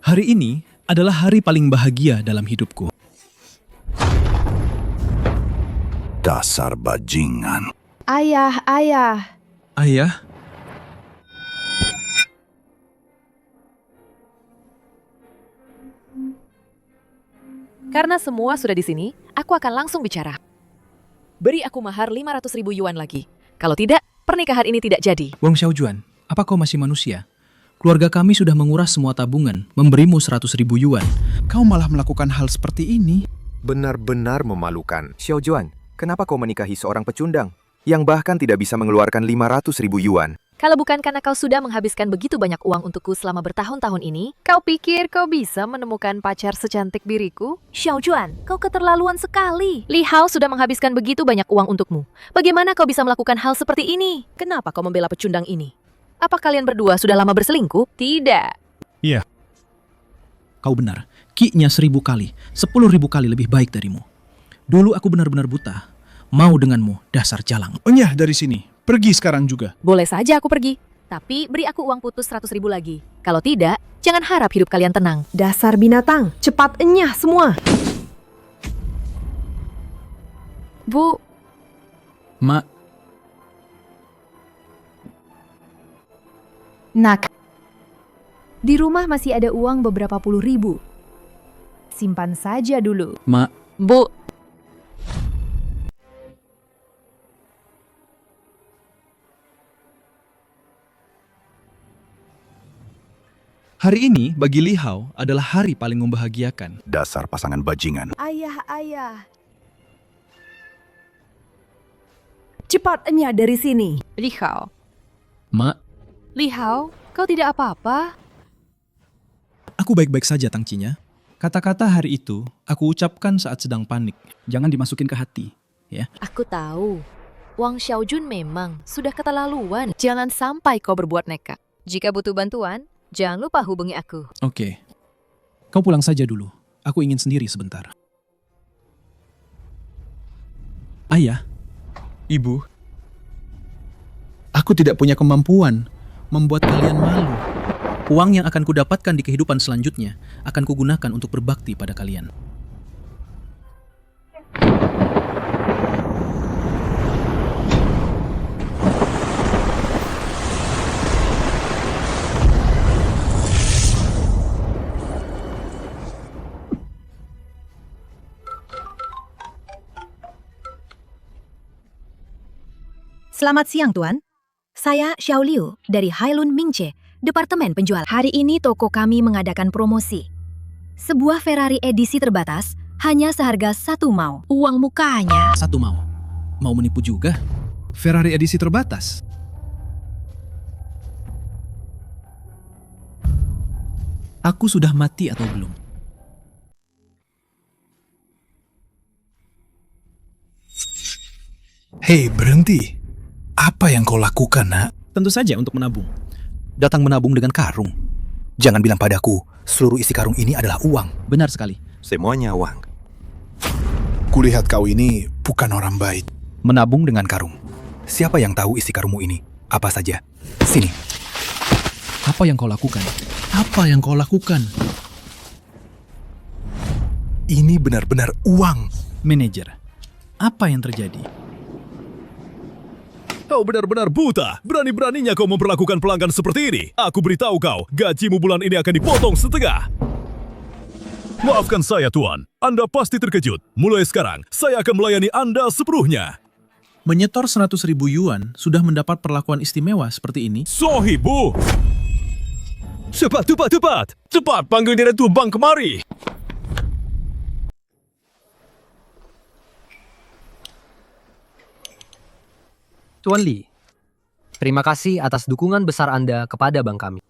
Hari ini adalah hari paling bahagia dalam hidupku. Dasar bajingan. Ayah, ayah. Ayah, Karena semua sudah di sini, aku akan langsung bicara. Beri aku mahar 500.000 yuan lagi. Kalau tidak, pernikahan ini tidak jadi. Wang Xiaojuan, apa kau masih manusia? Keluarga kami sudah menguras semua tabungan, memberimu 100.000 yuan. Kau malah melakukan hal seperti ini. Benar-benar memalukan. Xiao Juan, kenapa kau menikahi seorang pecundang yang bahkan tidak bisa mengeluarkan 500.000 yuan? Kalau bukan karena kau sudah menghabiskan begitu banyak uang untukku selama bertahun-tahun ini, kau pikir kau bisa menemukan pacar secantik diriku? Xiao Juan, kau keterlaluan sekali. Li Hao sudah menghabiskan begitu banyak uang untukmu. Bagaimana kau bisa melakukan hal seperti ini? Kenapa kau membela pecundang ini? Apa kalian berdua sudah lama berselingkuh? Tidak. Iya. Kau benar. Ki-nya 1000 kali, 10.000 kali lebih baik darimu. Dulu aku benar-benar buta. Mau denganmu, dasar jalang. Enyah dari sini. Pergi sekarang juga. Boleh saja aku pergi. Tapi beri aku uang putus 100.000 lagi. Kalau tidak, jangan harap hidup kalian tenang. Dasar binatang, cepat enyah semua. Bu, Mak, Nak, di rumah masih ada uang beberapa puluh ribu. Simpan saja dulu. Mak, Bu, hari ini bagi Li Hao adalah hari paling membahagiakan. Dasar pasangan bajingan. Ayah, ayah. Cepat enyah dari sini. Li Hao. Mak, Li Hao, kau tidak apa-apa? aku baik-baik saja, Tang Cinya. Kata-kata hari itu aku ucapkan saat sedang panik. Jangan dimasukin ke hati, ya. Aku tahu. Wang Xiaojun memang sudah keterlaluan. Jangan sampai kau berbuat nekat. Jika butuh bantuan, jangan lupa hubungi aku. Oke. Kau pulang saja dulu. Aku ingin sendiri sebentar. Ayah. Ibu. Aku tidak punya kemampuan membuat kalian malu. Uang yang akan kudapatkan di kehidupan selanjutnya akan kugunakan untuk berbakti pada kalian. Selamat siang, Tuan. Saya Xiao Liu dari Hailun Mingche, Departemen Penjual. Hari ini toko kami mengadakan promosi. Sebuah Ferrari edisi terbatas hanya seharga 1 mao. Uang mukanya. 1 mau. Mau menipu juga? Ferrari edisi terbatas. Aku sudah mati atau belum? Hei, berhenti. Apa yang kau lakukan, nak? Tentu saja untuk menabung. Datang menabung dengan karung. Jangan bilang padaku, seluruh isi karung ini adalah uang. Benar sekali. Semuanya uang. Kulihat kau ini bukan orang baik. Menabung dengan karung. Siapa yang tahu isi karungmu ini? Apa saja? Sini. Apa yang kau lakukan? Apa yang kau lakukan? Ini benar-benar uang. Manajer, apa yang terjadi? Kau benar-benar buta. Berani-beraninya kau memperlakukan pelanggan seperti ini. Aku beritahu kau, gajimu bulan ini akan dipotong setengah. Maafkan saya, Tuan. Anda pasti terkejut. Mulai sekarang, saya akan melayani Anda sepenuhnya. Menyetor 100.000 yuan sudah mendapat perlakuan istimewa seperti ini? Sohibu! Cepat, cepat, cepat! Cepat, panggil direktur bank kemari! Tuan Li, terima kasih atas dukungan besar Anda kepada bank kami.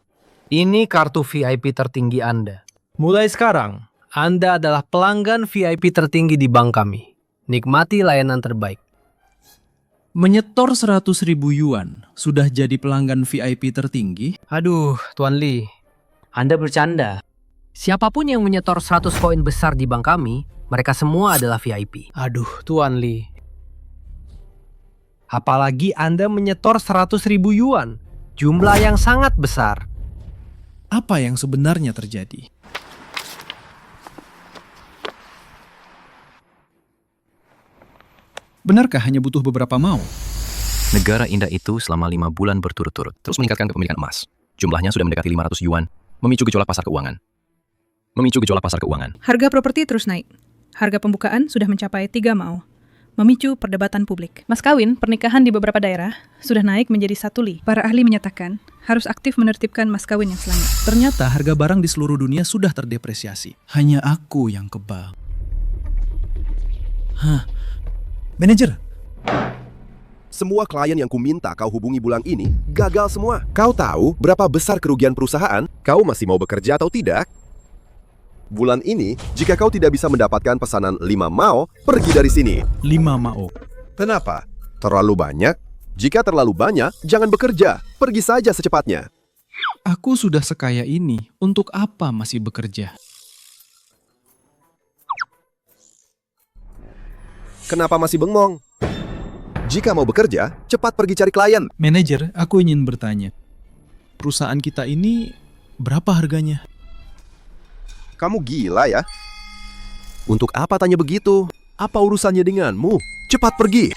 Ini kartu VIP tertinggi Anda. Mulai sekarang, Anda adalah pelanggan VIP tertinggi di bank kami. Nikmati layanan terbaik. Menyetor 100.000 yuan sudah jadi pelanggan VIP tertinggi? Aduh, Tuan Li, Anda bercanda. Siapapun yang menyetor 100 koin besar di bank kami, mereka semua adalah VIP. Aduh, Tuan Li. Apalagi Anda menyetor 100.000 yuan, jumlah yang sangat besar. Apa yang sebenarnya terjadi? Benarkah hanya butuh beberapa mao? Negara indah itu selama 5 bulan berturut-turut terus meningkatkan kepemilikan emas. Jumlahnya sudah mendekati 500 yuan, memicu gejolak pasar keuangan. Harga properti terus naik. Harga pembukaan sudah mencapai 3 mao, memicu perdebatan publik. Mas kawin pernikahan di beberapa daerah sudah naik menjadi 1 li. Para ahli menyatakan harus aktif menertibkan mas kawin yang selamat. Ternyata harga barang di seluruh dunia sudah terdepresiasi. Hanya aku yang kebal. Manajer, Semua klien yang kuminta kau hubungi bulan ini gagal semua. Kau tahu berapa besar kerugian perusahaan? Kau masih mau bekerja atau tidak? Bulan ini, jika kau tidak bisa mendapatkan pesanan 5 mao, pergi dari sini. 5 mao. Kenapa? Terlalu banyak? Jika terlalu banyak, jangan bekerja. Pergi saja secepatnya. Aku sudah sekaya ini. Untuk apa masih bekerja? Kenapa masih bengong? Jika mau bekerja, cepat pergi cari klien. Manajer, aku ingin bertanya. Perusahaan kita ini berapa harganya? Kamu gila ya? Untuk apa tanya begitu? Apa urusannya denganmu? Cepat pergi.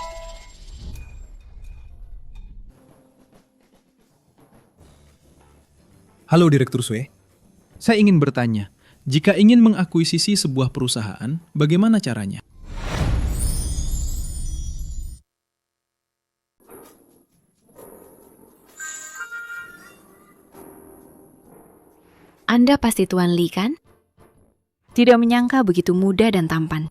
Halo Direktur Sue. Saya ingin bertanya, jika ingin mengakuisisi sebuah perusahaan, bagaimana caranya? Anda pasti Tuan Lee, kan? Tidak menyangka begitu muda dan tampan.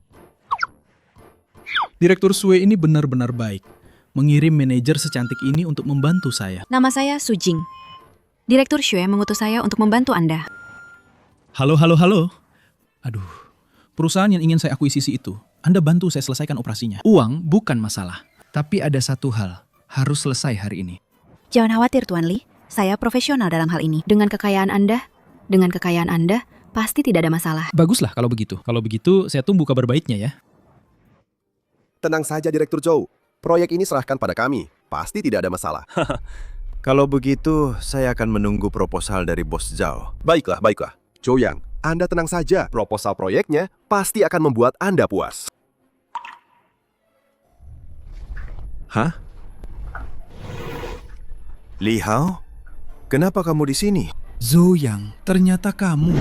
Direktur Sue ini benar-benar baik. Mengirim manajer secantik ini untuk membantu saya. Nama saya Su Jing. Direktur Xue mengutus saya untuk membantu Anda. Halo. Aduh, perusahaan yang ingin saya akuisisi itu, Anda bantu saya selesaikan operasinya. Uang bukan masalah, tapi ada satu hal, harus selesai hari ini. Jangan khawatir Tuan Lee, saya profesional dalam hal ini. Dengan kekayaan Anda, pasti tidak ada masalah. Baguslah kalau begitu. Kalau begitu, saya tunggu kabar baiknya ya. Tenang saja Direktur Zhou. Proyek ini serahkan pada kami. Pasti tidak ada masalah. Kalau begitu, saya akan menunggu proposal dari Bos Zhao. Baiklah. Zhou Yang, Anda tenang saja. Proposal proyeknya pasti akan membuat Anda puas. Hah? Li Hao? Kenapa kamu di sini? Zhou Yang, ternyata kamu.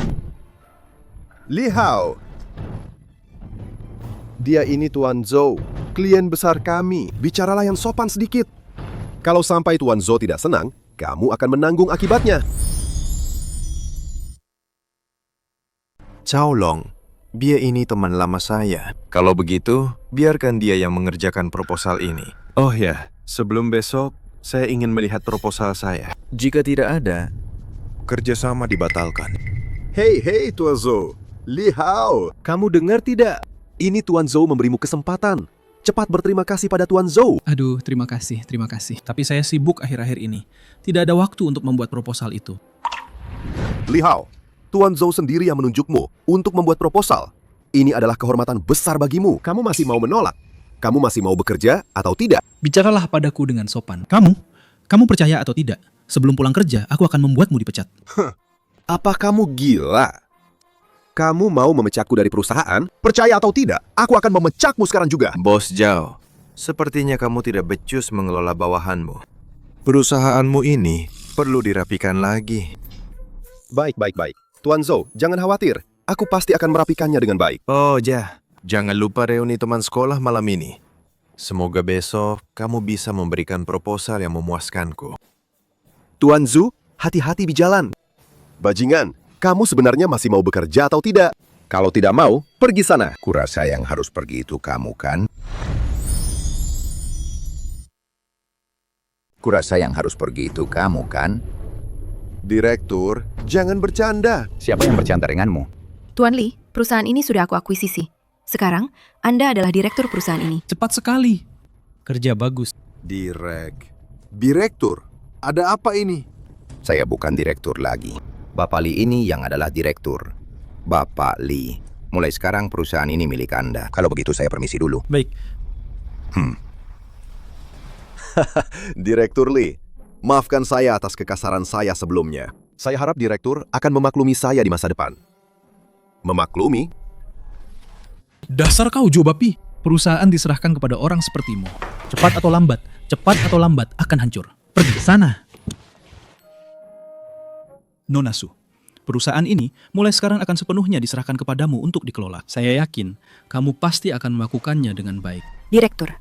Li Hao. Dia ini Tuan Zhou, klien besar kami. Bicaralah yang sopan sedikit. Kalau sampai Tuan Zhou tidak senang, kamu akan menanggung akibatnya. Cao Long, dia ini teman lama saya. Kalau begitu, biarkan dia yang mengerjakan proposal ini. Oh ya, sebelum besok, saya ingin melihat proposal saya. Jika tidak ada, kerjasama dibatalkan. Hei, Tuan Zhou. Li Hao, kamu dengar tidak? Ini Tuan Zhou memberimu kesempatan. Cepat berterima kasih pada Tuan Zhou. Aduh, terima kasih. Tapi saya sibuk akhir-akhir ini. Tidak ada waktu untuk membuat proposal itu. Li Hao, Tuan Zhou sendiri yang menunjukmu untuk membuat proposal. Ini adalah kehormatan besar bagimu. Kamu masih mau menolak? Kamu masih mau bekerja atau tidak? Bicaralah padaku dengan sopan. Kamu percaya atau tidak? Sebelum pulang kerja, aku akan membuatmu dipecat. Apa kamu gila? Kamu mau memecahku dari perusahaan? Percaya atau tidak, aku akan memecahmu sekarang juga. Bos Zhao, sepertinya kamu tidak becus mengelola bawahanmu. Perusahaanmu ini perlu dirapikan lagi. Baik. Tuan Zhou, jangan khawatir. Aku pasti akan merapikannya dengan baik. Oh ja, jangan lupa reuni teman sekolah malam ini. Semoga besok kamu bisa memberikan proposal yang memuaskanku. Tuan Zhu, hati-hati di jalan. Bajingan, kamu sebenarnya masih mau bekerja atau tidak? Kalau tidak mau, pergi sana. Kurasa yang harus pergi itu kamu, kan? Direktur, jangan bercanda. Siapa yang bercanda denganmu? Tuan Lee, perusahaan ini sudah aku akuisisi. Sekarang, Anda adalah direktur perusahaan ini. Cepat sekali. Kerja bagus. Direktur, ada apa ini? Saya bukan direktur lagi. Bapak Lee ini yang adalah direktur. Bapak Lee, mulai sekarang perusahaan ini milik Anda. Kalau begitu saya permisi dulu. Baik. Direktur Lee, maafkan saya atas kekasaran saya sebelumnya. Saya harap direktur akan memaklumi saya di masa depan. Memaklumi? Dasar kau, Jobapi. Perusahaan diserahkan kepada orang sepertimu. Cepat atau lambat akan hancur. Pergi ke sana. Nona Su, perusahaan ini mulai sekarang akan sepenuhnya diserahkan kepadamu untuk dikelola. Saya yakin kamu pasti akan melakukannya dengan baik. Direktur,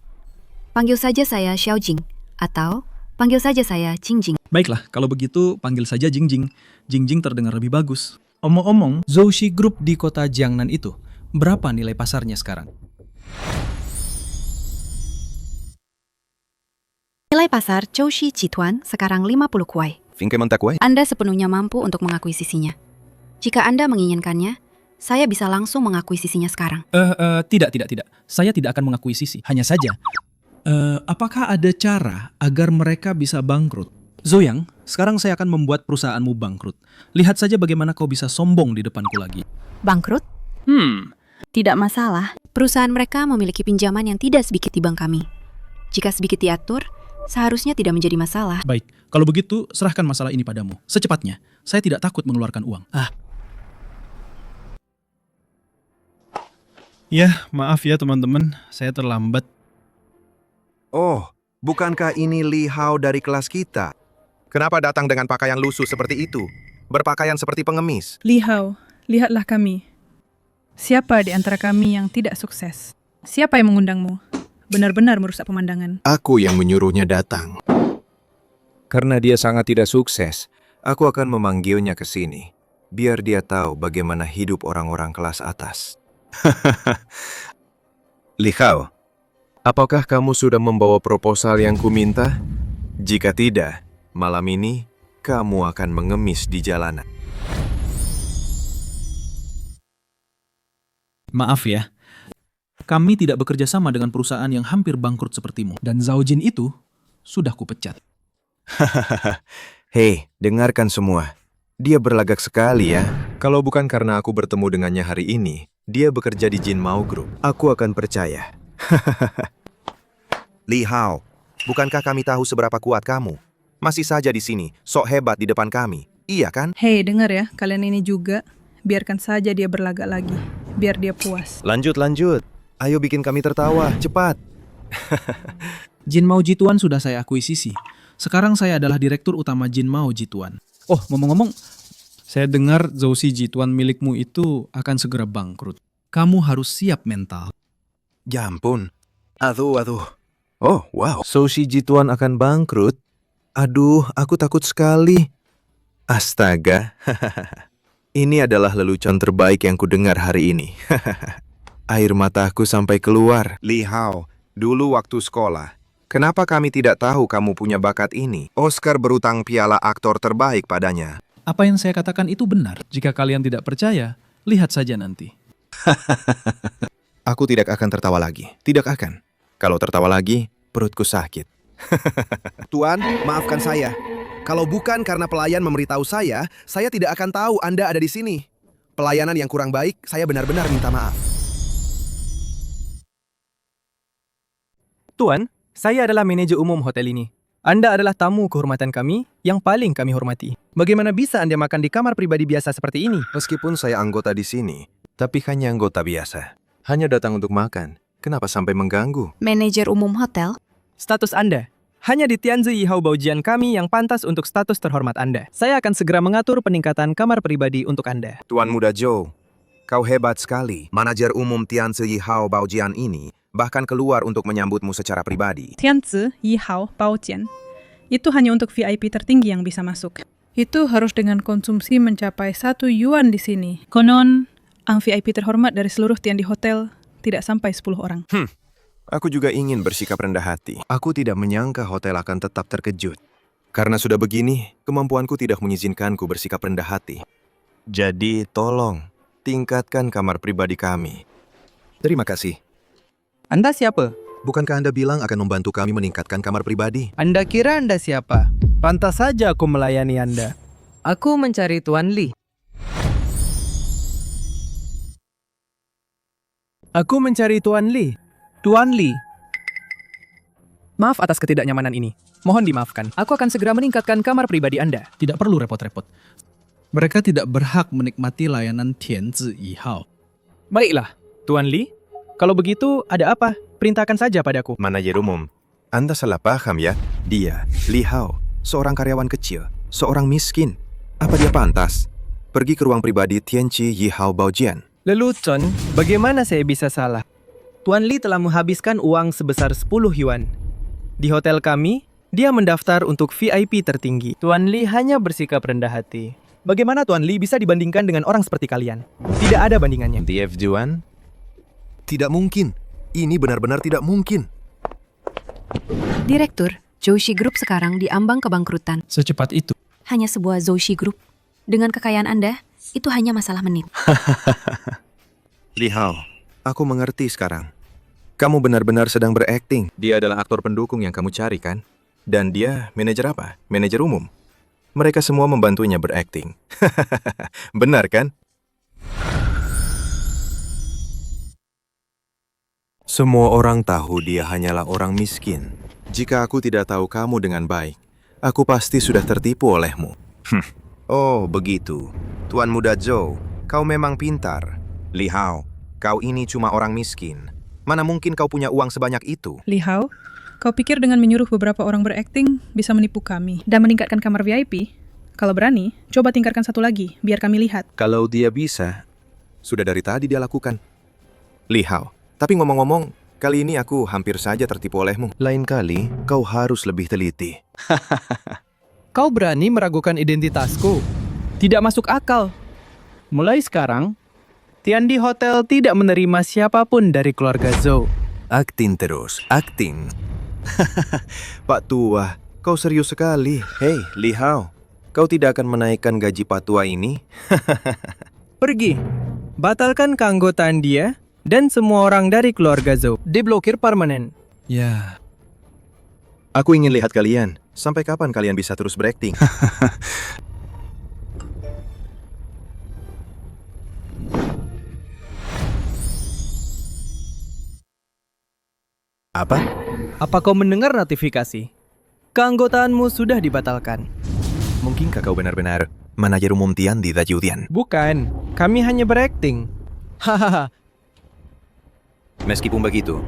panggil saja saya Xiao Jing atau panggil saja saya Jing Jing. Baiklah, kalau begitu panggil saja Jing Jing. Jing Jing terdengar lebih bagus. Omong-omong, Zouxi Group di kota Jiangnan itu, berapa nilai pasarnya sekarang? Nilai pasar Zouxi Jituan sekarang 50 kuai. Anda sepenuhnya mampu untuk mengakuisisinya. Jika Anda menginginkannya, saya bisa langsung mengakuisisinya sekarang. Tidak. Saya tidak akan mengakuisisi. Hanya saja, apakah ada cara agar mereka bisa bangkrut? Zoyang, sekarang saya akan membuat perusahaanmu bangkrut. Lihat saja bagaimana kau bisa sombong di depanku lagi. Bangkrut? Tidak masalah. Perusahaan mereka memiliki pinjaman yang tidak sedikit di bank kami. Jika sedikit diatur, seharusnya tidak menjadi masalah. Baik, kalau begitu serahkan masalah ini padamu. Secepatnya, saya tidak takut mengeluarkan uang. Ya, maaf ya teman-teman, saya terlambat. Oh, bukankah ini Li Hao dari kelas kita? Kenapa datang dengan pakaian lusuh seperti itu? Berpakaian seperti pengemis. Li Hao, lihatlah kami. Siapa di antara kami yang tidak sukses? Siapa yang mengundangmu? Benar-benar merusak pemandangan. Aku yang menyuruhnya datang. Karena dia sangat tidak sukses, Aku akan memanggilnya ke sini, biar dia tahu bagaimana hidup orang-orang kelas atas. Li Hao, apakah kamu sudah membawa proposal yang kuminta? Jika tidak, malam ini kamu akan mengemis di jalanan. Maaf ya, kami tidak bekerja sama dengan perusahaan yang hampir bangkrut sepertimu. Dan Zhao Jin itu sudah kupecat. Hei, dengarkan semua. Dia berlagak sekali ya. Kalau bukan karena aku bertemu dengannya hari ini, dia bekerja di Jin Mao Group. Aku akan percaya. Li Hao, bukankah kami tahu seberapa kuat kamu? Masih saja di sini, sok hebat di depan kami. Iya kan? Hei, dengar ya, kalian ini juga. Biarkan saja dia berlagak lagi. Biar dia puas. Lanjut. Ayo bikin kami tertawa, cepat. Jin Mao Jituan sudah saya akuisisi. Sekarang saya adalah direktur utama Jin Mao Jituan. Oh, ngomong-ngomong, saya dengar Zouxi Jituan milikmu itu akan segera bangkrut. Kamu harus siap mental. Ya ampun. Aduh. Oh, wow. Zouxi Jituan akan bangkrut? Aduh, aku takut sekali. Astaga. Ini adalah lelucon terbaik yang kudengar hari ini. Air mataku sampai keluar. Li Hao, dulu waktu sekolah, kenapa kami tidak tahu kamu punya bakat ini? Oscar berutang piala aktor terbaik padanya. Apa yang saya katakan itu benar. Jika kalian tidak percaya, lihat saja nanti. Aku tidak akan tertawa lagi. Tidak akan. Kalau tertawa lagi, perutku sakit. Tuan, maafkan saya. Kalau bukan karena pelayan memberitahu saya tidak akan tahu Anda ada di sini. Pelayanan yang kurang baik, saya benar-benar minta maaf. Tuan, saya adalah manajer umum hotel ini. Anda adalah tamu kehormatan kami yang paling kami hormati. Bagaimana bisa Anda makan di kamar pribadi biasa seperti ini? Meskipun saya anggota di sini, tapi hanya anggota biasa. Hanya datang untuk makan. Kenapa sampai mengganggu? Manajer umum hotel? Status Anda hanya di Tianzi Yihao Baojian kami yang pantas untuk status terhormat Anda. Saya akan segera mengatur peningkatan kamar pribadi untuk Anda. Tuan Muda Zhou, kau hebat sekali. Manajer umum Tianzi Yihao Baojian ini bahkan keluar untuk menyambutmu secara pribadi. Tianzi Yihao Baojian itu hanya untuk VIP tertinggi yang bisa masuk. Itu harus dengan konsumsi mencapai 1 yuan di sini. Konon, ang VIP terhormat dari seluruh Tian di hotel tidak sampai 10 orang. Aku juga ingin bersikap rendah hati. Aku tidak menyangka hotel akan tetap terkejut. Karena sudah begini, kemampuanku tidak mengizinkanku bersikap rendah hati. Jadi, tolong, tingkatkan kamar pribadi kami. Terima kasih. Anda siapa? Bukankah Anda bilang akan membantu kami meningkatkan kamar pribadi? Anda kira Anda siapa? Pantas saja aku melayani Anda. Aku mencari Tuan Li. Aku mencari Tuan Li. Tuan Li. Maaf atas ketidaknyamanan ini. Mohon dimaafkan. Aku akan segera meningkatkan kamar pribadi Anda. Tidak perlu repot-repot. Mereka tidak berhak menikmati layanan Tianzi Yihao. Baiklah, Tuan Li. Kalau begitu, ada apa? Perintahkan saja padaku. Manajer umum, Anda salah paham ya. Dia, Li Hao, seorang karyawan kecil, seorang miskin. Apa dia pantas pergi ke ruang pribadi Tianqi Yihao Baojian? Lelucon, bagaimana saya bisa salah? Tuan Li telah menghabiskan uang sebesar 10 yuan. Di hotel kami, dia mendaftar untuk VIP tertinggi. Tuan Li hanya bersikap rendah hati. Bagaimana Tuan Li bisa dibandingkan dengan orang seperti kalian? Tidak ada bandingannya. DF Juan? Tidak mungkin. Ini benar-benar tidak mungkin. Direktur, Zouxi Group sekarang diambang kebangkrutan. Secepat itu. Hanya sebuah Zouxi Group. Dengan kekayaan Anda, itu hanya masalah menit. Li Hao, aku mengerti sekarang. Kamu benar-benar sedang berakting. Dia adalah aktor pendukung yang kamu cari, kan? Dan dia manajer apa? Manajer umum. Mereka semua membantunya berakting. Benar, kan? Semua orang tahu dia hanyalah orang miskin. Jika aku tidak tahu kamu dengan baik, aku pasti sudah tertipu olehmu. Oh, begitu. Tuan Muda Zhou, kau memang pintar. Li Hao, kau ini cuma orang miskin. Mana mungkin kau punya uang sebanyak itu? Li Hao, kau pikir dengan menyuruh beberapa orang berakting bisa menipu kami dan meningkatkan kamar VIP? Kalau berani, coba tingkatkan satu lagi, biar kami lihat. Kalau dia bisa, sudah dari tadi dia lakukan. Li Hao, tapi ngomong-ngomong, kali ini aku hampir saja tertipu olehmu. Lain kali, kau harus lebih teliti. Kau berani meragukan identitasku? Tidak masuk akal. Mulai sekarang, Tiandi Hotel tidak menerima siapapun dari keluarga Zhou. Akting terus, akting. Pak Tua, kau serius sekali. Hei, Li Hao, kau tidak akan menaikkan gaji Pak Tua ini? Pergi. Batalkan keanggotaan dia dan semua orang dari keluarga Zhou. Diblokir permanen. Ya. Aku ingin lihat kalian. Sampai kapan kalian bisa terus berakting? Apa? Apa kau mendengar notifikasi? Keanggotaanmu sudah dibatalkan. Mungkinkah kau benar-benar manajer umum Tiandi Dajudian? Bukan, kami hanya berakting. Hahaha. Meskipun begitu,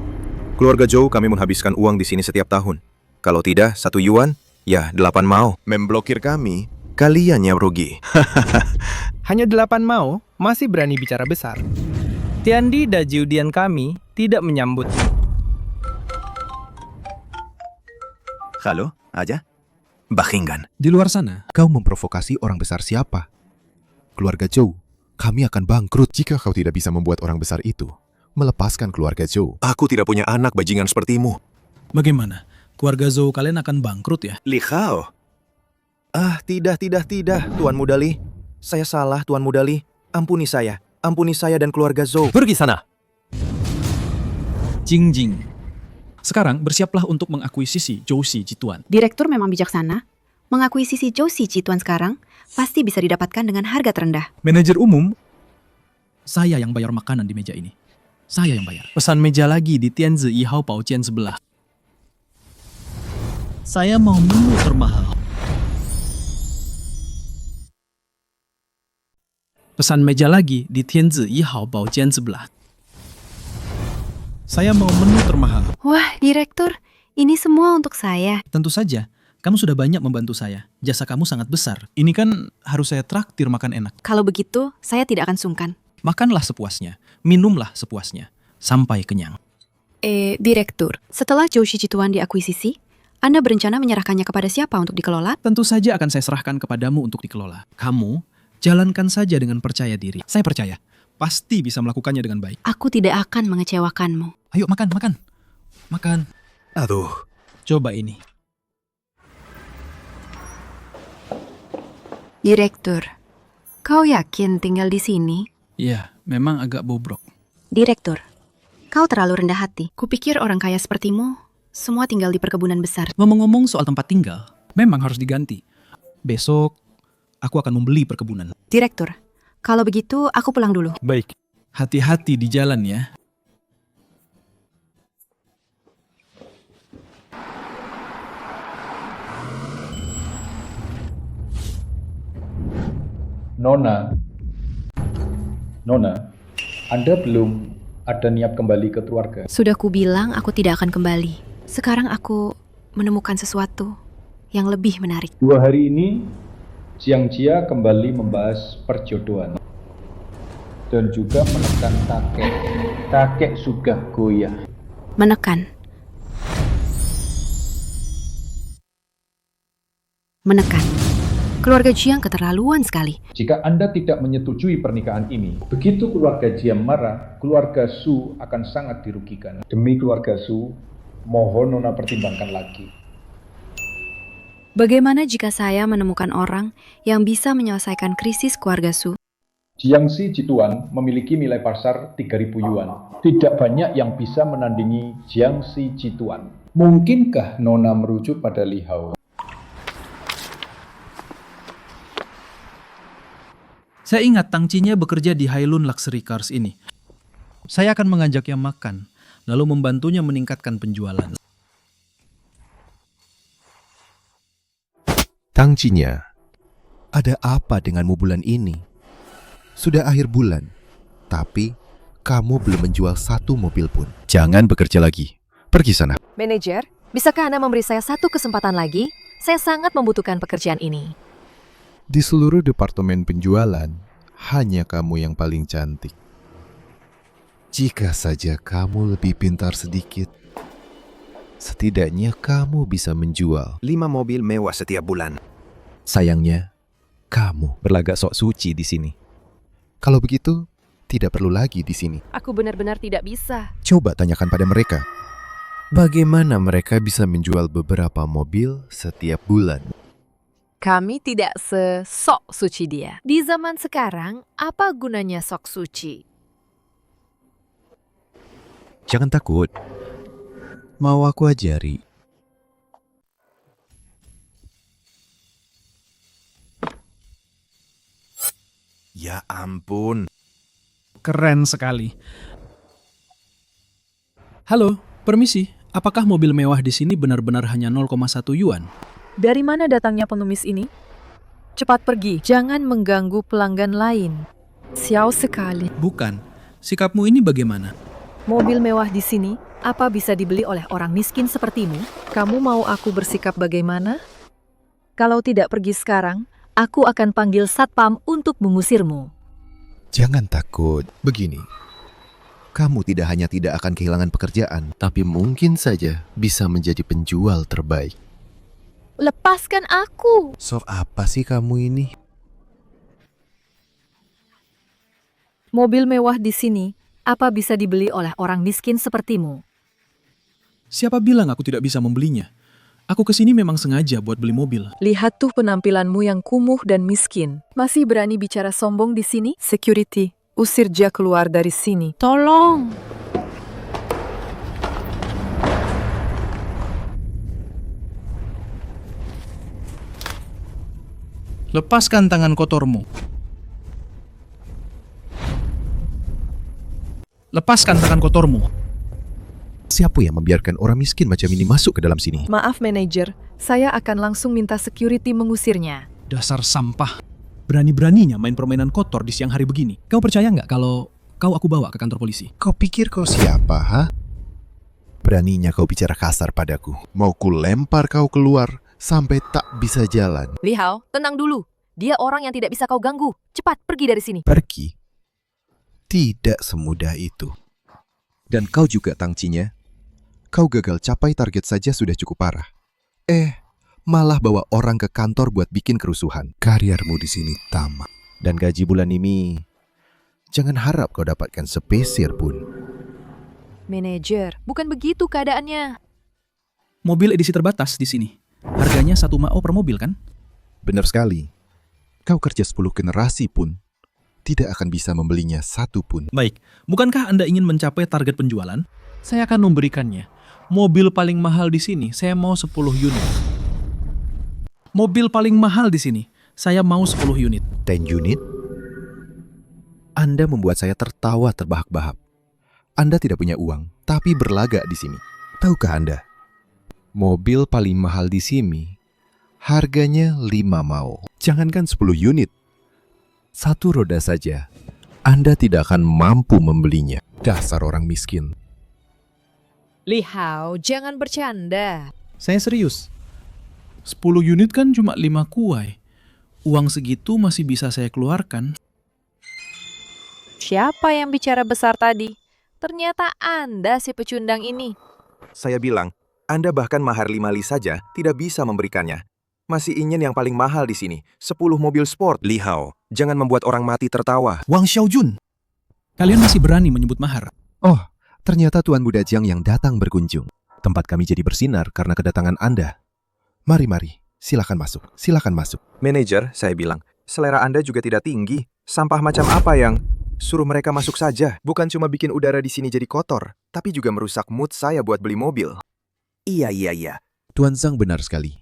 keluarga Zhou kami menghabiskan uang di sini setiap tahun. Kalau tidak, 1 yuan, ya 8 mao. Memblokir kami, kalian yang rugi. Hanya 8 mao, masih berani bicara besar. Tiandi Dajudian kami tidak menyambut. Halo, aja? Bahingan. Di luar sana, kau memprovokasi orang besar siapa? Keluarga Zhou, kami akan bangkrut jika kau tidak bisa membuat orang besar itu melepaskan keluarga Zhou. Aku tidak punya anak bajingan sepertimu. Bagaimana? Keluarga Zhou kalian akan bangkrut ya? Li Hao. Tidak, Tuan Muda Li. Saya salah, Tuan Muda Li. Ampuni saya dan keluarga Zhou. Pergi sana. Jing. Sekarang bersiaplah untuk mengakuisisi Zouxi Jituan. Direktur memang bijaksana. Mengakuisisi Zouxi Jituan sekarang pasti bisa didapatkan dengan harga terendah. Manajer umum, saya yang bayar makanan di meja ini. Saya yang bayar. Pesan meja lagi di Tianzi Yihao Baojian sebelah. Saya mau menu termahal. Pesan meja lagi di Tianzi Yihao Baojian sebelah. Saya mau menu termahal. Wah, Direktur, ini semua untuk saya. Tentu saja, kamu sudah banyak membantu saya. Jasa kamu sangat besar. Ini kan harus saya traktir makan enak. Kalau begitu, saya tidak akan sungkan. Makanlah sepuasnya, minumlah sepuasnya, sampai kenyang. Direktur, setelah Zouxi Jituan diakuisisi, Anda berencana menyerahkannya kepada siapa untuk dikelola? Tentu saja akan saya serahkan kepadamu untuk dikelola. Kamu, jalankan saja dengan percaya diri. Saya percaya, pasti bisa melakukannya dengan baik. Aku tidak akan mengecewakanmu. Ayo makan. Makan. Aduh. Coba ini. Direktur, kau yakin tinggal di sini? Iya, memang agak bobrok. Direktur, kau terlalu rendah hati. Kupikir orang kaya sepertimu semua tinggal di perkebunan besar. Ngomong-ngomong soal tempat tinggal, memang harus diganti. Besok, aku akan membeli perkebunan. Direktur, kalau begitu aku pulang dulu. Baik. Hati-hati di jalan ya. Nona, Anda belum ada niat kembali ke keluarga. Sudah kubilang aku tidak akan kembali. Sekarang aku menemukan sesuatu yang lebih menarik. 2 hari ini, Jiang Jia kembali membahas perjodohan. Dan juga menekan kakek. Kakek sudah goyah. Menekan. Keluarga Jiang keterlaluan sekali. Jika Anda tidak menyetujui pernikahan ini, begitu keluarga Jiang marah, keluarga Su akan sangat dirugikan. Demi keluarga Su, mohon Nona pertimbangkan lagi. Bagaimana jika saya menemukan orang yang bisa menyelesaikan krisis keluarga Su? Jiangxi Jituan memiliki nilai pasar 3.000 yuan. Tidak banyak yang bisa menandingi Jiangxi Jituan. Mungkinkah Nona merujuk pada Li Hao? Saya ingat Tang Cinya bekerja di Hailun Luxury Cars ini. Saya akan mengajaknya makan, lalu membantunya meningkatkan penjualan. Tang Cinya, ada apa denganmu bulan ini? Sudah akhir bulan, tapi kamu belum menjual 1 mobil pun. Jangan bekerja lagi. Pergi sana. Manajer, bisakah Anda memberi saya 1 kesempatan lagi? Saya sangat membutuhkan pekerjaan ini. Di seluruh departemen penjualan, hanya kamu yang paling cantik. Jika saja kamu lebih pintar sedikit, setidaknya kamu bisa menjual 5 mobil mewah setiap bulan. Sayangnya, kamu berlagak sok suci di sini. Kalau begitu, tidak perlu lagi di sini. Aku benar-benar tidak bisa. Coba tanyakan pada mereka. Bagaimana mereka bisa menjual beberapa mobil setiap bulan? Kami tidak sesok suci dia. Di zaman sekarang, apa gunanya sok suci? Jangan takut. Mau aku ajari. Ya ampun. Keren sekali. Halo, permisi. Apakah mobil mewah di sini benar-benar hanya 0,1 yuan? Dari mana datangnya pengemis ini? Cepat pergi, jangan mengganggu pelanggan lain. Sial sekali. Bukan. Sikapmu ini bagaimana? Mobil mewah di sini, apa bisa dibeli oleh orang miskin sepertimu? Kamu mau aku bersikap bagaimana? Kalau tidak pergi sekarang, aku akan panggil satpam untuk mengusirmu. Jangan takut. Begini, kamu tidak hanya tidak akan kehilangan pekerjaan, tapi mungkin saja bisa menjadi penjual terbaik. Lepaskan aku. Sok apa sih kamu ini? Mobil mewah di sini, apa bisa dibeli oleh orang miskin sepertimu? Siapa bilang aku tidak bisa membelinya? Aku kesini memang sengaja buat beli mobil. Lihat tuh penampilanmu yang kumuh dan miskin. Masih berani bicara sombong di sini? Security, usir dia keluar dari sini. Tolong! Lepaskan tangan kotormu. Lepaskan tangan kotormu. Siapa yang membiarkan orang miskin macam ini masuk ke dalam sini? Maaf manajer, saya akan langsung minta security mengusirnya. Dasar sampah. Berani-beraninya main permainan kotor di siang hari begini. Kau percaya nggak kalau kau aku bawa ke kantor polisi? Kau pikir kau siapa, ha? Beraninya kau bicara kasar padaku. Mau ku lempar kau keluar sampai tak bisa jalan. Li Hao, tenang dulu. Dia orang yang tidak bisa kau ganggu. Cepat pergi dari sini. Pergi? Tidak semudah itu. Dan kau juga, Tang Cinya. Kau gagal capai target saja sudah cukup parah. Malah bawa orang ke kantor buat bikin kerusuhan. Karirmu di sini tamat. Dan gaji bulan ini, jangan harap kau dapatkan sepeser pun. Manajer, bukan begitu keadaannya. Mobil edisi terbatas di sini. Harganya 1 mao per mobil kan? Benar sekali. Kau kerja 10 generasi pun tidak akan bisa membelinya 1 pun. Baik, bukankah Anda ingin mencapai target penjualan? Saya akan memberikannya. Mobil paling mahal di sini, saya mau 10 unit. Mobil paling mahal di sini, saya mau 10 unit. 10 unit? Anda membuat saya tertawa terbahak-bahak. Anda tidak punya uang, tapi berlagak di sini. Tahukah Anda? Mobil paling mahal di sini, harganya 5 mao. Jangankan 10 unit. 1 roda saja, Anda tidak akan mampu membelinya. Dasar orang miskin. Li Hao, jangan bercanda. Saya serius. 10 unit kan cuma 5 kuai. Uang segitu masih bisa saya keluarkan. Siapa yang bicara besar tadi? Ternyata Anda si pecundang ini. Saya bilang, Anda bahkan mahar 5 li saja tidak bisa memberikannya. Masih ingin yang paling mahal di sini, 10 mobil sport. Li Hao, jangan membuat orang mati tertawa. Wang Xiaojun, kalian masih berani menyebut mahar? Oh, ternyata Tuan Muda Jiang yang datang berkunjung. Tempat kami jadi bersinar karena kedatangan Anda. Mari, silakan masuk, silakan masuk. Manajer, saya bilang, selera Anda juga tidak tinggi. Sampah macam apa yang... Suruh mereka masuk saja. Bukan cuma bikin udara di sini jadi kotor, tapi juga merusak mood saya buat beli mobil. Iya. Tuan Zhang benar sekali.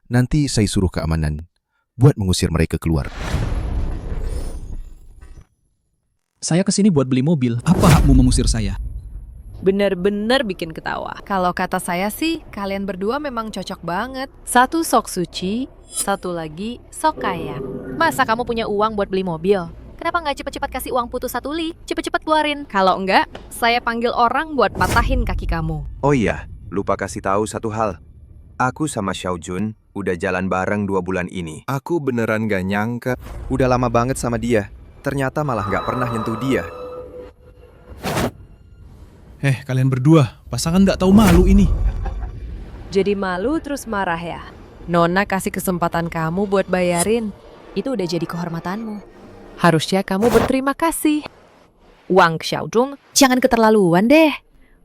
Nanti saya suruh keamanan buat mengusir mereka keluar. Saya kesini buat beli mobil. Apa hakmu mengusir saya? Bener-bener bikin ketawa. Kalau kata saya sih, kalian berdua memang cocok banget. Satu sok suci, satu lagi sok kaya. Masa kamu punya uang buat beli mobil? Kenapa nggak cepet-cepet kasih uang putus 1 li? Cepet-cepet keluarin. Kalau enggak, saya panggil orang buat patahin kaki kamu. Oh iya, lupa kasih tahu satu hal. Aku sama Xiaojun udah jalan bareng 2 bulan ini. Aku beneran gak nyangka. Udah lama banget sama dia. Ternyata malah gak pernah nyentuh dia. Kalian berdua, pasangan nggak tahu malu ini. Jadi malu terus marah ya? Nona kasih kesempatan kamu buat bayarin. Itu udah jadi kehormatanmu. Harusnya kamu berterima kasih. Wang Xiaojun, jangan keterlaluan deh.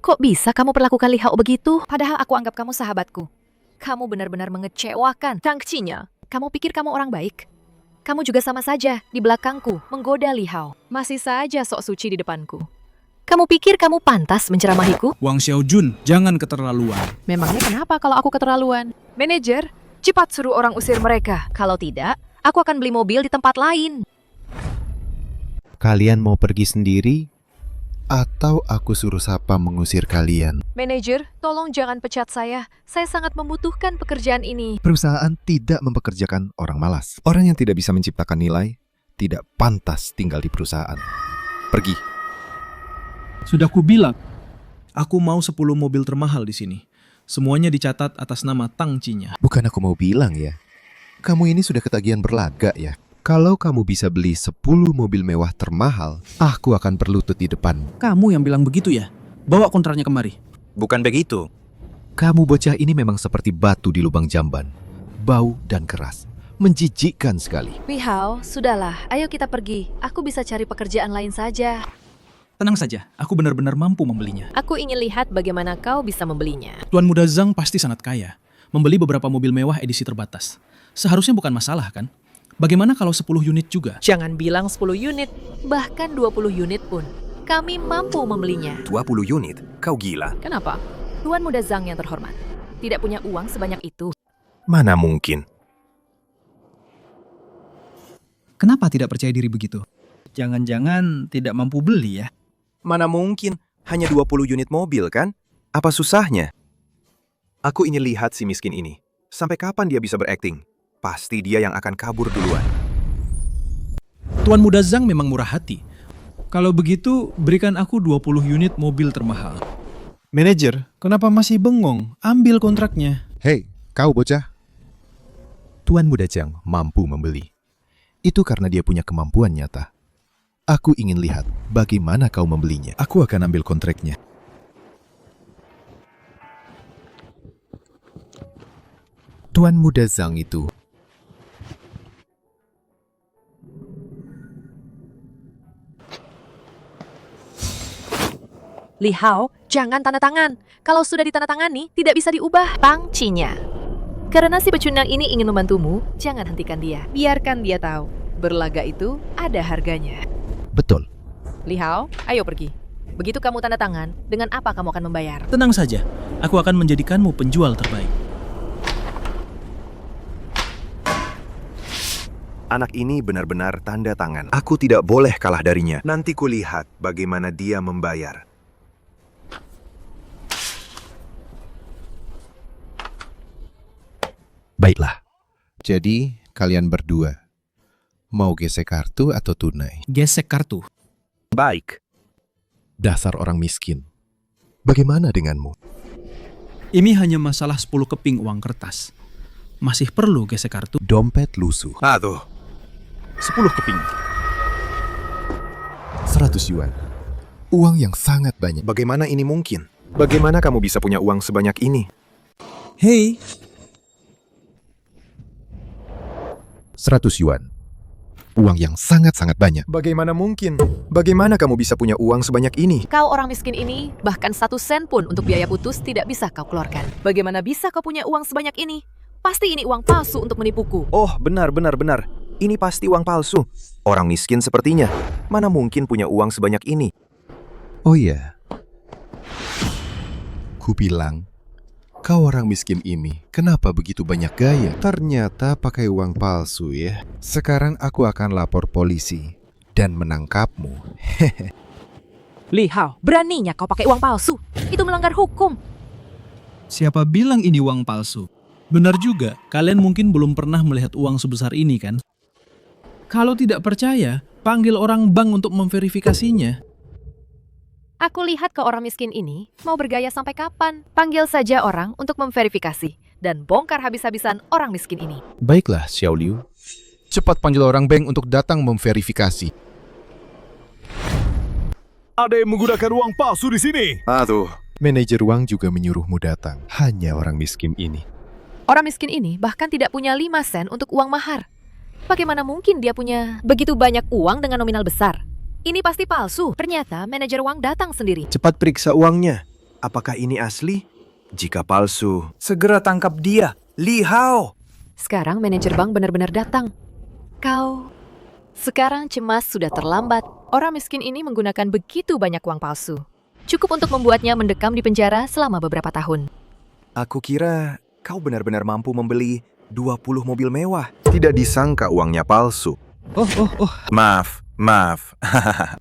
Kok bisa kamu perlakukan Li Hao begitu? Padahal aku anggap kamu sahabatku. Kamu benar-benar mengecewakan. Tangcinya, kamu pikir kamu orang baik? Kamu juga sama saja di belakangku menggoda Li Hao. Masih saja sok suci di depanku. Kamu pikir kamu pantas menceramahiku? Wang Xiaojun, jangan keterlaluan. Memangnya kenapa kalau aku keterlaluan? Manajer, cepat suruh orang usir mereka. Kalau tidak, aku akan beli mobil di tempat lain. Kalian mau pergi sendiri? Atau aku suruh Sapa mengusir kalian? Manajer, tolong jangan pecat saya. Saya sangat membutuhkan pekerjaan ini. Perusahaan tidak mempekerjakan orang malas. Orang yang tidak bisa menciptakan nilai tidak pantas tinggal di perusahaan. Pergi. Sudah kubilang, aku mau 10 mobil termahal di sini. Semuanya dicatat atas nama Tangcinya. Bukan aku mau bilang ya. Kamu ini sudah ketagihan berlaga ya. Kalau kamu bisa beli 10 mobil mewah termahal, aku akan berlutut di depan. Kamu yang bilang begitu ya? Bawa kontraknya kemari. Bukan begitu. Kamu bocah ini memang seperti batu di lubang jamban. Bau dan keras. Menjijikkan sekali. Li Hao, sudahlah. Ayo kita pergi. Aku bisa cari pekerjaan lain saja. Tenang saja, aku benar-benar mampu membelinya. Aku ingin lihat bagaimana kau bisa membelinya. Tuan Muda Zhang pasti sangat kaya. Membeli beberapa mobil mewah edisi terbatas. Seharusnya bukan masalah kan? Bagaimana kalau 10 unit juga? Jangan bilang 10 unit, bahkan 20 unit pun. Kami mampu membelinya. 20 unit? Kau gila. Kenapa? Tuan Muda Zhang yang terhormat. Tidak punya uang sebanyak itu. Mana mungkin? Kenapa tidak percaya diri begitu? Jangan-jangan tidak mampu beli ya? Mana mungkin? Hanya 20 unit mobil kan? Apa susahnya? Aku ingin lihat si miskin ini. Sampai kapan dia bisa berakting? Pasti dia yang akan kabur duluan. Tuan Muda Zhang memang murah hati. Kalau begitu, berikan aku 20 unit mobil termahal. Manajer, kenapa masih bengong? Ambil kontraknya. Hei, kau bocah. Tuan Muda Jiang mampu membeli. Itu karena dia punya kemampuan nyata. Aku ingin lihat bagaimana kau membelinya. Aku akan ambil kontraknya. Tuan Muda Zhang itu Li Hao, jangan tanda tangan. Kalau sudah ditandatangani, tidak bisa diubah. Tangcinya. Karena si pecundang ini ingin membantumu, jangan hentikan dia. Biarkan dia tahu, berlaga itu ada harganya. Betul. Li Hao, ayo pergi. Begitu kamu tanda tangan, dengan apa kamu akan membayar? Tenang saja, aku akan menjadikanmu penjual terbaik. Anak ini benar-benar tanda tangan. Aku tidak boleh kalah darinya. Nanti kulihat bagaimana dia membayar. Baiklah. Jadi, kalian berdua mau gesek kartu atau tunai? Gesek kartu. Baik. Dasar orang miskin. Bagaimana denganmu? Ini hanya masalah 10 keping uang kertas. Masih perlu gesek kartu. Dompet lusuh. Aduh. 10 keping. 100 yuan. Uang yang sangat banyak. Bagaimana ini mungkin? Bagaimana kamu bisa punya uang sebanyak ini? Hei. 100 yuan. Uang yang sangat-sangat banyak. Bagaimana mungkin? Bagaimana kamu bisa punya uang sebanyak ini? Kau orang miskin ini, bahkan 1 sen pun untuk biaya putus tidak bisa kau keluarkan. Bagaimana bisa kau punya uang sebanyak ini? Pasti ini uang palsu untuk menipuku. Oh, benar. Ini pasti uang palsu. Orang miskin sepertinya. Mana mungkin punya uang sebanyak ini? Oh iya. Ku bilang, kau orang miskin ini, kenapa begitu banyak gaya? Ternyata pakai uang palsu ya. Sekarang aku akan lapor polisi dan menangkapmu. Li Hao, beraninya kau pakai uang palsu? Itu melanggar hukum. Siapa bilang ini uang palsu? Benar juga, kalian mungkin belum pernah melihat uang sebesar ini kan? Kalau tidak percaya, panggil orang bank untuk memverifikasinya. Aku lihat ke orang miskin ini mau bergaya sampai kapan. Panggil saja orang untuk memverifikasi dan bongkar habis-habisan orang miskin ini. Baiklah, Xiao Liu. Cepat panggil orang bank untuk datang memverifikasi. Ada yang menggunakan uang palsu di sini. Aduh. Manajer uang juga menyuruhmu datang. Hanya orang miskin ini. Orang miskin ini bahkan tidak punya 5 sen untuk uang mahar. Bagaimana mungkin dia punya begitu banyak uang dengan nominal besar? Ini pasti palsu. Ternyata manajer uang datang sendiri. Cepat periksa uangnya. Apakah ini asli? Jika palsu, segera tangkap dia. Li Hao. Sekarang manajer bank benar-benar datang. Kau sekarang cemas sudah terlambat. Orang miskin ini menggunakan begitu banyak uang palsu. Cukup untuk membuatnya mendekam di penjara selama beberapa tahun. Aku kira kau benar-benar mampu membeli 20 mobil mewah. Tidak disangka uangnya palsu. Maaf.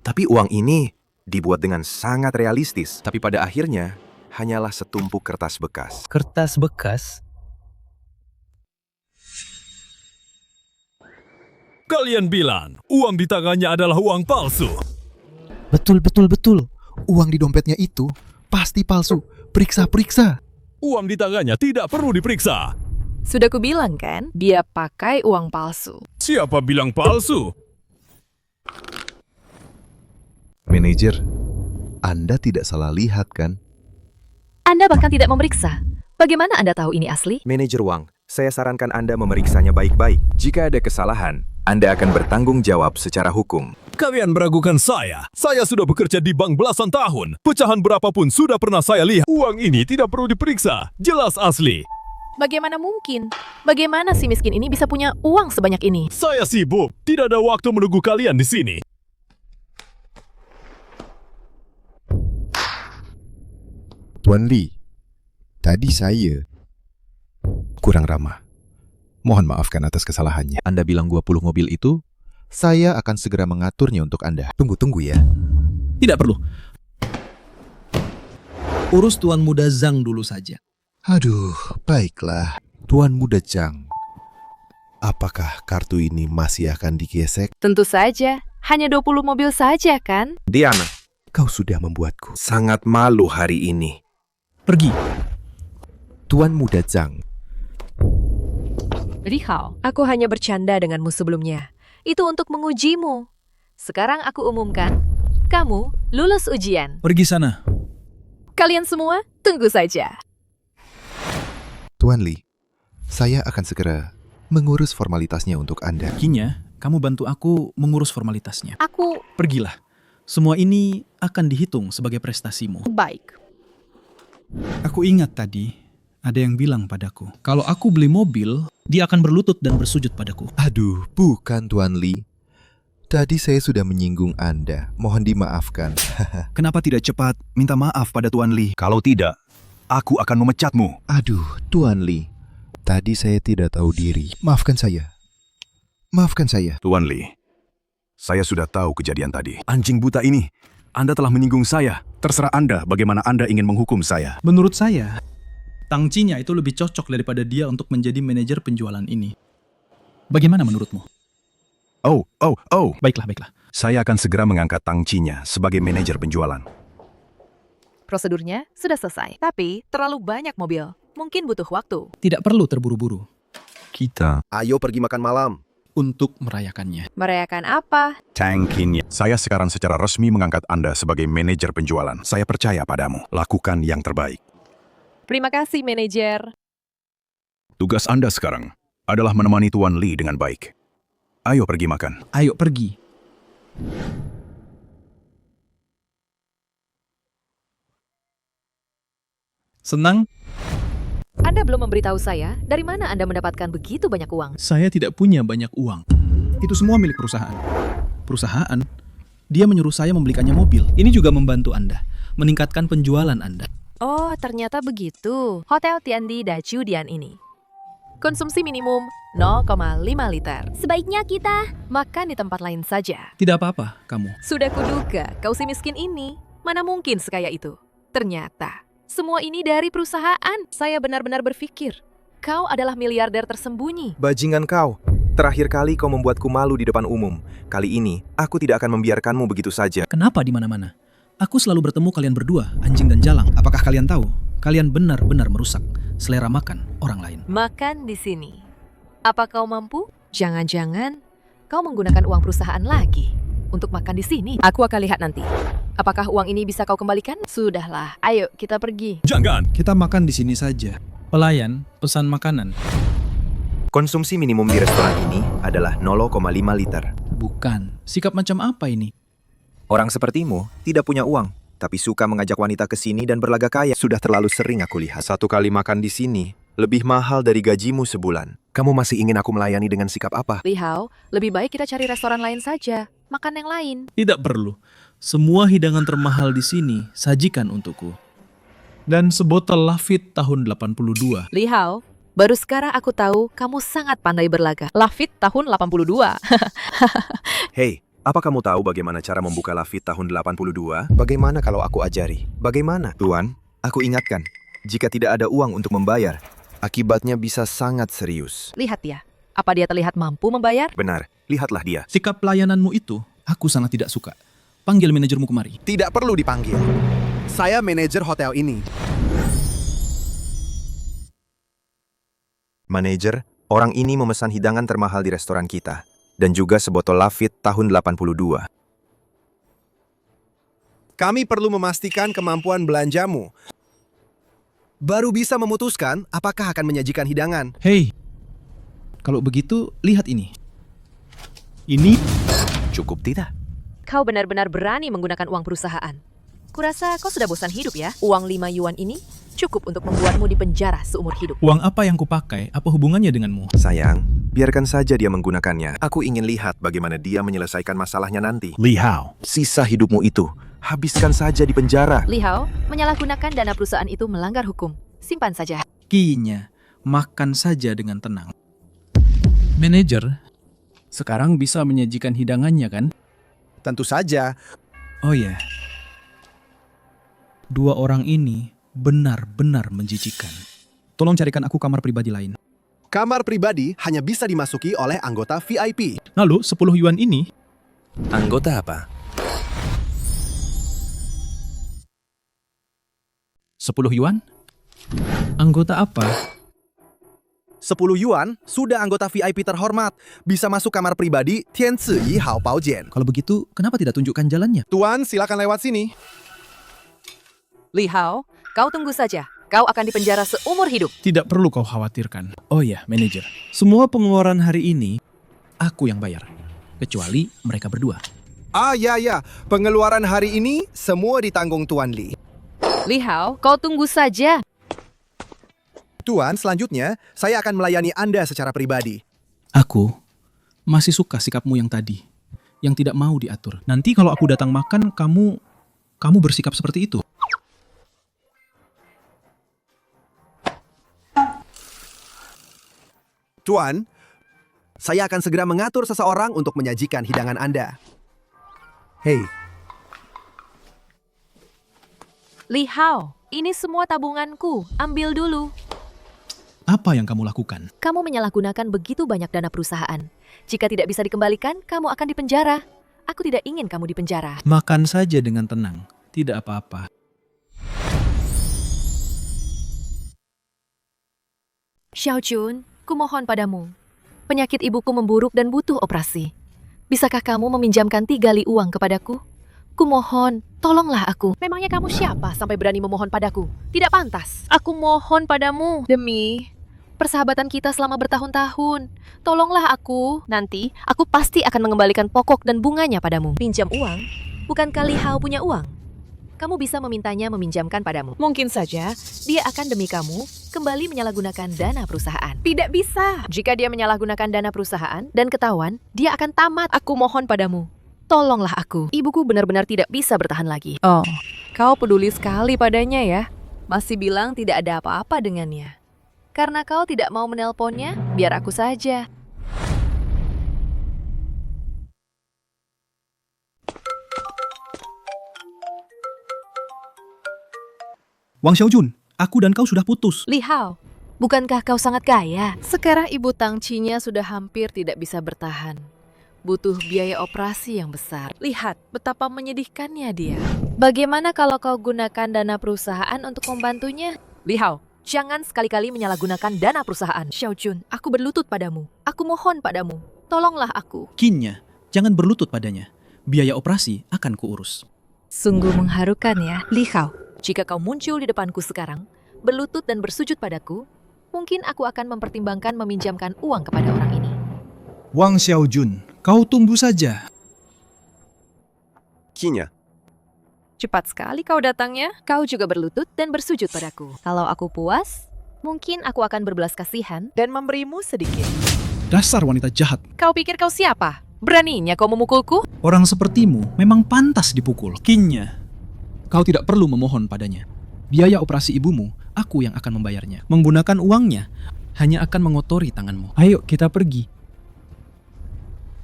Tapi uang ini dibuat dengan sangat realistis. Tapi pada akhirnya, hanyalah setumpuk kertas bekas. Kertas bekas? Kalian bilang uang di tangannya adalah uang palsu. Betul. Uang di dompetnya itu pasti palsu. Periksa. Uang di tangannya tidak perlu diperiksa. Sudah kubilang kan, dia pakai uang palsu. Siapa bilang palsu? Manajer, Anda tidak salah lihat kan? Anda bahkan tidak memeriksa. Bagaimana Anda tahu ini asli? Manajer uang, saya sarankan Anda memeriksanya baik-baik. Jika ada kesalahan, Anda akan bertanggung jawab secara hukum. Kalian meragukan saya. Saya sudah bekerja di bank belasan tahun. Pecahan berapapun sudah pernah saya lihat. Uang ini tidak perlu diperiksa. Jelas asli. Bagaimana mungkin? Bagaimana si miskin ini bisa punya uang sebanyak ini? Saya sibuk. Tidak ada waktu menunggu kalian di sini. Tuan Li, tadi saya kurang ramah. Mohon maafkan atas kesalahannya. Anda bilang 20 mobil itu, saya akan segera mengaturnya untuk Anda. Tunggu ya. Tidak perlu. Urus Tuan Muda Zhang dulu saja. Aduh, baiklah. Tuan Muda Zhang, apakah kartu ini masih akan digesek? Tentu saja. Hanya 20 mobil saja kan? Diana, kau sudah membuatku sangat malu hari ini. Pergi. Tuan Muda Zhang. Li Hao, aku hanya bercanda denganmu sebelumnya. Itu untuk mengujimu. Sekarang aku umumkan, kamu lulus ujian. Pergi sana. Kalian semua, tunggu saja. Tuan Li, saya akan segera mengurus formalitasnya untuk Anda. Kinya, kamu bantu aku mengurus formalitasnya. Aku... Pergilah. Semua ini akan dihitung sebagai prestasimu. Baik. Aku ingat tadi, ada yang bilang padaku, kalau aku beli mobil, dia akan berlutut dan bersujud padaku. Aduh, bukan Tuan Li. Tadi saya sudah menyinggung Anda. Mohon dimaafkan. Kenapa tidak cepat minta maaf pada Tuan Li? Kalau tidak, aku akan memecatmu. Aduh, Tuan Li. Tadi saya tidak tahu diri. Maafkan saya. Tuan Li, saya sudah tahu kejadian tadi. Anjing buta ini, Anda telah menyinggung saya. Terserah Anda bagaimana Anda ingin menghukum saya. Menurut saya, Tang Cinya itu lebih cocok daripada dia untuk menjadi manajer penjualan ini. Bagaimana menurutmu? Oh. Baiklah. Saya akan segera mengangkat Tang Cinya sebagai manajer penjualan. Prosedurnya sudah selesai, tapi terlalu banyak mobil. Mungkin butuh waktu. Tidak perlu terburu-buru. Kita Ayo pergi makan malam. Untuk merayakannya. Merayakan apa? tankinnya. Saya sekarang secara resmi mengangkat Anda sebagai manajer penjualan. Saya percaya padamu. Lakukan yang terbaik. Terima kasih, manajer. Tugas Anda sekarang adalah menemani Tuan Lee dengan baik. Ayo pergi makan. Ayo pergi. Senang? Anda belum memberitahu saya dari mana Anda mendapatkan begitu banyak uang. Saya tidak punya banyak uang. Itu semua milik perusahaan. Perusahaan? Dia menyuruh saya membelikannya mobil. Ini juga membantu Anda, meningkatkan penjualan Anda. Oh, ternyata begitu. Hotel Tiandi Dachu Dian ini. Konsumsi minimum 0,5 liter. Sebaiknya kita makan di tempat lain saja. Tidak apa-apa, kamu. Sudah kuduga, kau si miskin ini. Mana mungkin sekaya itu? Ternyata, semua ini dari perusahaan. Saya benar-benar berpikir, kau adalah miliarder tersembunyi. Bajingan kau. Terakhir kali kau membuatku malu di depan umum. Kali ini, aku tidak akan membiarkanmu begitu saja. Kenapa di mana-mana? Aku selalu bertemu kalian berdua, anjing dan jalang. Apakah kalian tahu? Kalian benar-benar merusak selera makan orang lain. Makan di sini. Apa kau mampu? Jangan-jangan kau menggunakan uang perusahaan lagi untuk makan di sini. Aku akan lihat nanti. Apakah uang ini bisa kau kembalikan? Sudahlah, ayo kita pergi. Jangan. Kita makan di sini saja. Pelayan pesan makanan. Konsumsi minimum di restoran ini adalah 0,5 liter. Bukan. Sikap macam apa ini? Orang sepertimu tidak punya uang, tapi suka mengajak wanita ke sini dan berlagak kaya. Sudah terlalu sering aku lihat. Satu kali makan di sini lebih mahal dari gajimu sebulan. Kamu masih ingin aku melayani dengan sikap apa? Li Hao, lebih baik kita cari restoran lain saja. Makan yang lain. Tidak perlu. Semua hidangan termahal di sini sajikan untukku. Dan sebotol Lafite tahun 82. Li Hao, baru sekarang aku tahu kamu sangat pandai berlaga. Lafite tahun 82. Hei, apa kamu tahu bagaimana cara membuka Lafite tahun 82? Bagaimana kalau aku ajari? Bagaimana? Tuan, aku ingatkan, jika tidak ada uang untuk membayar, akibatnya bisa sangat serius. Lihat dia. Apa dia terlihat mampu membayar? Benar, lihatlah dia. Sikap pelayananmu itu, aku sangat tidak suka. Panggil manajermu kemari. Tidak perlu dipanggil. Saya manajer hotel ini. Manajer, orang ini memesan hidangan termahal di restoran kita. Dan juga sebotol Lafite tahun 82. Kami perlu memastikan kemampuan belanjamu. Baru bisa memutuskan apakah akan menyajikan hidangan. Hei, kalau begitu lihat ini. Ini cukup tidak? Kau benar-benar berani menggunakan uang perusahaan. Kurasa kau sudah bosan hidup ya? Uang 5 yuan ini cukup untuk membuatmu dipenjara seumur hidup. Uang apa yang kupakai? Apa hubungannya denganmu? Sayang, biarkan saja dia menggunakannya. Aku ingin lihat bagaimana dia menyelesaikan masalahnya nanti. Li Hao, sisa hidupmu itu, habiskan saja di penjara. Li Hao, menyalahgunakan dana perusahaan itu melanggar hukum. Simpan saja. Kinya, makan saja dengan tenang. Manajer, sekarang bisa menyajikan hidangannya kan? Tentu saja. Oh ya. Dua orang ini benar-benar menjijikan. Tolong carikan aku kamar pribadi lain. Kamar pribadi hanya bisa dimasuki oleh anggota VIP. Lalu 10 yuan ini? Anggota apa? 10 yuan? Anggota apa? 10 yuan, sudah anggota VIP terhormat. Bisa masuk kamar pribadi Tianzi Yi Hao Baojian. Kalau begitu, kenapa tidak tunjukkan jalannya? Tuan, silakan lewat sini. Li Hao, kau tunggu saja. Kau akan dipenjara seumur hidup. Tidak perlu kau khawatirkan. Oh ya, manajer. Semua pengeluaran hari ini, aku yang bayar. Kecuali mereka berdua. Ah ya, pengeluaran hari ini semua ditanggung Tuan Li. Li Hao, kau tunggu saja. Tuan, selanjutnya saya akan melayani Anda secara pribadi. Aku masih suka sikapmu yang tadi, yang tidak mau diatur. Nanti kalau aku datang makan, kamu bersikap seperti itu. Tuan, saya akan segera mengatur seseorang untuk menyajikan hidangan Anda. Hei. Li Hao, ini semua tabunganku. Ambil dulu. Apa yang kamu lakukan? Kamu menyalahgunakan begitu banyak dana perusahaan. Jika tidak bisa dikembalikan, kamu akan dipenjara. Aku tidak ingin kamu dipenjara. Makan saja dengan tenang. Tidak apa-apa. Xiaojun, kumohon padamu. Penyakit ibuku memburuk dan butuh operasi. Bisakah kamu meminjamkan 3 li uang kepadaku? Kumohon, tolonglah aku. Memangnya kamu siapa sampai berani memohon padaku? Tidak pantas. Aku mohon padamu demi persahabatan kita selama bertahun-tahun. Tolonglah aku. Nanti aku pasti akan mengembalikan pokok dan bunganya padamu. Pinjam uang? Bukankah Li Hao punya uang? Kamu bisa memintanya meminjamkan padamu. Mungkin saja dia akan demi kamu kembali menyalahgunakan dana perusahaan. Tidak bisa. Jika dia menyalahgunakan dana perusahaan dan ketahuan, dia akan tamat. Aku mohon padamu. Tolonglah aku. Ibuku benar-benar tidak bisa bertahan lagi. Oh, kau peduli sekali padanya ya. Masih bilang tidak ada apa-apa dengannya. Karena kau tidak mau menelponnya, biar aku saja. Wang Xiaojun, aku dan kau sudah putus. Li Hao, bukankah kau sangat kaya? Sekarang ibu Tangci-nya sudah hampir tidak bisa bertahan. Butuh biaya operasi yang besar. Lihat betapa menyedihkannya dia. Bagaimana kalau kau gunakan dana perusahaan untuk membantunya? Li Hao, jangan sekali-kali menyalahgunakan dana perusahaan. Xiaojun, aku berlutut padamu. Aku mohon padamu. Tolonglah aku. Kinnya, jangan berlutut padanya. Biaya operasi akan kuurus. Sungguh mengharukan ya, Li Hao. Jika kau muncul di depanku sekarang, berlutut dan bersujud padaku, mungkin aku akan mempertimbangkan meminjamkan uang kepada orang ini. Wang Xiaojun, kau tunggu saja. Kinya, Cepat sekali kau datangnya. Kau juga berlutut dan bersujud padaku. Kalau aku puas, mungkin aku akan berbelas kasihan dan memberimu sedikit. Dasar wanita jahat. Kau pikir kau siapa? Beraninya kau memukulku? Orang sepertimu memang pantas dipukul. Kinnya, kau tidak perlu memohon padanya. Biaya operasi ibumu, aku yang akan membayarnya. Menggunakan uangnya, hanya akan mengotori tanganmu. Ayo kita pergi.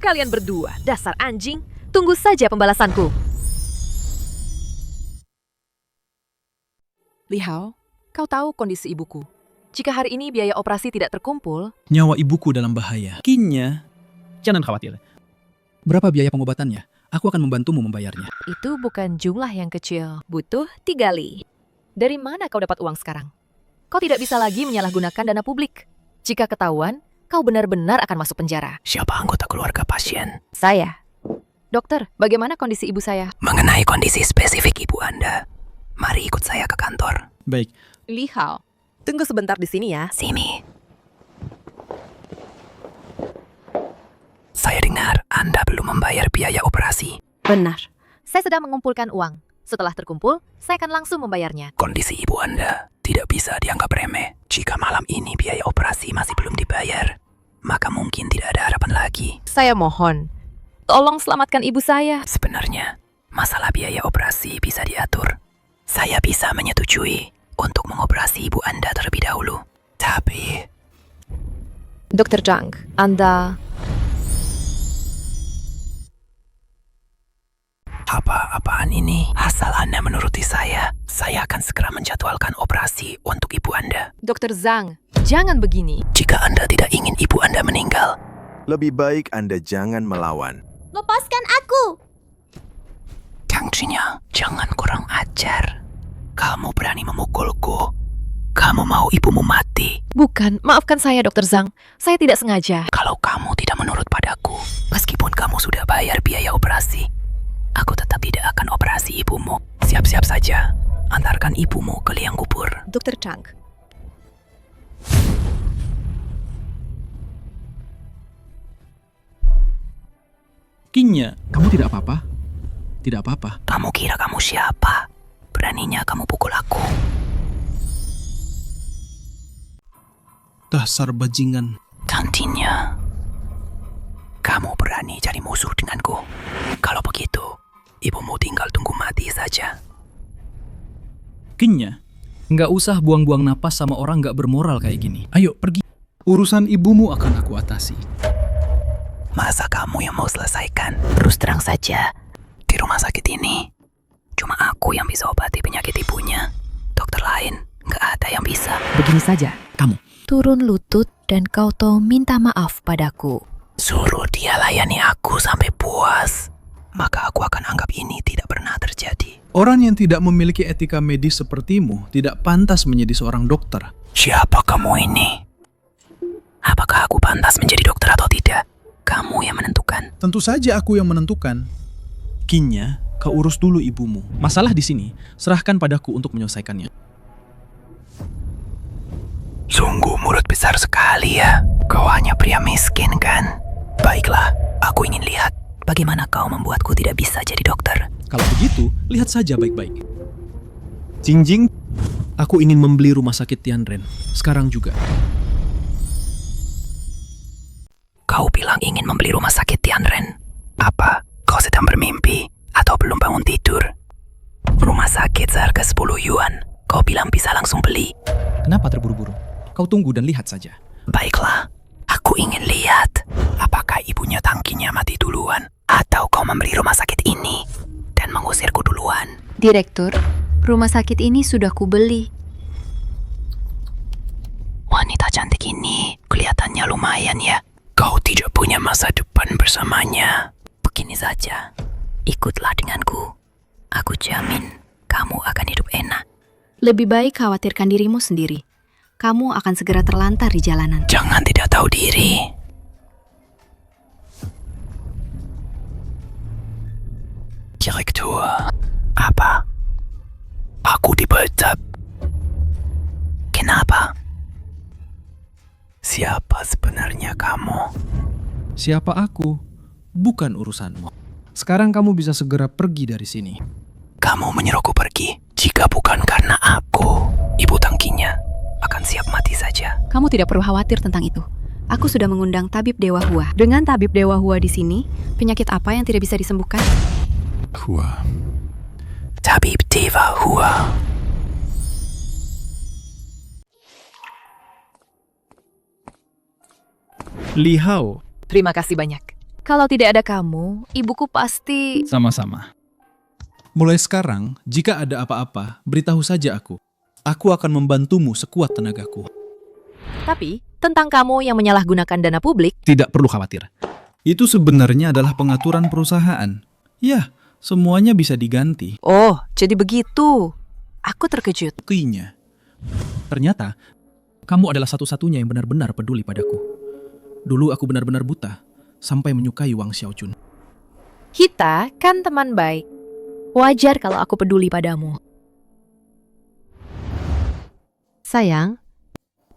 Kalian berdua, dasar anjing, tunggu saja pembalasanku. Li Hao, kau tahu kondisi ibuku. Jika hari ini biaya operasi tidak terkumpul, Nyawa ibuku dalam bahaya. Kinnya, jangan khawatir. Berapa biaya pengobatannya? Aku akan membantumu membayarnya. itu bukan jumlah yang kecil. Butuh 3 li. Dari mana kau dapat uang sekarang? Kau tidak bisa lagi menyalahgunakan dana publik. Jika ketahuan, kau benar-benar akan masuk penjara. Siapa anggota keluarga pasien? Saya. Dokter, bagaimana kondisi ibu saya? Mengenai kondisi spesifik ibu Anda, mari ikut saya ke kantor. Baik. Li Hao, tunggu sebentar di sini ya. Sini. Saya dengar Anda belum membayar biaya operasi. Benar. Saya sedang mengumpulkan uang. Setelah terkumpul, saya akan langsung membayarnya. Kondisi ibu Anda tidak bisa dianggap remeh. Jika malam ini biaya operasi masih belum dibayar, maka mungkin tidak ada harapan lagi. Saya mohon, tolong selamatkan ibu saya. Sebenarnya, masalah biaya operasi bisa diatur. Saya bisa menyetujui untuk mengoperasi ibu Anda terlebih dahulu. Tapi... Dr. Zhang, Anda... Apa-apaan ini? Asal Anda menuruti saya akan segera menjadwalkan operasi untuk ibu Anda. Dr. Zhang, jangan begini. Jika Anda tidak ingin ibu Anda meninggal, Lebih baik Anda jangan melawan. Lepaskan aku! Tangcinya, jangan kurang ajar. Kamu berani memukulku. Kamu mau ibumu mati. Bukan, maafkan saya Dr. Zhang. Saya tidak sengaja. Kalau kamu tidak menurut padaku, meskipun kamu sudah bayar biaya operasi, aku tetap tidak akan operasi ibumu. Siap-siap saja. Antarkan ibumu ke liang kubur. Dr. Zhang. Kinnya, kamu tidak apa-apa? Tidak apa-apa. Kamu kira kamu siapa? Beraninya kamu pukul aku. Dasar bajingan. Tantinya, kamu berani cari musuh denganku. Kalau begitu, ibumu tinggal tunggu mati saja. Kinnya, nggak usah buang-buang napas sama orang nggak bermoral kayak gini. Ayo pergi. Urusan ibumu akan aku atasi. Masa kamu yang mau selesaikan? Terus terang saja, di rumah sakit ini, cuma aku yang bisa obati penyakit ibunya. Dokter lain, nggak ada yang bisa. Begini saja, kamu turun lutut dan kau tahu minta maaf padaku. Suruh dia layani aku sampai puas, maka aku akan anggap ini tidak pernah terjadi. Orang yang tidak memiliki etika medis sepertimu tidak pantas menjadi seorang dokter. Siapa kamu ini? Apakah aku pantas menjadi dokter atau tidak? Kamu yang menentukan. Tentu saja aku yang menentukan. Kinya, kau urus dulu ibumu. Masalah di sini, serahkan padaku untuk menyelesaikannya. Sungguh mulut besar sekali ya. Kau hanya pria miskin kan? Baiklah, aku ingin lihat bagaimana kau membuatku tidak bisa jadi dokter. Kalau begitu, lihat saja baik-baik. Jingjing, aku ingin membeli rumah sakit Tianren. Sekarang juga. Kau bilang ingin membeli rumah sakit Tianren. Apa? Kau sedang bermimpi? Atau belum bangun tidur? Rumah sakit seharga 10 yuan. Kau bilang bisa langsung beli. Kenapa terburu-buru? Kau tunggu dan lihat saja. Baiklah, aku ingin lihat apakah ibunya Tangkinya mati duluan atau kau membeli rumah sakit ini dan mengusirku duluan. Direktur, rumah sakit ini sudah kubeli. Wanita cantik ini kelihatannya lumayan ya. Kau tidak punya masa depan bersamanya. Begini saja, ikutlah denganku. Aku jamin kamu akan hidup enak. Lebih baik khawatirkan dirimu sendiri. Kamu akan segera terlantar di jalanan. Jangan tidak tahu diri. Direktur, apa? Aku dipecat. Kenapa? Siapa sebenarnya kamu? Siapa aku? Bukan urusanmu. Sekarang kamu bisa segera pergi dari sini. Kamu menyuruhku pergi. Jika bukan karena aku, Ibu Tangkinya akan siap mati saja. Kamu tidak perlu khawatir tentang itu. Aku sudah mengundang tabib Dewa Hua. Dengan tabib Dewa Hua di sini, penyakit apa yang tidak bisa disembuhkan? Hua. Tabib Dewa Hua. Li Hao. Terima kasih banyak. Kalau tidak ada kamu, ibuku pasti... Sama-sama. Mulai sekarang, jika ada apa-apa, beritahu saja aku. Aku akan membantumu sekuat tenagaku. Tapi, tentang kamu yang menyalahgunakan dana publik... Tidak perlu khawatir. Itu sebenarnya adalah pengaturan perusahaan. Ya, semuanya bisa diganti. Oh, jadi begitu. Aku terkejut. Kinya. Ternyata, kamu adalah satu-satunya yang benar-benar peduli padaku. Dulu aku benar-benar buta, sampai menyukai Wang Xiaojun. Kita kan teman baik. Wajar kalau aku peduli padamu. Sayang,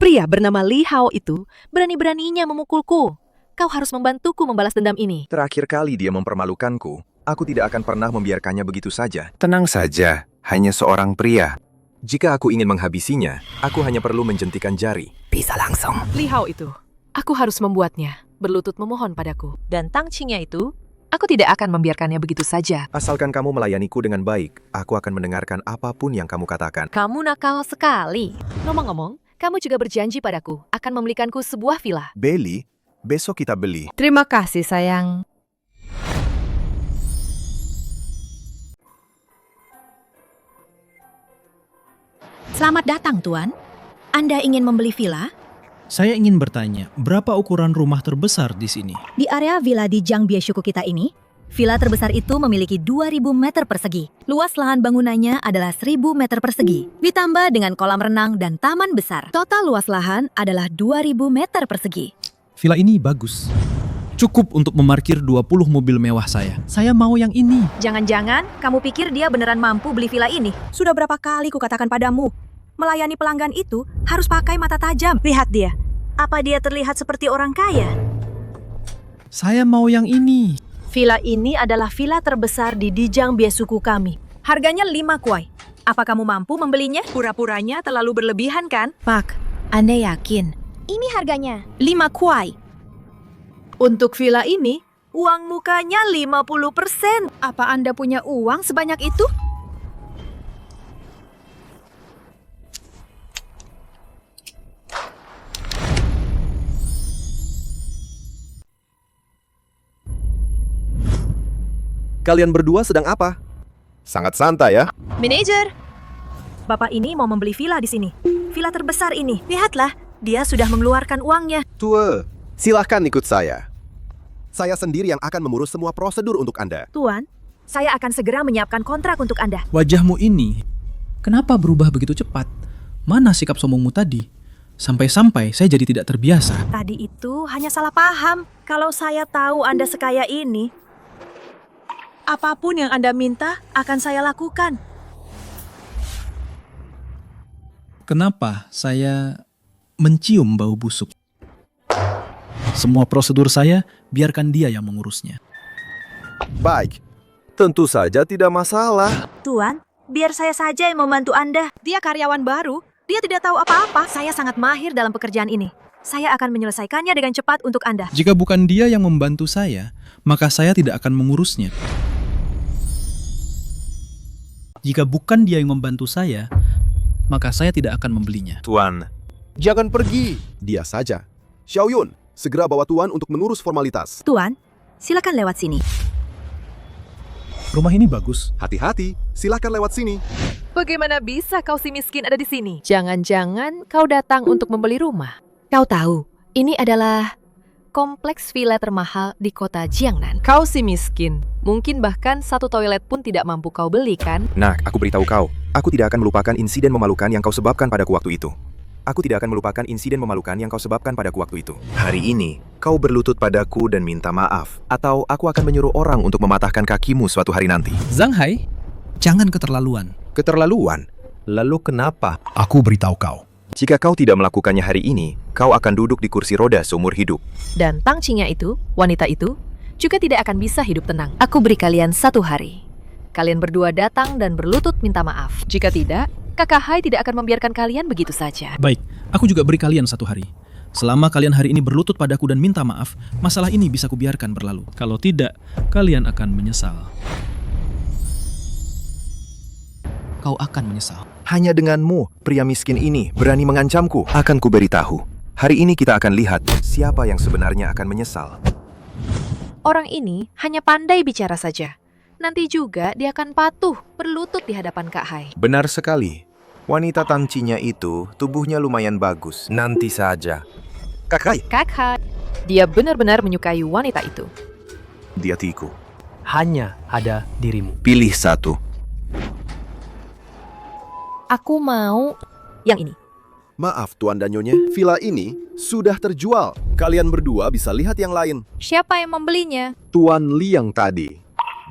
pria bernama Li Hao itu berani-beraninya memukulku. Kau harus membantuku membalas dendam ini. Terakhir kali dia mempermalukanku, aku tidak akan pernah membiarkannya begitu saja. Tenang saja, hanya seorang pria. Jika aku ingin menghabisinya, aku hanya perlu menjentikan jari. Bisa langsung. Li Hao itu, aku harus membuatnya berlutut memohon padaku. Dan Tang Qingnya itu, aku tidak akan membiarkannya begitu saja. Asalkan kamu melayaniku dengan baik, aku akan mendengarkan apapun yang kamu katakan. Kamu nakal sekali. Ngomong-ngomong, kamu juga berjanji padaku akan membelikanku sebuah villa. Beli, besok kita beli. Terima kasih, sayang. Selamat datang, Tuan. Anda ingin membeli villa? Saya ingin bertanya, berapa ukuran rumah terbesar di sini? Di area villa di Jiangbiesuku kita ini, villa terbesar itu memiliki 2.000 meter persegi. Luas lahan bangunannya adalah 1.000 meter persegi. Ditambah dengan kolam renang dan taman besar. Total luas lahan adalah 2.000 meter persegi. Villa ini bagus. Cukup untuk memarkir 20 mobil mewah saya. Saya mau yang ini. Jangan-jangan kamu pikir dia beneran mampu beli villa ini? Sudah berapa kali kukatakan padamu, melayani pelanggan itu harus pakai mata tajam. Lihat dia. Apa dia terlihat seperti orang kaya? Saya mau yang ini. Villa ini adalah villa terbesar di Jiangbiesuku kami. Harganya 5 kuai. Apa kamu mampu membelinya? Pura-puranya terlalu berlebihan kan? Pak, Anda yakin? Ini harganya 5 kuai. Untuk villa ini, uang mukanya 50%. Apa Anda punya uang sebanyak itu? Kalian berdua sedang apa? Sangat santai ya. Manajer, Bapak ini mau membeli villa di sini. Villa terbesar ini. Lihatlah, dia sudah mengeluarkan uangnya. Tua, silahkan ikut saya. Saya sendiri yang akan mengurus semua prosedur untuk Anda. Tuan, saya akan segera menyiapkan kontrak untuk Anda. Wajahmu ini, kenapa berubah begitu cepat? Mana sikap sombongmu tadi? Sampai-sampai saya jadi tidak terbiasa. Tadi itu hanya salah paham. Kalau saya tahu Anda sekaya ini, apapun yang Anda minta akan saya lakukan. Kenapa saya mencium bau busuk? Semua prosedur saya, biarkan dia yang mengurusnya. Baik, tentu saja tidak masalah. Tuan, biar saya saja yang membantu Anda. Dia karyawan baru, dia tidak tahu apa-apa. Saya sangat mahir dalam pekerjaan ini. Saya akan menyelesaikannya dengan cepat untuk Anda. Jika bukan dia yang membantu saya, maka saya tidak akan mengurusnya. Jika bukan dia yang membantu saya, maka saya tidak akan membelinya. Tuan, jangan pergi. Dia saja. Xiaoyun, segera bawa Tuan untuk mengurus formalitas. Tuan, silakan lewat sini. Rumah ini bagus. Hati-hati, silakan lewat sini. Bagaimana bisa kau si miskin ada di sini? Jangan-jangan kau datang untuk membeli rumah. Kau tahu, Ini adalah kompleks villa termahal di kota Jiangnan. Kau si miskin. Mungkin bahkan satu toilet pun tidak mampu kau beli, kan? Nah, aku beritahu kau. Aku tidak akan melupakan insiden memalukan yang kau sebabkan padaku waktu itu. Aku tidak akan melupakan insiden memalukan yang kau sebabkan padaku waktu itu. Hari ini, kau berlutut padaku dan minta maaf. Atau aku akan menyuruh orang untuk mematahkan kakimu suatu hari nanti. Zhang Hai, jangan keterlaluan. Keterlaluan? Lalu kenapa? Aku beritahu kau. Jika kau tidak melakukannya hari ini, kau akan duduk di kursi roda seumur hidup. Dan Tang Qingya itu, wanita itu, juga tidak akan bisa hidup tenang. Aku beri kalian 1 hari. Kalian berdua datang dan berlutut minta maaf. Jika tidak, Kakak Hai tidak akan membiarkan kalian begitu saja. Baik, aku juga beri kalian 1 hari. Selama kalian hari ini berlutut padaku dan minta maaf, masalah ini bisa kubiarkan berlalu. Kalau tidak, kalian akan menyesal. Kau akan menyesal. Hanya denganmu, pria miskin ini berani mengancamku. Akan kuberitahu. Hari ini kita akan lihat siapa yang sebenarnya akan menyesal. Orang ini hanya pandai bicara saja. Nanti juga dia akan patuh berlutut di hadapan Kak Hai. Benar sekali. Wanita Tang Qingya itu tubuhnya lumayan bagus. Nanti saja. Kak Hai. Kak Hai. Dia benar-benar menyukai wanita itu. Di hatiku. Hanya ada dirimu. Pilih satu. Aku mau yang ini. Maaf Tuan dan Nyonya, villa ini sudah terjual. Kalian berdua bisa lihat yang lain. Siapa yang membelinya? Tuan Li yang tadi.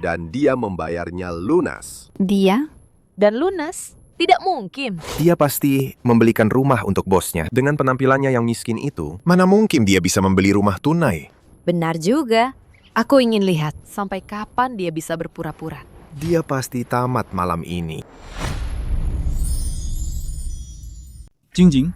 Dan dia membayarnya lunas. Dia? Dan lunas? Tidak mungkin. Dia pasti membelikan rumah untuk bosnya. Dengan penampilannya yang miskin itu, mana mungkin dia bisa membeli rumah tunai? Benar juga. Aku ingin lihat sampai kapan dia bisa berpura-pura. Dia pasti tamat malam ini. Jingjing,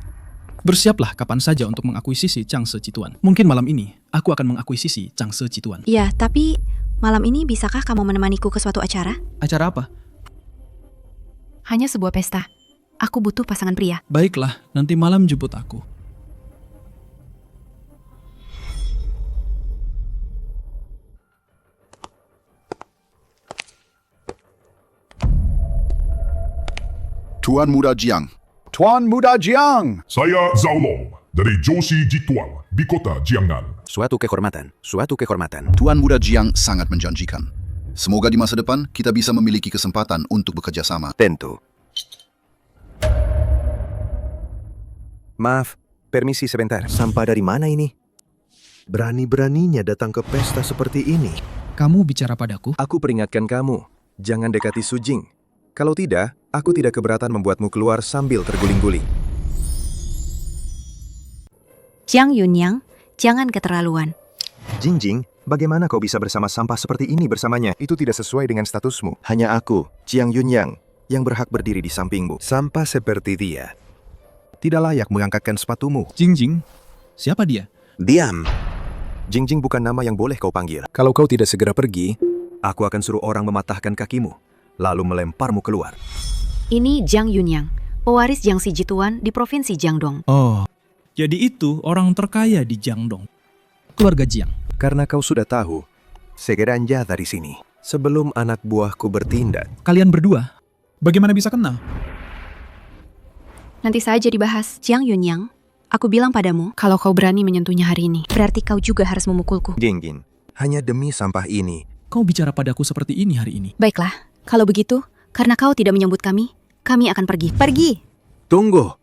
bersiaplah kapan saja untuk mengakuisisi Changse Cituan. Mungkin malam ini aku akan mengakuisisi Changse Cituan. Ya, tapi malam ini bisakah kamu menemaniku ke suatu acara? Acara apa? Hanya sebuah pesta. Aku butuh pasangan pria. Baiklah, nanti malam jemput aku. Tuan Muda Jiang. Tuan Muda Jiang. Saya Zhao Long dari Joshi Jituan di kota Jiangnan. Suatu kehormatan, suatu kehormatan. Tuan Muda Jiang sangat menjanjikan. Semoga di masa depan kita bisa memiliki kesempatan untuk bekerja sama. Tentu. Maaf, permisi sebentar. Sampah dari mana ini? Berani-beraninya datang ke pesta seperti ini. Kamu bicara padaku? Aku peringatkan kamu, jangan dekati Sujing. Kalau tidak, aku tidak keberatan membuatmu keluar sambil terguling-guling. Jiang Yunyang, jangan keterlaluan. Jingjing, bagaimana kau bisa bersama sampah seperti ini bersamanya? Itu tidak sesuai dengan statusmu. Hanya aku, Jiang Yunyang, yang berhak berdiri di sampingmu. Sampah seperti dia tidak layak mengangkatkan sepatumu. Jingjing, siapa dia? Diam. Jingjing bukan nama yang boleh kau panggil. Kalau kau tidak segera pergi, aku akan suruh orang mematahkan kakimu, lalu melemparmu keluar. Ini Jiang Yunyang, pewaris Jiangxi Jituan di Provinsi Jiangdong. Oh, jadi itu orang terkaya di Jiangdong. Keluarga Jiang. Karena kau sudah tahu, segera anja dari sini, sebelum anak buahku bertindak. Kalian berdua, bagaimana bisa kenal? Nanti saja dibahas. Jiang Yunyang, aku bilang padamu, kalau kau berani menyentuhnya hari ini, berarti kau juga harus memukulku. Jingjing, hanya demi sampah ini. Kau bicara padaku seperti ini hari ini. Baiklah, kalau begitu, karena kau tidak menyambut kami akan pergi. Pergi! Tunggu!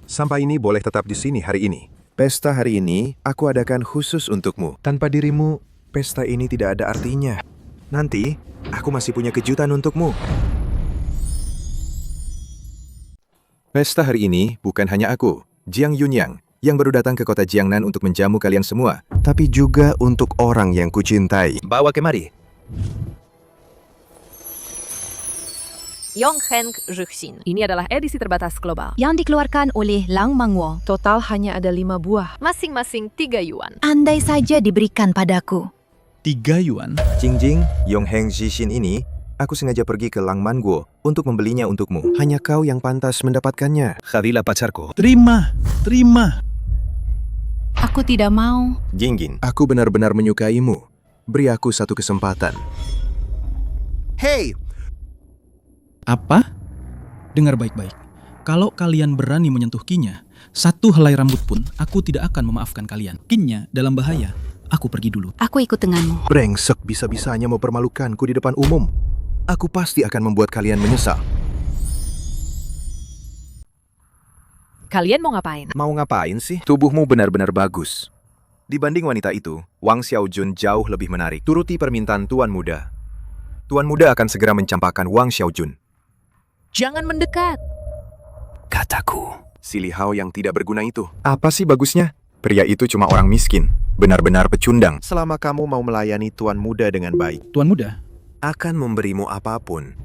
Sampah ini boleh tetap di sini hari ini. Pesta hari ini aku adakan khusus untukmu. Tanpa dirimu, pesta ini tidak ada artinya. Nanti, aku masih punya kejutan untukmu. Pesta hari ini bukan hanya aku, Jiang Yunyang, yang baru datang ke kota Jiangnan untuk menjamu kalian semua, tapi juga untuk orang yang kucintai. Bawa kemari. Yongheng Zhixin. Ini adalah edisi terbatas global. Yang dikeluarkan oleh Lang Mangwo. Total hanya ada 5 buah. Masing-masing 3 yuan. Andai saja diberikan padaku. 3 yuan? Jingjing, Yongheng Zhixin ini, aku sengaja pergi ke Lang Mangwo untuk membelinya untukmu. Hanya kau yang pantas mendapatkannya. Khadila pacarku. Terima. Aku tidak mau. Jingjing, aku benar-benar menyukaimu. Beri aku satu kesempatan. Hey! Apa? Dengar baik-baik. Kalau kalian berani menyentuh Qin-nya, satu helai rambut pun aku tidak akan memaafkan kalian. Qin-nya dalam bahaya. Aku pergi dulu. Aku ikut denganmu. Brengsek bisa-bisanya mempermalukanku di depan umum. Aku pasti akan membuat kalian menyesal. Kalian mau ngapain? Mau ngapain sih? Tubuhmu benar-benar bagus. Dibanding wanita itu, Wang Xiaojun jauh lebih menarik. Turuti permintaan Tuan Muda. Tuan Muda akan segera mencampakkan Wang Xiaojun. Jangan mendekat. Kataku. Si Li Hao yang tidak berguna itu. Apa sih bagusnya? Pria itu cuma orang miskin. Benar-benar pecundang. Selama kamu mau melayani Tuan Muda dengan baik. Tuan Muda? Akan memberimu apapun.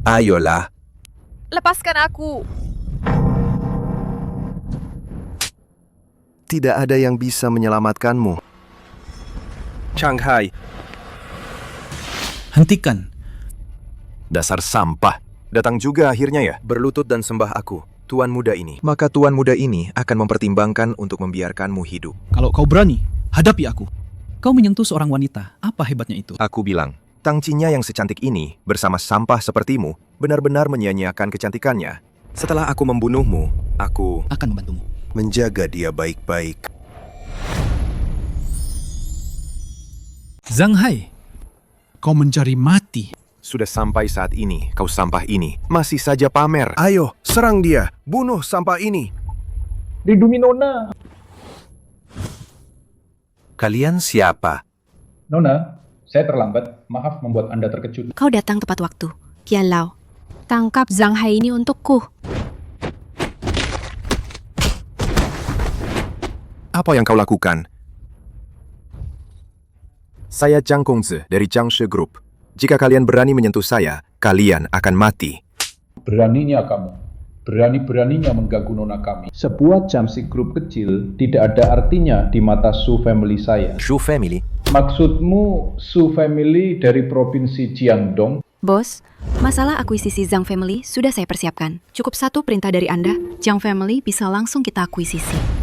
Ayolah. Lepaskan aku. Tidak ada yang bisa menyelamatkanmu. Shanghai. Hentikan. Dasar sampah. Datang juga akhirnya ya. Berlutut dan sembah aku, Tuan Muda ini. Maka Tuan Muda ini akan mempertimbangkan untuk membiarkanmu hidup. Kalau kau berani, hadapi aku. Kau menyentuh seorang wanita. Apa hebatnya itu? Aku bilang, Tang Qin-nya yang secantik ini bersama sampah sepertimu benar-benar menyia-nyiakan kecantikannya. Setelah aku membunuhmu, aku akan membantumu. Menjaga dia baik-baik. Zhang Hai, kau mencari mati. Sudah sampai saat ini, kau sampah ini masih saja pamer. Ayo, serang dia. Bunuh sampah ini. Lindungi Nona. Kalian siapa? Nona, saya terlambat. Maaf membuat Anda terkejut. Kau datang tepat waktu. Qian Lao, tangkap Zhang Hai ini untukku. Apa yang kau lakukan? Saya Zhang Gongzi dari Jiangshi Group. Jika kalian berani menyentuh saya, kalian akan mati. Beraninya kamu. Berani-beraninya mengganggu Nona kami. Sebuah Jiangshi Group kecil tidak ada artinya di mata Su Family saya. Su Family? Maksudmu Su Family dari Provinsi Jiangdong? Bos, masalah akuisisi Zhang Family sudah saya persiapkan. Cukup satu perintah dari Anda, Zhang Family bisa langsung kita akuisisi.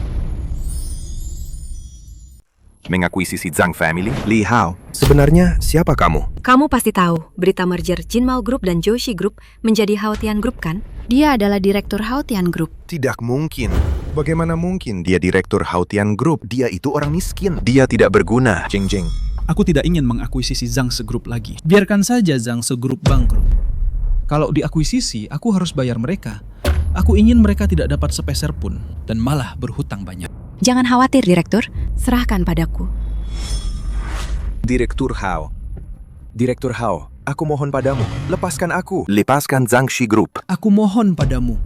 Mengakuisisi Zhang Family? Li Hao, sebenarnya siapa kamu? Kamu pasti tahu, berita merger Jinmao Group dan Joshi Group menjadi Haotian Group kan? Dia adalah direktur Haotian Group. Tidak mungkin. Bagaimana mungkin dia direktur Haotian Group? Dia itu orang miskin. Dia tidak berguna. Jing. Aku tidak ingin mengakuisisi Zhang Group lagi. Biarkan saja Zhang Group bangkrut. Kalau diakuisisi, aku harus bayar mereka. Aku ingin mereka tidak dapat sepeser pun dan malah berhutang banyak. Jangan khawatir, Direktur. Serahkan padaku. Direktur Hao, aku mohon padamu, lepaskan aku. Lepaskan Zhangxi Group. Aku mohon padamu.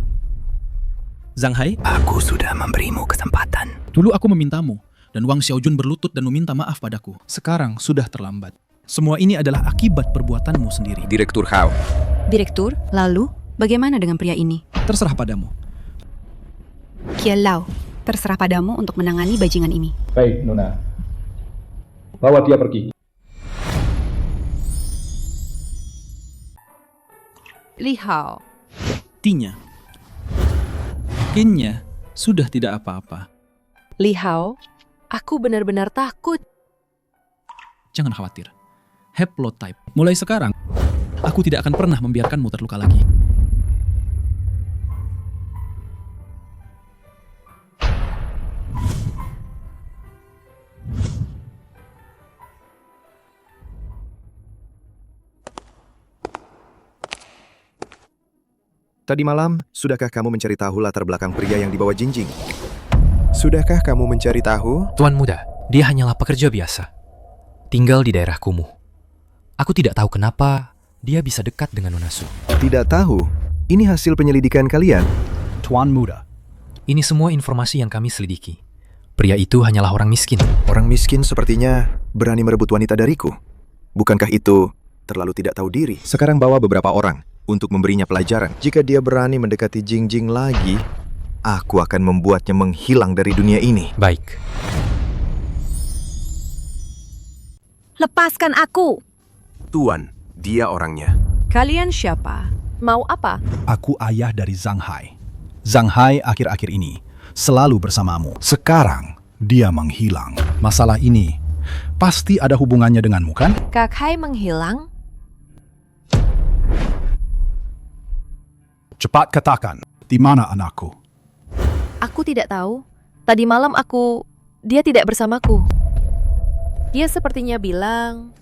Zhang Hai, aku sudah memberimu kesempatan. Dulu aku memintamu, dan Wang Xiaojun berlutut dan meminta maaf padaku. Sekarang sudah terlambat. Semua ini adalah akibat perbuatanmu sendiri. Direktur Hao. Direktur, lalu bagaimana dengan pria ini? Terserah padamu. Qian Lao, terserah padamu untuk menangani bajingan ini. Baik, Nona. Bawa dia pergi. Li Hao. Qin-nya sudah tidak apa-apa. Li Hao, aku benar-benar takut. Jangan khawatir. Haplotype. Mulai sekarang, aku tidak akan pernah membiarkanmu terluka lagi. Tadi malam, sudahkah kamu mencari tahu latar belakang pria yang dibawa Jingjing? Sudahkah kamu mencari tahu? Tuan muda, dia hanyalah pekerja biasa. Tinggal di daerah kumuh. Aku tidak tahu kenapa dia bisa dekat dengan Nona Su. Tidak tahu? Ini hasil penyelidikan kalian? Tuan muda. Ini semua informasi yang kami selidiki. Pria itu hanyalah orang miskin. Orang miskin sepertinya berani merebut wanita dariku. Bukankah itu terlalu tidak tahu diri? Sekarang bawa beberapa orang untuk memberinya pelajaran. Jika dia berani mendekati Jingjing lagi, aku akan membuatnya menghilang dari dunia ini. Baik. Lepaskan aku! Tuan, dia orangnya. Kalian siapa? Mau apa? Aku ayah dari Zhang Hai. Zhang Hai akhir-akhir ini selalu bersamamu. Sekarang dia menghilang. Masalah ini pasti ada hubungannya denganmu, kan? Kak Hai menghilang? Cepat katakan, di mana anakku? Aku tidak tahu. Tadi malam dia tidak bersamaku. Dia sepertinya bilang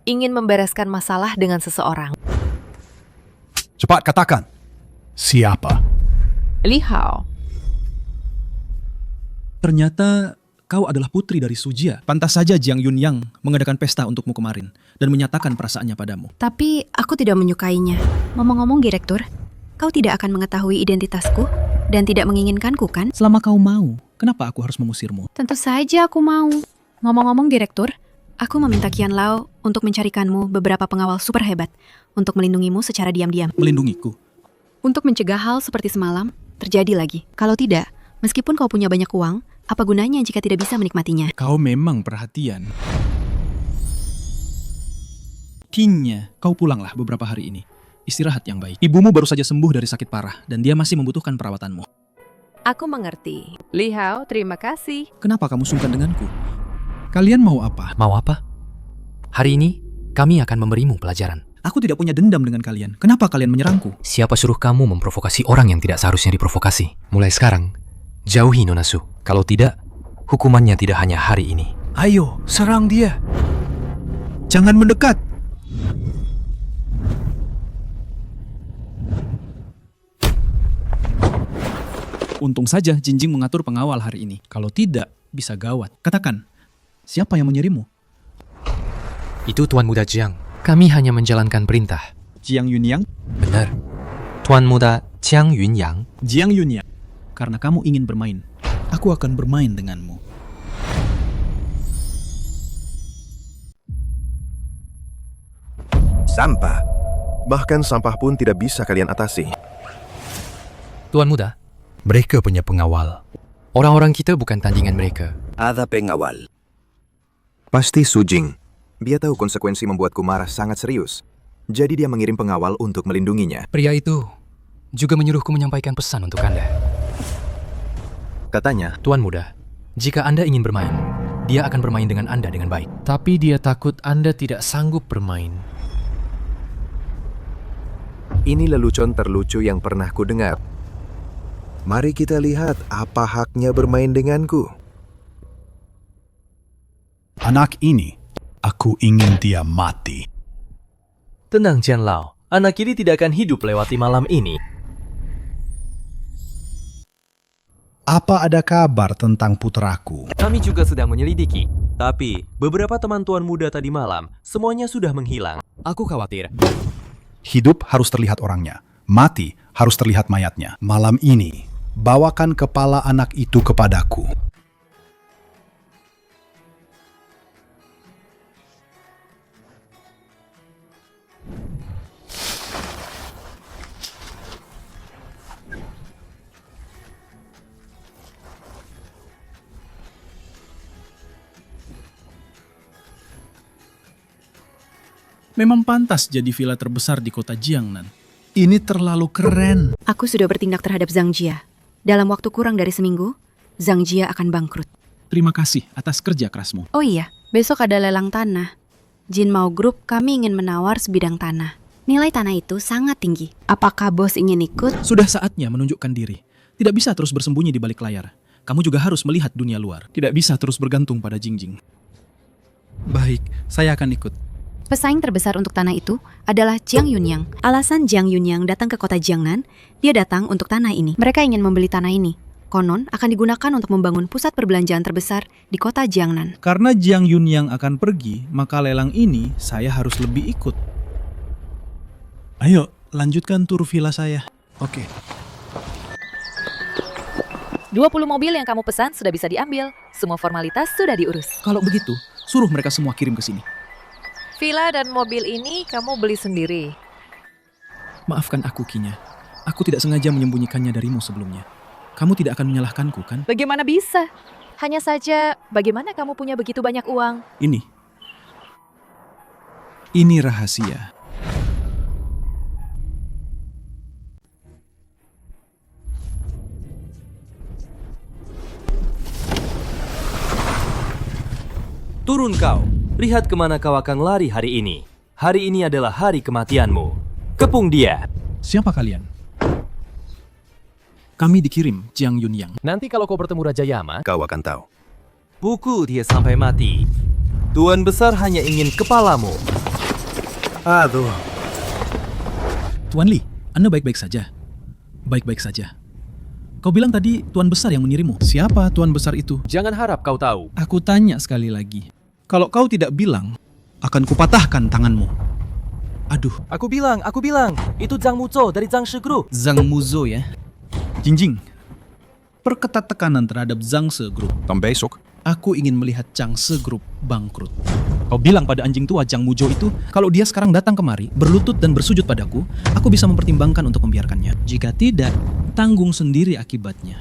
ingin membereskan masalah dengan seseorang. Cepat katakan, siapa? Li Hao. Ternyata kau adalah putri dari Sujia. Pantas saja Jiang Yunyang mengadakan pesta untukmu kemarin dan menyatakan perasaannya padamu. Tapi aku tidak menyukainya. Ngomong-ngomong, Direktur, kau tidak akan mengetahui identitasku dan tidak menginginkanku, kan? Selama kau mau, kenapa aku harus mengusirmu? Tentu saja aku mau. Ngomong-ngomong, Direktur, aku meminta Qian Lao untuk mencarikanmu beberapa pengawal super hebat untuk melindungimu secara diam-diam. Melindungiku? Untuk mencegah hal seperti semalam terjadi lagi. Kalau tidak, meskipun kau punya banyak uang, apa gunanya jika tidak bisa menikmatinya? Kau memang perhatian. Kinya, kau pulanglah beberapa hari ini. Istirahat yang baik. Ibumu baru saja sembuh dari sakit parah dan dia masih membutuhkan perawatanmu. Aku mengerti. Li Hao, terima kasih. Kenapa kamu sungkan denganku? Kalian mau apa? Mau apa? Hari ini, kami akan memberimu pelajaran. Aku tidak punya dendam dengan kalian. Kenapa kalian menyerangku? Siapa suruh kamu memprovokasi orang yang tidak seharusnya diprovokasi? Mulai sekarang, jauhi Nona Su. Kalau tidak, hukumannya tidak hanya hari ini. Ayo, serang dia. Jangan mendekat. Untung saja Jingjing mengatur pengawal hari ini. Kalau tidak, bisa gawat. Katakan, siapa yang menyerimu? Itu Tuan Muda Jiang. Kami hanya menjalankan perintah. Jiang Yunyang? Benar. Tuan Muda Jiang Yunyang. Jiang Yunyang. Karena kamu ingin bermain, aku akan bermain denganmu. Sampah. Bahkan sampah pun tidak bisa kalian atasi. Tuan Muda, mereka punya pengawal. Orang-orang kita bukan tandingan mereka. Ada pengawal. Pasti Sujing. Dia tahu konsekuensi membuatku marah sangat serius. Jadi dia mengirim pengawal untuk melindunginya. Pria itu juga menyuruhku menyampaikan pesan untuk Anda. Katanya, Tuan Muda, jika Anda ingin bermain, dia akan bermain dengan Anda dengan baik. Tapi dia takut Anda tidak sanggup bermain. ini lelucon terlucu yang pernah ku dengar. Mari kita lihat apa haknya bermain denganku. Anak ini, aku ingin dia mati. Tenang, Qian Lao. Anak ini tidak akan hidup lewati malam ini. Apa ada kabar tentang putraku? Kami juga sedang menyelidiki. Tapi, beberapa teman tuan muda tadi malam, semuanya sudah menghilang. Aku khawatir. Hidup harus terlihat orangnya. Mati harus terlihat mayatnya. Malam ini, bawakan kepala anak itu kepadaku. Memang pantas jadi villa terbesar di kota Jiangnan. Ini terlalu keren. Aku sudah bertindak terhadap Zhang Jia. Dalam waktu kurang dari seminggu, Zhang Jia akan bangkrut. Terima kasih atas kerja kerasmu. Oh iya, besok ada lelang tanah. Jin Mao Group kami ingin menawar sebidang tanah. Nilai tanah itu sangat tinggi. Apakah bos ingin ikut? Sudah saatnya menunjukkan diri. Tidak bisa terus bersembunyi di balik layar. Kamu juga harus melihat dunia luar. Tidak bisa terus bergantung pada Jingjing. Baik, saya akan ikut. Pesaing terbesar untuk tanah itu adalah Jiang Yunyang. Alasan Jiang Yunyang datang ke kota Jiangnan, dia datang untuk tanah ini. Mereka ingin membeli tanah ini. Konon akan digunakan untuk membangun pusat perbelanjaan terbesar di kota Jiangnan. Karena Jiang Yunyang akan pergi, maka lelang ini saya harus lebih ikut. Ayo, lanjutkan tur villa saya. Oke. 20 mobil yang kamu pesan sudah bisa diambil. Semua formalitas sudah diurus. Kalau begitu, suruh mereka semua kirim ke sini. Villa dan mobil ini kamu beli sendiri. Maafkan aku, Kinya. Aku tidak sengaja menyembunyikannya darimu sebelumnya. Kamu tidak akan menyalahkanku, kan? Bagaimana bisa? Hanya saja, bagaimana kamu punya begitu banyak uang? Ini rahasia. Turun kau. Lihat kemana kau akan lari hari ini. Hari ini adalah hari kematianmu. Kepung dia. Siapa kalian? Kami dikirim, Jiang Yunyang. Nanti kalau kau bertemu Raja Yama, kau akan tahu. Pukul dia sampai mati. Tuan Besar hanya ingin kepalamu. Aduh. Tuan Li, Anda baik-baik saja. Baik-baik saja. Kau bilang tadi Tuan Besar yang mengirimmu. Siapa Tuan Besar itu? Jangan harap kau tahu. Aku tanya sekali lagi. Kalau kau tidak bilang, akan kupatahkan tanganmu. Aduh. Aku bilang. Itu Zhang Muzo dari Zhang Shi Group. Zhang Muzo ya. Jingjing. Perketat tekanan terhadap Zhang She Group. Dan besok, aku ingin melihat Zhang She Group bangkrut. Kau bilang pada anjing tua Zhang Muzo itu, kalau dia sekarang datang kemari, berlutut dan bersujud padaku, aku bisa mempertimbangkan untuk membiarkannya. Jika tidak, tanggung sendiri akibatnya.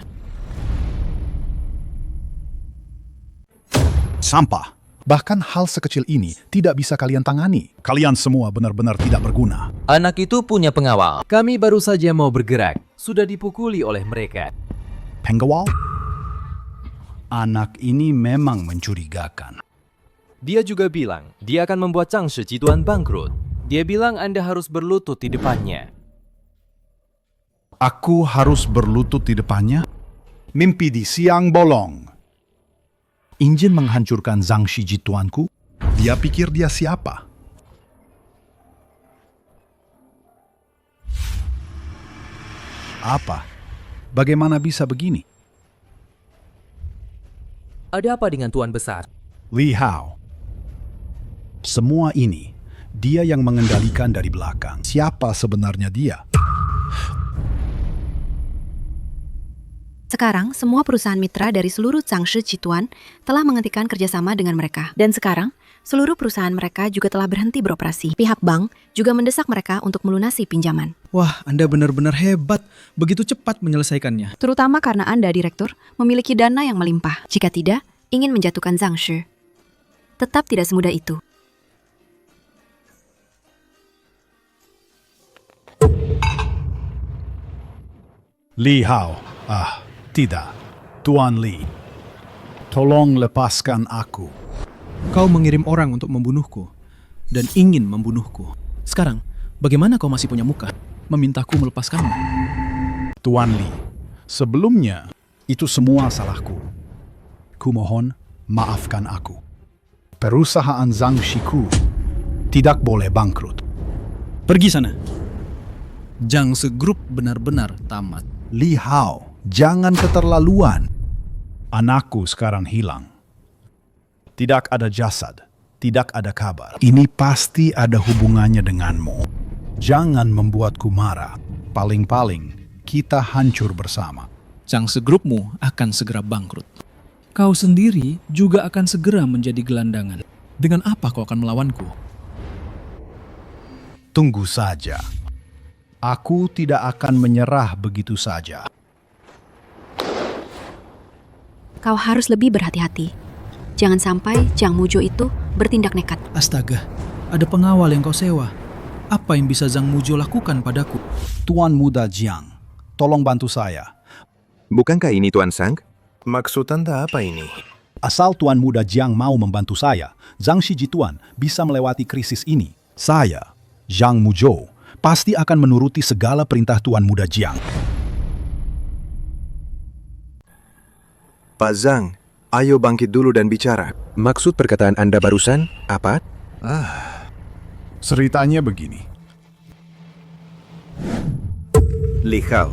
Sampah. Bahkan hal sekecil ini tidak bisa kalian tangani. Kalian semua benar-benar tidak berguna. Anak itu punya pengawal. Kami baru saja mau bergerak. Sudah dipukuli oleh mereka. Penggawal? Anak ini memang mencurigakan. Dia juga bilang, dia akan membuat Zhang Shi Jituan bangkrut. Dia bilang Anda harus berlutut di depannya. Aku harus berlutut di depannya? Mimpi di siang bolong. Ingin menghancurkan Zhang Shi Jituanku? Dia pikir dia siapa? Apa? Bagaimana bisa begini? Ada apa dengan Tuan Besar? Li Hao. Semua ini, dia yang mengendalikan dari belakang. Siapa sebenarnya dia? Sekarang, semua perusahaan mitra dari seluruh Zhangshi Jituan telah menghentikan kerjasama dengan mereka. Dan sekarang, seluruh perusahaan mereka juga telah berhenti beroperasi. Pihak bank juga mendesak mereka untuk melunasi pinjaman. Wah, Anda benar-benar hebat. Begitu cepat menyelesaikannya. Terutama karena Anda, Direktur, memiliki dana yang melimpah. Jika tidak, ingin menjatuhkan Zhangshi. Tetap tidak semudah itu. Li Hao. Tidak. Tuan Li. Tolong lepaskan aku. Kau mengirim orang untuk membunuhku. Dan ingin membunuhku. Sekarang, bagaimana kau masih punya muka? Memintaku melepaskanmu. Tuan Li. Sebelumnya, itu semua salahku. Kumohon, maafkan aku. Perusahaan Zhang Shiku tidak boleh bangkrut. Pergi sana. Zhang She Group benar-benar tamat. Li Hao, jangan keterlaluan. Anakku sekarang hilang. Tidak ada jasad, tidak ada kabar. Ini pasti ada hubungannya denganmu. Jangan membuatku marah. Paling-paling kita hancur bersama. Zhang She Groupmu akan segera bangkrut. Kau sendiri juga akan segera menjadi gelandangan. Dengan apa kau akan melawanku? Tunggu saja. Aku tidak akan menyerah begitu saja. Kau harus lebih berhati-hati. Jangan sampai Zhang Muzo itu bertindak nekat. Astaga, ada pengawal yang kau sewa. Apa yang bisa Zhang Muzo lakukan padaku? Tuan Muda Jiang, tolong bantu saya. Bukankah ini Tuan Sang? Maksud Anda apa ini? Asal Tuan Muda Jiang mau membantu saya, Zhang Shi Jituan bisa melewati krisis ini. Saya, Zhang Muzo, pasti akan menuruti segala perintah Tuan Muda Jiang. Pak Zhang, ayo bangkit dulu dan bicara. Maksud perkataan Anda barusan apa? Ceritanya begini. Li Hao.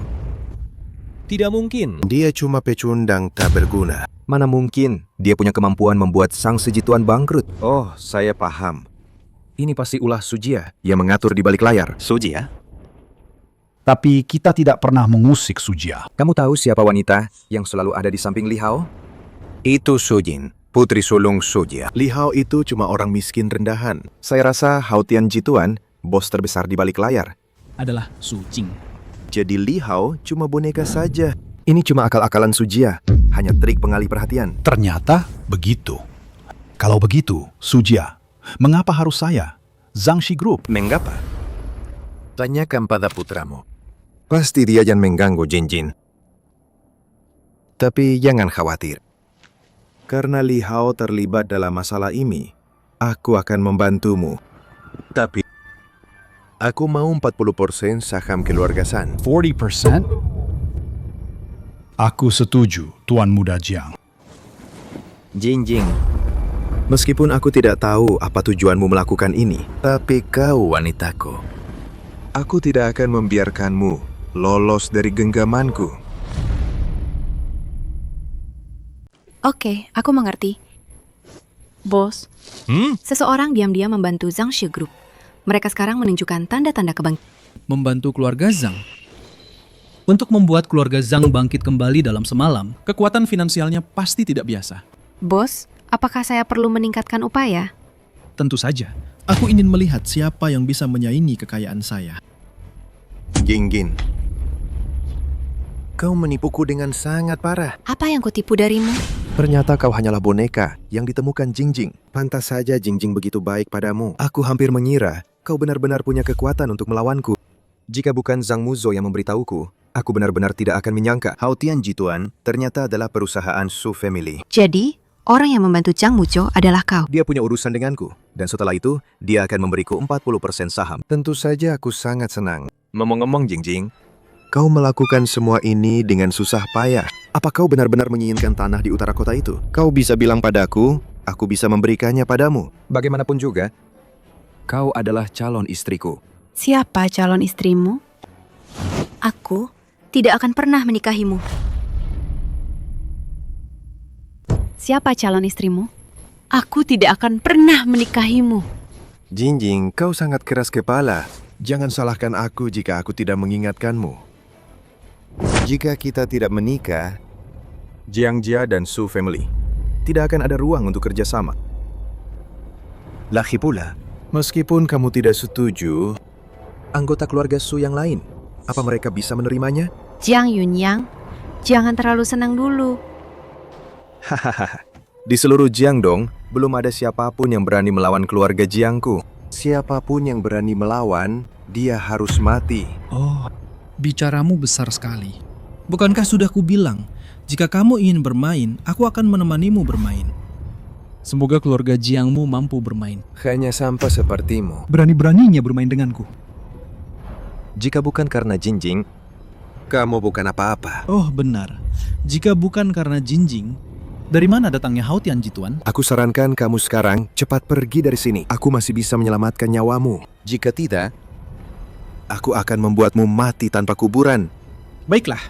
Tidak mungkin. Dia cuma pecundang tak berguna. Mana mungkin dia punya kemampuan membuat sang sejituan bangkrut. Oh, saya paham. Ini pasti ulah Sujia yang mengatur di balik layar. Sujia? Tapi kita tidak pernah mengusik Sujia. Kamu tahu siapa wanita yang selalu ada di samping Li Hao? Itu Sujin, putri sulung Sujia. Li Hao itu cuma orang miskin rendahan. Saya rasa Hao Tianjituan, bos terbesar di balik layar, adalah Su Jing. Jadi Li Hao cuma boneka saja. Ini cuma akal-akalan Sujia, hanya trik pengalih perhatian. Ternyata begitu. Kalau begitu, Sujia, mengapa harus saya? Zhangxi Group. Mengapa? Tanyakan pada putramu. Pasti dia jangan mengganggu Jinjin. Tapi jangan khawatir. Karena Li Hao terlibat dalam masalah ini, aku akan membantumu. Tapi aku mau 40% saham keluarga San. 40%? Aku setuju, Tuan Muda Jiang. Jinjing, meskipun aku tidak tahu apa tujuanmu melakukan ini, tapi kau wanitaku. Aku tidak akan membiarkanmu lolos dari genggamanku. Oke, aku mengerti. Bos, seseorang diam-diam membantu Zhangxi Group. Mereka sekarang menunjukkan tanda-tanda kebangkitan. Membantu keluarga Zhang. Untuk membuat keluarga Zhang bangkit kembali dalam semalam, kekuatan finansialnya pasti tidak biasa. Bos, apakah saya perlu meningkatkan upaya? Tentu saja. Aku ingin melihat siapa yang bisa menyaingi kekayaan saya. Jingjing, kau menipuku dengan sangat parah. Apa yang kutipu darimu? Ternyata kau hanyalah boneka yang ditemukan Jingjing. Pantas saja Jingjing begitu baik padamu. Aku hampir mengira kau benar-benar punya kekuatan untuk melawanku. Jika bukan Zhang Muzo yang memberitahuku, aku benar-benar tidak akan menyangka Hao Tianjituan ternyata adalah perusahaan Su Family. Jadi, orang yang membantu Zhang Muzo adalah kau. Dia punya urusan denganku, dan setelah itu, dia akan memberiku 40% saham. Tentu saja aku sangat senang. Ngomong-ngomong Jingjing, kau melakukan semua ini dengan susah payah. Apa kau benar-benar menginginkan tanah di utara kota itu? Kau bisa bilang padaku, aku bisa memberikannya padamu. Bagaimanapun juga, kau adalah calon istriku. Siapa calon istrimu? Aku tidak akan pernah menikahimu. Siapa calon istrimu? Aku tidak akan pernah menikahimu. Jingjing, kau sangat keras kepala. Jangan salahkan aku jika aku tidak mengingatkanmu. Jika kita tidak menikah, Jiang Jia dan Su Family tidak akan ada ruang untuk kerjasama. Lagi pula, meskipun kamu tidak setuju, anggota keluarga Su yang lain, apa mereka bisa menerimanya? Jiang Yunyang, jangan terlalu senang dulu. Hahaha, di seluruh Jiangdong, belum ada siapapun yang berani melawan keluarga Jiangku. Siapapun yang berani melawan, dia harus mati. Oh, bicaramu besar sekali. Bukankah sudah kubilang, jika kamu ingin bermain, aku akan menemanimu bermain. Semoga keluarga Jiangmu mampu bermain. Hanya sampah sepertimu. Berani-beraninya bermain denganku. Jika bukan karena Jingjing, kamu bukan apa-apa. Oh, benar. Jika bukan karena Jingjing, dari mana datangnya Hao Tianjituan? Aku sarankan kamu sekarang cepat pergi dari sini. Aku masih bisa menyelamatkan nyawamu. Jika tidak, aku akan membuatmu mati tanpa kuburan. Baiklah.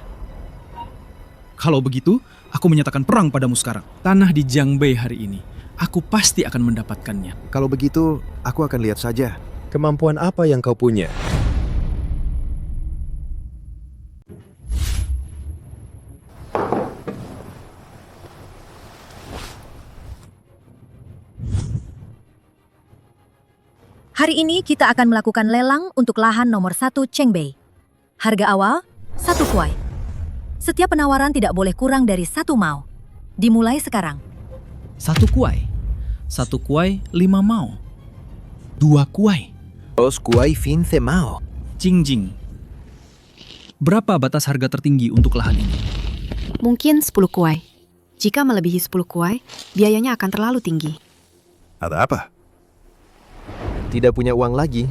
Kalau begitu, aku menyatakan perang padamu sekarang. Tanah di Jiangbei hari ini, aku pasti akan mendapatkannya. Kalau begitu, aku akan lihat saja. Kemampuan apa yang kau punya? Hari ini kita akan melakukan lelang untuk lahan nomor 1 Chengbei. Harga awal, 1 kuai. Setiap penawaran tidak boleh kurang dari 1 mao. Dimulai sekarang. 1 kuai. 1 kuai 5 mao. 2 kuai. 2 kuai 15 mao. Jingjing. Berapa batas harga tertinggi untuk lahan ini? Mungkin 10 kuai. Jika melebihi 10 kuai, biayanya akan terlalu tinggi. Ada apa? Tidak punya uang lagi.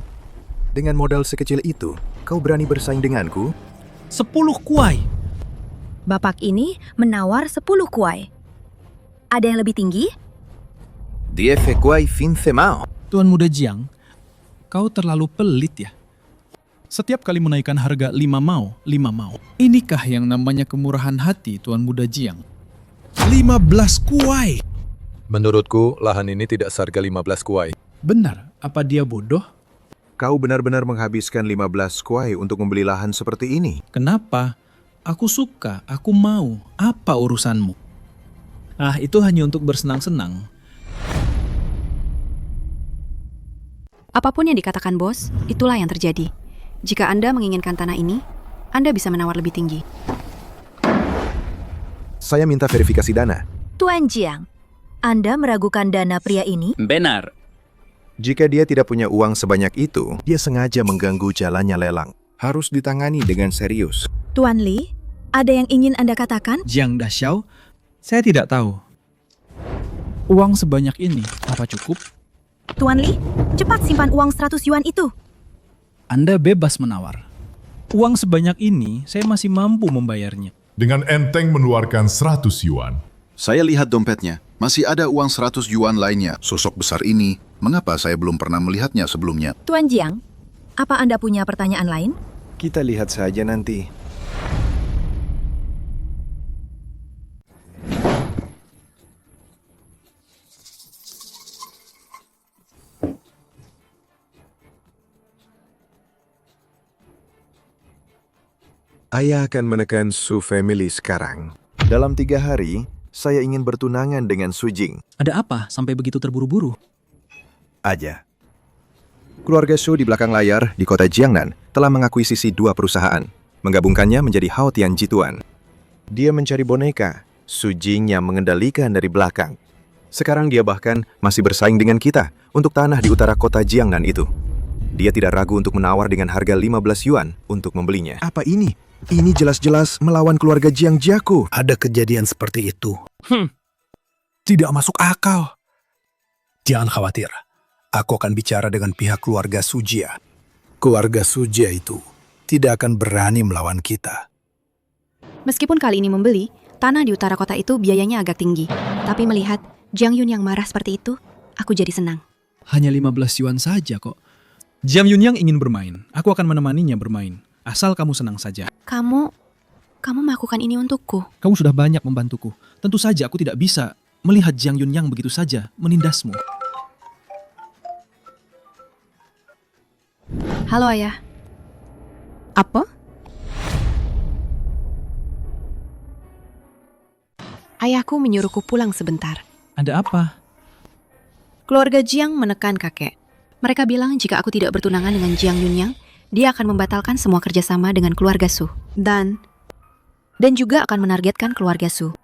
Dengan modal sekecil itu, kau berani bersaing denganku? 10 kuai. Bapak ini menawar 10 kuai. Ada yang lebih tinggi? 10 kuai 15 mao. Tuan Muda Jiang, kau terlalu pelit ya. Setiap kali menaikkan harga 5 mao. Inikah yang namanya kemurahan hati, Tuan Muda Jiang? 15 kuai. Menurutku, lahan ini tidak seharga 15 kuai. Benar, apa dia bodoh? Kau benar-benar menghabiskan 15 kuai untuk membeli lahan seperti ini? Kenapa? Aku suka, aku mau. Apa urusanmu? Ah, itu hanya untuk bersenang-senang. Apapun yang dikatakan bos, itulah yang terjadi. Jika Anda menginginkan tanah ini, Anda bisa menawar lebih tinggi. Saya minta verifikasi dana. Tuan Jiang, Anda meragukan dana pria ini? Benar. Jika dia tidak punya uang sebanyak itu, dia sengaja mengganggu jalannya lelang. Harus ditangani dengan serius. Tuan Li, ada yang ingin Anda katakan? Jiang Daxiao, saya tidak tahu. Uang sebanyak ini, apa cukup? Tuan Li, cepat simpan uang 100 yuan itu. Anda bebas menawar. Uang sebanyak ini, saya masih mampu membayarnya. Dengan enteng mengeluarkan 100 yuan. Saya lihat dompetnya, masih ada uang 100 yuan lainnya. Sosok besar ini, mengapa saya belum pernah melihatnya sebelumnya? Tuan Jiang, apa Anda punya pertanyaan lain? Kita lihat saja nanti. Ayah akan menekan Su Family sekarang. Dalam 3 hari, saya ingin bertunangan dengan Su Jing. Ada apa sampai begitu terburu-buru? Aja. Keluarga Su di belakang layar di kota Jiangnan telah mengakuisisi 2 perusahaan, menggabungkannya menjadi Hao Tian Jituan. Dia mencari boneka, Su Jing yang mengendalikan dari belakang. Sekarang dia bahkan masih bersaing dengan kita untuk tanah di utara kota Jiangnan itu. Dia tidak ragu untuk menawar dengan harga 15 yuan untuk membelinya. Apa ini? Ini jelas-jelas melawan keluarga Jiang Jiaku. Ada kejadian seperti itu. Tidak masuk akal. Jangan khawatir. Aku akan bicara dengan pihak keluarga Sujia. Keluarga Sujia itu tidak akan berani melawan kita. Meskipun kali ini membeli, tanah di utara kota itu biayanya agak tinggi. Tapi melihat Jiang Yun yang marah seperti itu, aku jadi senang. Hanya 15 yuan saja kok. Jiang Yunyang ingin bermain. Aku akan menemaninya bermain. Asal kamu senang saja. Kamu melakukan ini untukku. Kamu sudah banyak membantuku. Tentu saja aku tidak bisa melihat Jiang Yunyang begitu saja menindasmu. Halo ayah. Apa? Ayahku menyuruhku pulang sebentar. Ada apa? Keluarga Jiang menekan kakek. Mereka bilang jika aku tidak bertunangan dengan Jiang Yunyang, dia akan membatalkan semua kerjasama dengan keluarga Su. Dan juga akan menargetkan keluarga Su.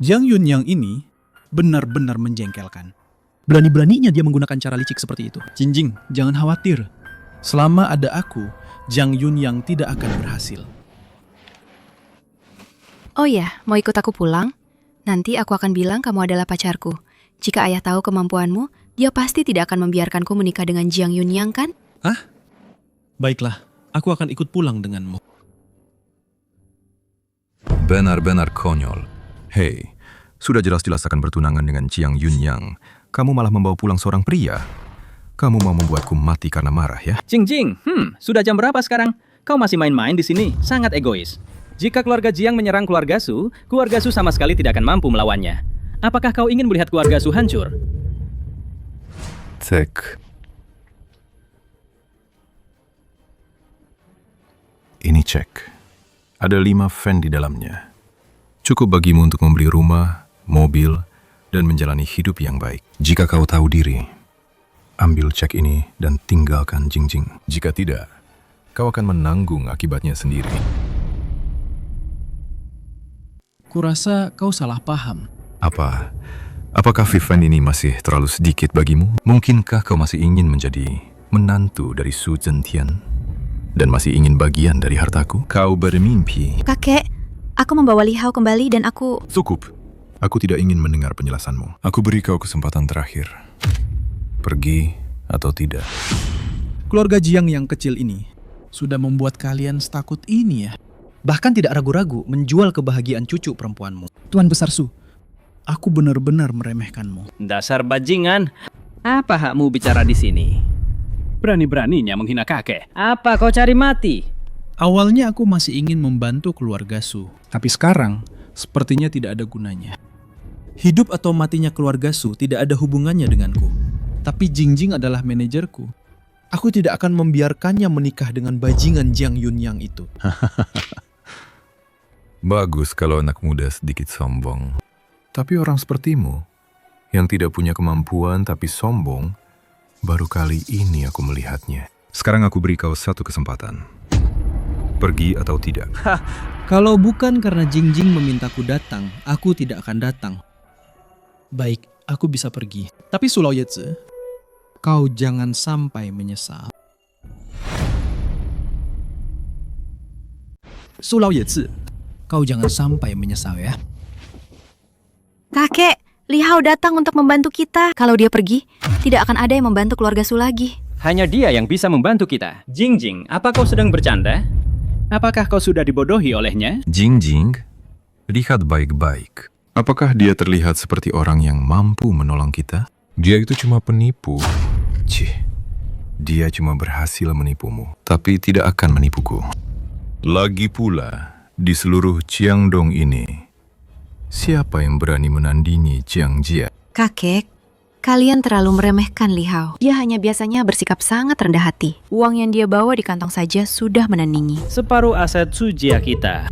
Jiang Yunyang ini benar-benar menjengkelkan. Berani-beraninya dia menggunakan cara licik seperti itu. Jinjing, jangan khawatir. Selama ada aku, Jiang Yunyang tidak akan berhasil. Oh ya, mau ikut aku pulang? Nanti aku akan bilang kamu adalah pacarku. Jika ayah tahu kemampuanmu, dia pasti tidak akan membiarkanku menikah dengan Jiang Yunyang, kan? Hah? Baiklah, aku akan ikut pulang denganmu. Benar-benar konyol. Hei, sudah jelas-jelas akan bertunangan dengan Jiang Yunyang. Kamu malah membawa pulang seorang pria. Kamu mau membuatku mati karena marah ya? Jing, sudah jam berapa sekarang? Kau masih main-main di sini, sangat egois. Jika keluarga Jiang menyerang keluarga Su sama sekali tidak akan mampu melawannya. Apakah kau ingin melihat keluarga Su hancur? Cek. Ini cek. Ada 5 fan di dalamnya. Cukup bagimu untuk membeli rumah, mobil, dan menjalani hidup yang baik. Jika kau tahu diri, ambil cek ini dan tinggalkan Jingjing. Jika tidak, kau akan menanggung akibatnya sendiri. Kurasa kau salah paham. Apakah Vivian ini masih terlalu sedikit bagimu? Mungkinkah kau masih ingin menjadi menantu dari Su Zhentian? Dan masih ingin bagian dari hartaku? Kau bermimpi. Kakek, aku membawa Li Hao kembali dan aku... Cukup. Aku tidak ingin mendengar penjelasanmu. Aku beri kau kesempatan terakhir. Pergi atau tidak. Keluarga Jiang yang kecil ini sudah membuat kalian setakut ini ya. Bahkan tidak ragu-ragu menjual kebahagiaan cucu perempuanmu. Tuan Besar Su, aku benar-benar meremehkanmu. Dasar bajingan. Apa hakmu bicara di sini? Berani-beraninya menghina kakek. Apa kau cari mati? Awalnya aku masih ingin membantu keluarga Su, tapi sekarang sepertinya tidak ada gunanya. Hidup atau matinya keluarga Su tidak ada hubungannya denganku. Tapi Jingjing adalah manajerku. Aku tidak akan membiarkannya menikah dengan bajingan Jiang Yunyang itu. Bagus kalau anak muda sedikit sombong. Tapi orang sepertimu, yang tidak punya kemampuan tapi sombong, baru kali ini aku melihatnya. Sekarang aku beri kau satu kesempatan. Pergi atau tidak? Kalau bukan karena Jingjing memintaku datang, aku tidak akan datang. Baik, aku bisa pergi. Tapi Su Laoyezi, kau jangan sampai menyesal. Su Laoyezi, kau jangan sampai menyesal ya. Kakek, Li Hao datang untuk membantu kita. Kalau dia pergi, tidak akan ada yang membantu keluarga Su lagi. Hanya dia yang bisa membantu kita. Jingjing, apa kau sedang bercanda? Apakah kau sudah dibodohi olehnya? Jingjing, lihat baik-baik. Apakah dia terlihat seperti orang yang mampu menolong kita? Dia itu cuma penipu. Cih, dia cuma berhasil menipumu, tapi tidak akan menipuku. Lagi pula, di seluruh Jiangdong ini, siapa yang berani menandingi Jiang Jia? Kakek, kalian terlalu meremehkan Li Hao. Dia hanya biasanya bersikap sangat rendah hati. Uang yang dia bawa di kantong saja sudah menandingi. Separuh aset Su Jia kita.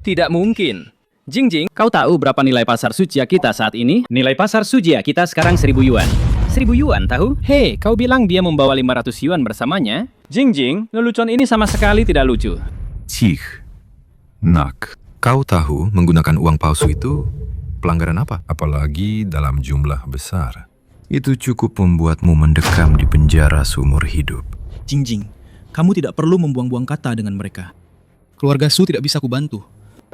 Tidak mungkin. Jingjing, kau tahu berapa nilai pasar Su Jia kita saat ini? Nilai pasar Su Jia kita sekarang 1.000 yuan. 1.000 yuan, tahu? Hei, kau bilang dia membawa 500 yuan bersamanya? Jingjing, lelucon ini sama sekali tidak lucu. Cih, nak, kau tahu menggunakan uang palsu itu pelanggaran apa? Apalagi dalam jumlah besar. Itu cukup membuatmu mendekam di penjara seumur hidup. Jingjing, kamu tidak perlu membuang-buang kata dengan mereka. Keluarga Su tidak bisa kubantu,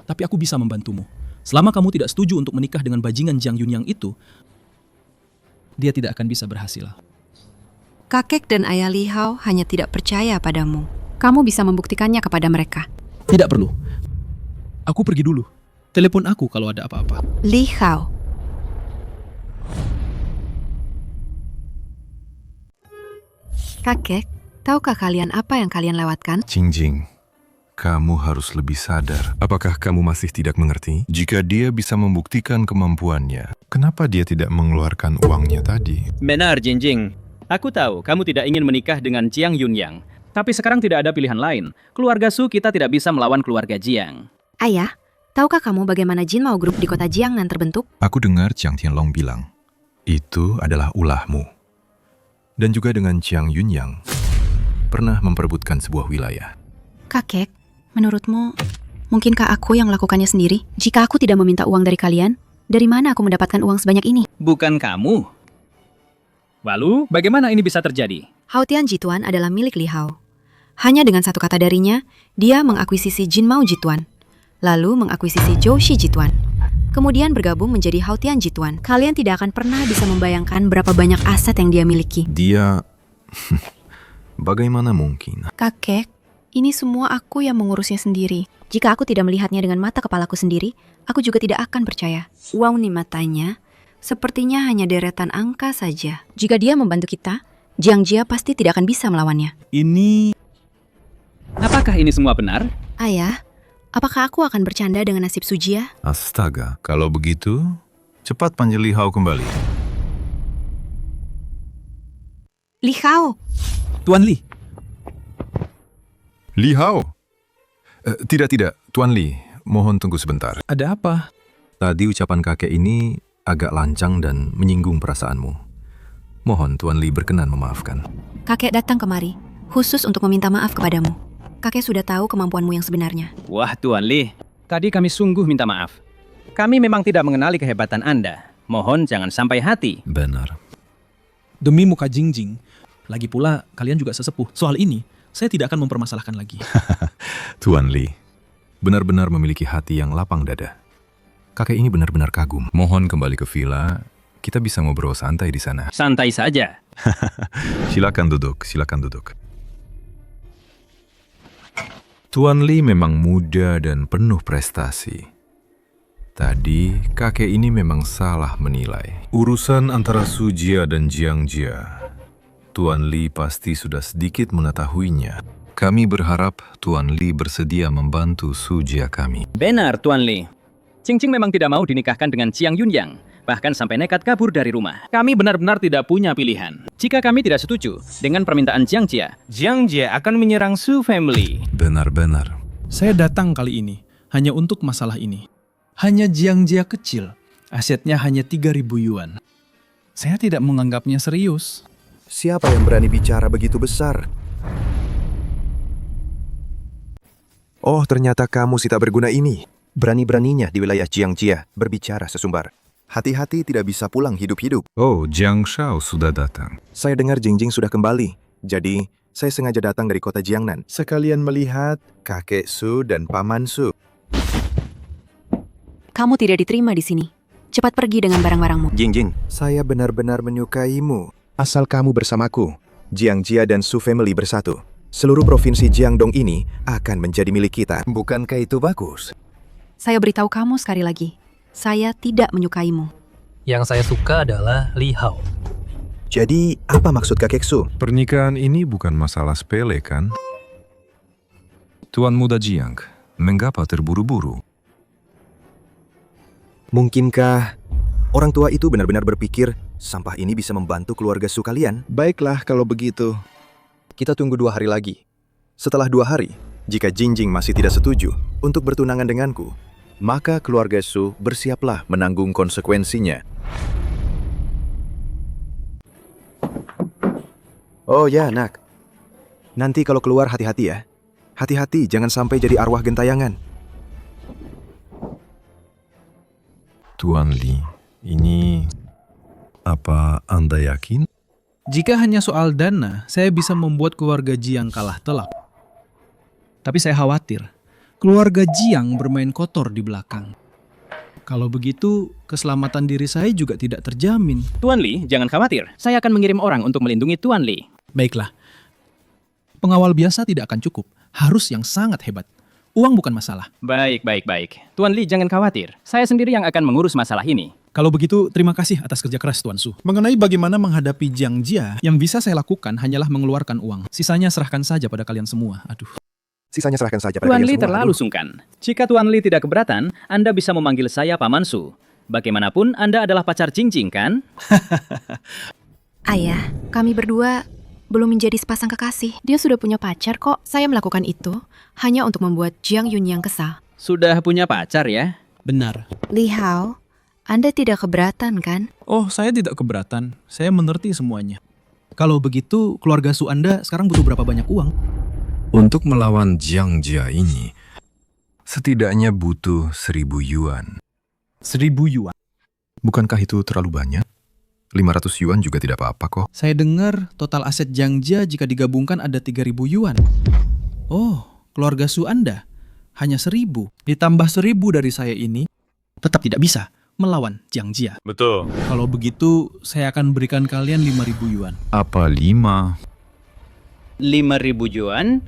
tapi aku bisa membantumu. Selama kamu tidak setuju untuk menikah dengan bajingan Jiang Yunyang itu, dia tidak akan bisa berhasil. Kakek dan ayah Li Hao hanya tidak percaya padamu. Kamu bisa membuktikannya kepada mereka. Tidak perlu. Aku pergi dulu. Telepon aku kalau ada apa-apa. Li Hao. Kakek, tahukah kalian apa yang kalian lewatkan? Jingjing, kamu harus lebih sadar. Apakah kamu masih tidak mengerti? Jika dia bisa membuktikan kemampuannya, kenapa dia tidak mengeluarkan uangnya tadi? Benar, Jingjing. Aku tahu kamu tidak ingin menikah dengan Jiang Yunyang. Tapi sekarang tidak ada pilihan lain. Keluarga Su kita tidak bisa melawan keluarga Jiang. Ayah, tahukah kamu bagaimana Jin Mao Group di kota Jiangnan terbentuk? Aku dengar Jiang Tianlong bilang, itu adalah ulahmu. Dan juga dengan Jiang Yunyang, pernah memperebutkan sebuah wilayah. Kakek, menurutmu, mungkinkah aku yang melakukannya sendiri? Jika aku tidak meminta uang dari kalian, dari mana aku mendapatkan uang sebanyak ini? Bukan kamu. Lalu, bagaimana ini bisa terjadi? Hao Tian Jituan adalah milik Li Hao. Hanya dengan satu kata darinya, dia mengakuisisi Jin Mao Jituan, lalu mengakuisisi Zhou Shi Jituan, kemudian bergabung menjadi Hao Tian Jituan. Kalian tidak akan pernah bisa membayangkan berapa banyak aset yang dia miliki. Dia... bagaimana mungkin? Kakek, ini semua aku yang mengurusnya sendiri. Jika aku tidak melihatnya dengan mata kepalaku sendiri, aku juga tidak akan percaya. Uang di matanya sepertinya hanya deretan angka saja. Jika dia membantu kita, Jiang Jia pasti tidak akan bisa melawannya. Ini... Apakah ini semua benar? Ayah, apakah aku akan bercanda dengan nasib Su Jia? Astaga, kalau begitu, cepat panggil Li Hao kembali. Li Hao! Tuan Li. Li Hao? Tidak, Tuan Li. Mohon tunggu sebentar. Ada apa? Tadi ucapan kakek ini agak lancang dan menyinggung perasaanmu. Mohon Tuan Li berkenan memaafkan. Kakek datang kemari, khusus untuk meminta maaf kepadamu. Kakek sudah tahu kemampuanmu yang sebenarnya. Wah, Tuan Li. Tadi kami sungguh minta maaf. Kami memang tidak mengenali kehebatan Anda. Mohon jangan sampai hati. Benar. Demi muka Jingjing. Lagi pula, kalian juga sesepuh. Soal ini, saya tidak akan mempermasalahkan lagi. Tuan Li, benar-benar memiliki hati yang lapang dada. Kakek ini benar-benar kagum. Mohon kembali ke villa. Kita bisa ngobrol santai di sana. Santai saja. Silakan duduk. Tuan Li memang muda dan penuh prestasi. Tadi, kakek ini memang salah menilai. Urusan antara Su Jia dan Jiang Jia, Tuan Li pasti sudah sedikit mengetahuinya. Kami berharap Tuan Li bersedia membantu Su Jia kami. Benar, Tuan Li. Qingqing memang tidak mau dinikahkan dengan Jiang Yunyang, bahkan sampai nekat kabur dari rumah. Kami benar-benar tidak punya pilihan. Jika kami tidak setuju dengan permintaan Jiang Jia, Jiang Jia akan menyerang Su family. Benar-benar. Saya datang kali ini hanya untuk masalah ini. Hanya Jiang Jia kecil, asetnya hanya 3.000 yuan. Saya tidak menganggapnya serius. Siapa yang berani bicara begitu besar? Oh, ternyata kamu si tak berguna ini. Berani-beraninya di wilayah Jiangjia berbicara sesumbar. Hati-hati tidak bisa pulang hidup-hidup. Oh, Jiang Shao sudah datang. Saya dengar Jingjing sudah kembali. Jadi, saya sengaja datang dari kota Jiangnan. Sekalian melihat kakek Su dan paman Su. Kamu tidak diterima di sini. Cepat pergi dengan barang-barangmu. Jingjing, saya benar-benar menyukaimu. Asal kamu bersamaku, Jiangjia dan Su family bersatu. Seluruh provinsi Jiangdong ini akan menjadi milik kita. Bukankah itu bagus? Saya beritahu kamu sekali lagi. Saya tidak menyukaimu. Yang saya suka adalah Li Hao. Jadi, apa maksud kakek Su? Pernikahan ini bukan masalah sepele, kan? Tuan muda Jiang, mengapa terburu-buru? Mungkinkah orang tua itu benar-benar berpikir sampah ini bisa membantu keluarga Su kalian? Baiklah kalau begitu. Kita tunggu 2 hari lagi. Setelah 2 hari, jika Jingjing masih tidak setuju untuk bertunangan denganku, maka keluarga Su bersiaplah menanggung konsekuensinya. Oh ya, nak. Nanti kalau keluar hati-hati ya. Hati-hati, jangan sampai jadi arwah gentayangan. Tuan Li, ini... apa Anda yakin? Jika hanya soal dana, saya bisa membuat keluarga Jiang kalah telak. Tapi saya khawatir, keluarga Jiang bermain kotor di belakang. Kalau begitu, keselamatan diri saya juga tidak terjamin. Tuan Li, jangan khawatir. Saya akan mengirim orang untuk melindungi Tuan Li. Baiklah. Pengawal biasa tidak akan cukup. Harus yang sangat hebat. Uang bukan masalah. Baik. Tuan Li, jangan khawatir. Saya sendiri yang akan mengurus masalah ini. Kalau begitu, terima kasih atas kerja keras Tuan Su. Mengenai bagaimana menghadapi Jiang Jia, yang bisa saya lakukan hanyalah mengeluarkan uang. Sisanya serahkan saja pada kalian semua. Sisanya serahkan saja pada Tuan kalian Li semua. terlalu sungkan. Jika Tuan Li tidak keberatan, Anda bisa memanggil saya Paman Su. Bagaimanapun, Anda adalah pacar Jingjing, kan? Ayah, kami berdua belum menjadi sepasang kekasih. Dia sudah punya pacar kok. Saya melakukan itu hanya untuk membuat Jiang Yunyang kesal. Sudah punya pacar ya? Benar. Li Hao, Anda tidak keberatan kan? Oh, saya tidak keberatan. Saya mengerti semuanya. Kalau begitu, keluarga Su Anda sekarang butuh berapa banyak uang? Untuk melawan Jiang Jia ini, setidaknya butuh 1.000 yuan. 1.000 yuan? Bukankah itu terlalu banyak? 500 yuan juga tidak apa-apa kok. Saya dengar total aset Jiang Jia jika digabungkan ada 3.000 yuan. Oh, keluarga Su Anda hanya 1.000. Ditambah 1.000 dari saya ini, tetap tidak bisa melawan Jiang Jia. Betul. Kalau begitu, saya akan berikan kalian 5.000 yuan. Apa 5? 5.000 yuan?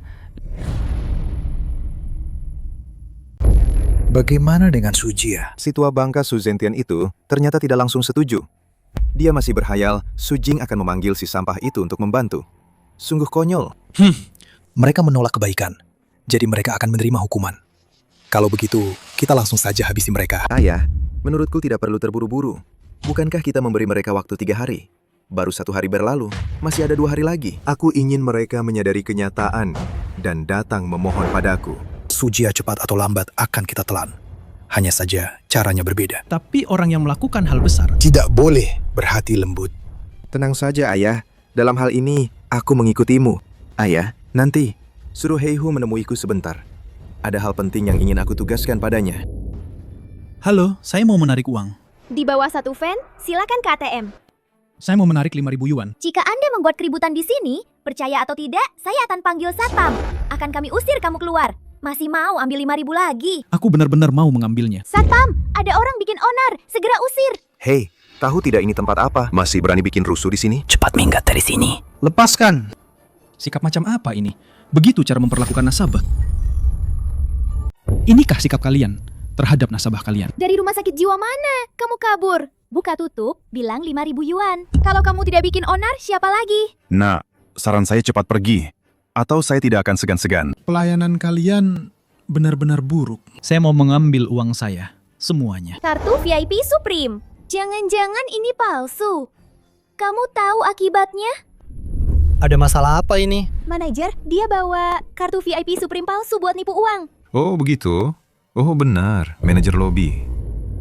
Bagaimana dengan Su Jia? Si tua bangka Su Zentian itu ternyata tidak langsung setuju. Dia masih berhayal Su Jing akan memanggil si sampah itu untuk membantu. Sungguh konyol. Mereka menolak kebaikan, jadi mereka akan menerima hukuman. Kalau begitu, kita langsung saja habisi mereka. Ayah, menurutku tidak perlu terburu-buru. Bukankah kita memberi mereka waktu 3 hari? Baru 1 hari berlalu, masih ada 2 hari lagi. Aku ingin mereka menyadari kenyataan dan datang memohon padaku. Su Jia cepat atau lambat akan kita telan. Hanya saja caranya berbeda. Tapi orang yang melakukan hal besar tidak boleh berhati lembut. Tenang saja, Ayah. Dalam hal ini, aku mengikutimu. Ayah, nanti suruh Heihu menemuiku sebentar. Ada hal penting yang ingin aku tugaskan padanya. Halo, saya mau menarik uang. Di bawah 1 fan, silakan ke ATM. Saya mau menarik 5.000 yuan. Jika Anda membuat keributan di sini, percaya atau tidak, saya akan panggil satpam. Akan kami usir kamu keluar. Masih mau ambil 5.000 lagi? Aku benar-benar mau mengambilnya. Satpam, ada orang bikin onar. Segera usir. Hei, tahu tidak ini tempat apa? Masih berani bikin rusuh di sini? Cepat minggat dari sini. Lepaskan. Sikap macam apa ini? Begitu cara memperlakukan nasabah. Inikah sikap kalian terhadap nasabah kalian? Dari rumah sakit jiwa mana kamu kabur? Buka tutup, bilang 5.000 yuan. Kalau kamu tidak bikin onar, siapa lagi? Nah, saran saya cepat pergi. Atau saya tidak akan segan-segan. Pelayanan kalian benar-benar buruk. Saya mau mengambil uang saya, semuanya. Kartu VIP Supreme. Jangan-jangan ini palsu. Kamu tahu akibatnya? Ada masalah apa ini? Manajer, dia bawa kartu VIP Supreme palsu buat nipu uang. Oh, begitu? Oh, benar. Manajer lobi.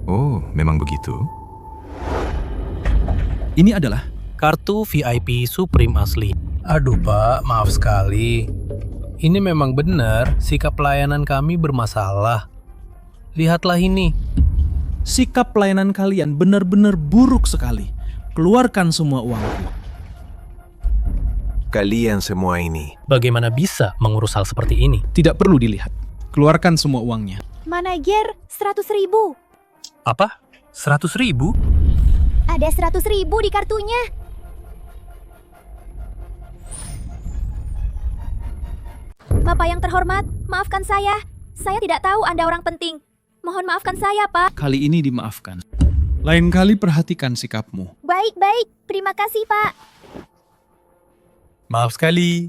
Oh, memang begitu. Ini adalah Kartu VIP Supreme asli. Aduh Pak, maaf sekali. Ini memang benar, sikap pelayanan kami bermasalah. Lihatlah ini. sikap pelayanan kalian benar-benar buruk sekali. Keluarkan semua uangku. Kalian semua ini. Bagaimana bisa mengurus hal seperti ini? Tidak perlu dilihat. Keluarkan semua uangnya. Manajer, 100.000. Apa? 100.000? Ada 100.000 di kartunya. Bapak yang terhormat, maafkan saya. Saya tidak tahu Anda orang penting. Mohon maafkan saya, Pak. Kali ini dimaafkan. Lain kali perhatikan sikapmu. Baik-baik, terima kasih, Pak. Maaf sekali.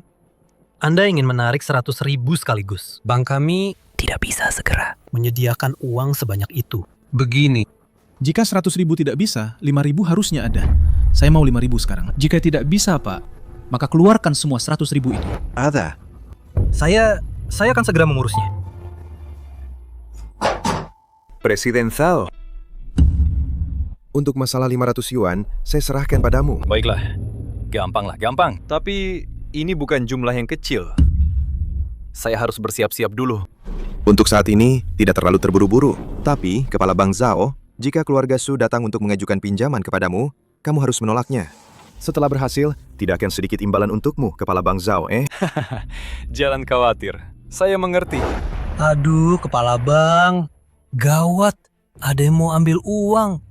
Anda ingin menarik 100.000 sekaligus. Bank kami tidak bisa segera menyediakan uang sebanyak itu. Begini. Jika 100.000 tidak bisa, 5.000 harusnya ada. Saya mau 5.000 sekarang. Jika tidak bisa, Pak, maka keluarkan semua 100.000 itu. Ada. Saya akan segera mengurusnya. Presiden Zhao. Untuk masalah 500 yuan, saya serahkan padamu. Baiklah. Gampang. Tapi ini bukan jumlah yang kecil. Saya harus bersiap-siap dulu. Untuk saat ini, tidak terlalu terburu-buru. Tapi, Kepala Bank Zhao, jika keluarga Su datang untuk mengajukan pinjaman kepadamu, kamu harus menolaknya. Setelah berhasil, tidak akan sedikit imbalan untukmu, Kepala Bank Zhao, Jangan khawatir. Saya mengerti. Aduh, Kepala Bank. Gawat. Ada yang mau ambil uang.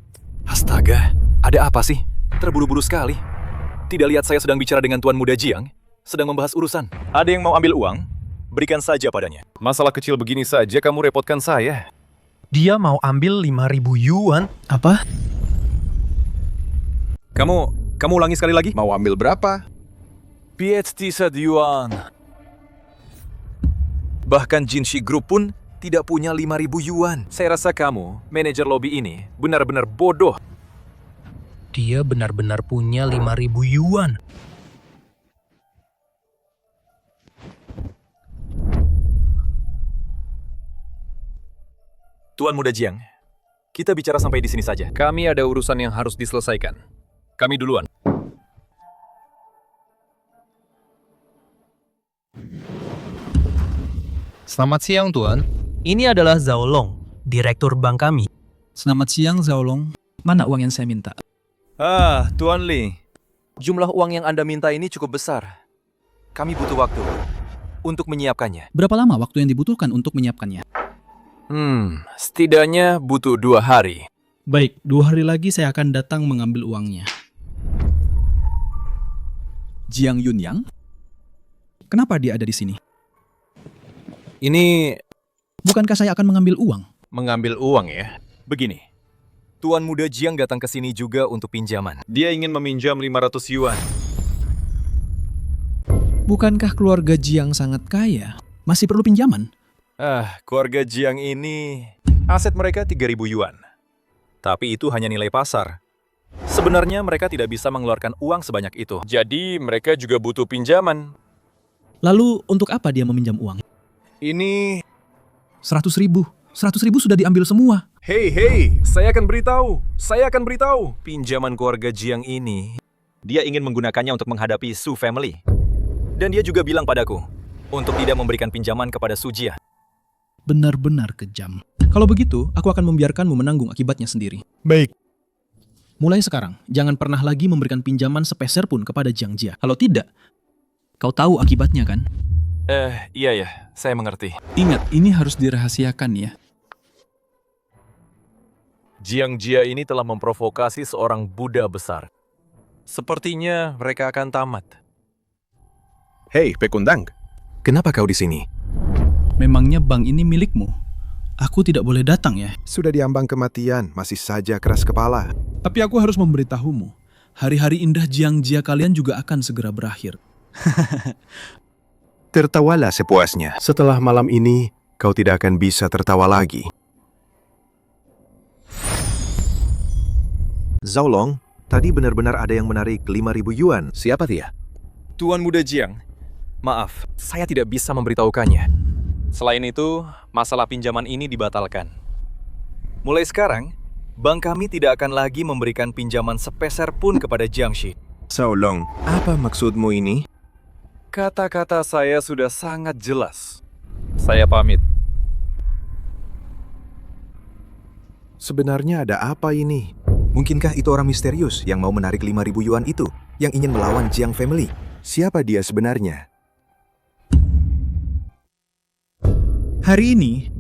Astaga, ada apa sih? Terburu-buru sekali. Tidak lihat saya sedang bicara dengan Tuan Muda Jiang? Sedang membahas urusan. Ada yang mau ambil uang? Berikan saja padanya. Masalah kecil begini saja kamu repotkan saya. Dia mau ambil 5.000 yuan. Apa? Kamu ulangi sekali lagi? Mau ambil berapa? PHT 1 yuan. Bahkan Jinshi Group pun tidak punya 5.000 yuan. Saya rasa kamu, manajer lobi ini, benar-benar bodoh. Dia benar-benar punya 5.000 yuan. Tuan Muda Jiang, kita bicara sampai di sini saja. Kami ada urusan yang harus diselesaikan. Kami duluan. Selamat siang, Tuan. Ini adalah Zhao Long, direktur bank kami. Selamat siang, Zhao Long. Mana uang yang saya minta? Tuan Li. Jumlah uang yang Anda minta ini cukup besar. Kami butuh waktu untuk menyiapkannya. Berapa lama waktu yang dibutuhkan untuk menyiapkannya? Setidaknya butuh 2 hari. Baik, 2 hari lagi saya akan datang mengambil uangnya. Jiang Yunyang? Kenapa dia ada di sini? Ini... Bukankah saya akan mengambil uang? Mengambil uang ya? Begini. Tuan Muda Jiang datang ke sini juga untuk pinjaman. Dia ingin meminjam 500 yuan. Bukankah keluarga Jiang sangat kaya? Masih perlu pinjaman? Keluarga Jiang ini... Aset mereka 3.000 yuan. Tapi itu hanya nilai pasar. Sebenarnya mereka tidak bisa mengeluarkan uang sebanyak itu. Jadi mereka juga butuh pinjaman. Lalu untuk apa dia meminjam uang? Ini... 100.000. 100.000 sudah diambil semua. Hei, saya akan beritahu. Pinjaman keluarga Jiang ini, dia ingin menggunakannya untuk menghadapi Su family. Dan dia juga bilang padaku, untuk tidak memberikan pinjaman kepada Su Jia. Benar-benar kejam. Kalau begitu, aku akan membiarkanmu menanggung akibatnya sendiri. Baik. Mulai sekarang, jangan pernah lagi memberikan pinjaman sepeser pun kepada Jiang Jia. Kalau tidak, kau tahu akibatnya kan? Iya, saya mengerti. Ingat, ini harus dirahasiakan ya. Jiang Jia ini telah memprovokasi seorang Buddha besar. Sepertinya mereka akan tamat. Hei, Pekundang. Kenapa kau di sini? Memangnya bank ini milikmu? Aku tidak boleh datang ya? Sudah diambang kematian, masih saja keras kepala. Tapi aku harus memberitahumu, hari-hari indah Jiang-Jia kalian juga akan segera berakhir. Tertawalah sepuasnya. Setelah malam ini, kau tidak akan bisa tertawa lagi. Zaolong, tadi benar-benar ada yang menarik 5.000 yuan. Siapa dia? Tuan Muda Jiang, maaf, saya tidak bisa memberitahukannya. Selain itu, masalah pinjaman ini dibatalkan. Mulai sekarang, bank kami tidak akan lagi memberikan pinjaman sepeser pun kepada Jiangxi. Zaolong, apa maksudmu ini? Kata-kata saya sudah sangat jelas. Saya pamit. Sebenarnya ada apa ini? Mungkinkah itu orang misterius yang mau menarik 5.000 yuan itu, yang ingin melawan Jiang Family? Siapa dia sebenarnya? Hari ini,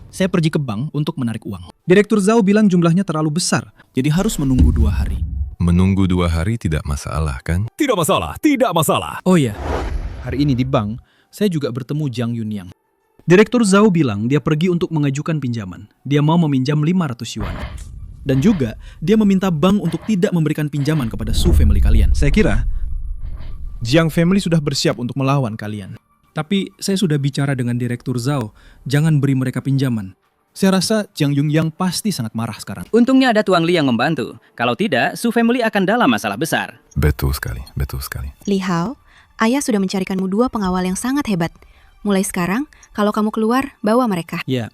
saya pergi ke bank untuk menarik uang. Direktur Zhao bilang jumlahnya terlalu besar, jadi harus menunggu 2 hari. Menunggu 2 hari tidak masalah, kan? Tidak masalah, tidak masalah. Oh iya, hari ini di bank, saya juga bertemu Jiang Yunyang. Direktur Zhao bilang dia pergi untuk mengajukan pinjaman. Dia mau meminjam 500 yuan. Dan juga, dia meminta bank untuk tidak memberikan pinjaman kepada Su Family kalian. Saya kira, Jiang Family sudah bersiap untuk melawan kalian. Tapi, saya sudah bicara dengan Direktur Zhao, jangan beri mereka pinjaman. Saya rasa Jiang Yunyang pasti sangat marah sekarang. Untungnya ada Tuan Li yang membantu. Kalau tidak, Su Family akan dalam masalah besar. Betul sekali, betul sekali. Li Hao, ayah sudah mencarikanmu 2 pengawal yang sangat hebat. Mulai sekarang, kalau kamu keluar, bawa mereka. Ya.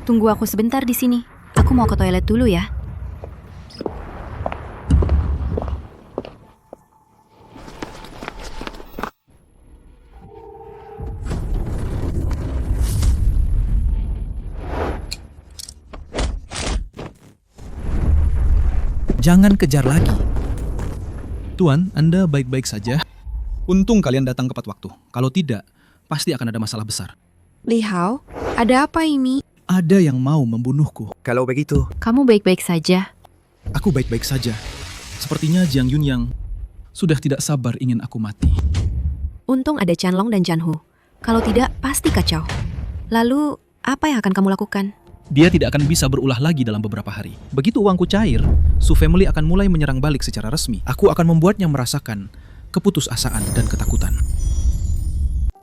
Tunggu aku sebentar di sini. Aku mau ke toilet dulu ya. Jangan kejar lagi. Tuan, Anda baik-baik saja. Untung kalian datang tepat waktu. Kalau tidak, pasti akan ada masalah besar. Li Hao, ada apa ini? Ada yang mau membunuhku. Kalau begitu, kamu baik-baik saja. Aku baik-baik saja. Sepertinya Jiang Yunyang sudah tidak sabar ingin aku mati. Untung ada Chanlong dan Janhu. Kalau tidak, pasti kacau. Lalu, apa yang akan kamu lakukan? Dia tidak akan bisa berulah lagi dalam beberapa hari. Begitu uangku cair, Su Family akan mulai menyerang balik secara resmi. Aku akan membuatnya merasakan keputusasaan dan ketakutan.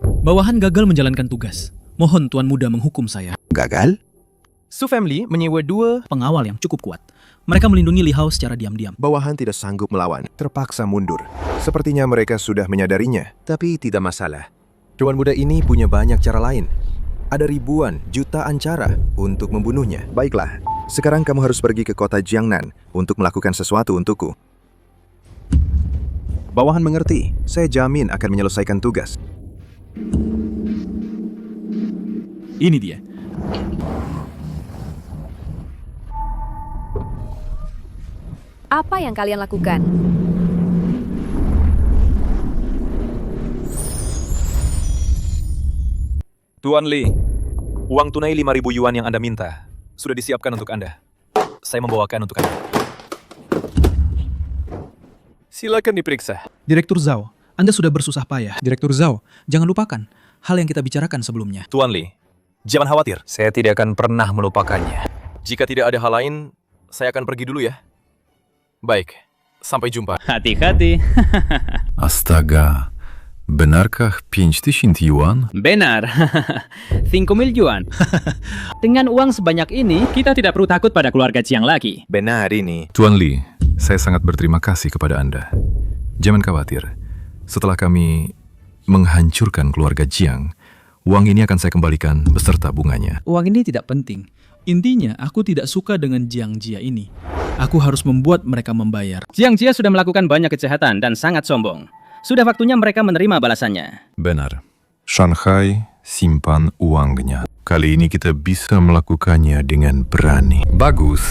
Bawahan gagal menjalankan tugas. Mohon Tuan Muda menghukum saya. Gagal? Su Family menyewa 2 pengawal yang cukup kuat. Mereka melindungi Li Hao secara diam-diam. Bawahan tidak sanggup melawan, terpaksa mundur. Sepertinya mereka sudah menyadarinya, tapi tidak masalah. Tuan Muda ini punya banyak cara lain. Ada ribuan, jutaan cara untuk membunuhnya. Baiklah, sekarang kamu harus pergi ke kota Jiangnan untuk melakukan sesuatu untukku. Bawahan mengerti, saya jamin akan menyelesaikan tugas. Ini dia. Apa yang kalian lakukan? Tuan Li, uang tunai 5.000 yuan yang Anda minta sudah disiapkan untuk Anda. Saya membawakan untuk Anda. Silakan diperiksa. Direktur Zhao, Anda sudah bersusah payah. Direktur Zhao, jangan lupakan hal yang kita bicarakan sebelumnya. Tuan Li, jangan khawatir. Saya tidak akan pernah melupakannya. Jika tidak ada hal lain, saya akan pergi dulu ya. Baik, sampai jumpa. Hati-hati. Astaga, benarkah 5.000 yuan? Benar. 5.000 yuan. Dengan uang sebanyak ini, kita tidak perlu takut pada keluarga Jiang lagi. Benar ini. Tuan Li, saya sangat berterima kasih kepada Anda. Jangan khawatir. Setelah kami menghancurkan keluarga Jiang, uang ini akan saya kembalikan beserta bunganya. Uang ini tidak penting. Intinya, aku tidak suka dengan Jiang Jia ini. Aku harus membuat mereka membayar. Jiang Jia sudah melakukan banyak kejahatan dan sangat sombong. Sudah waktunya mereka menerima balasannya. Benar. Shanghai, simpan uangnya. Kali ini kita bisa melakukannya dengan berani. Bagus.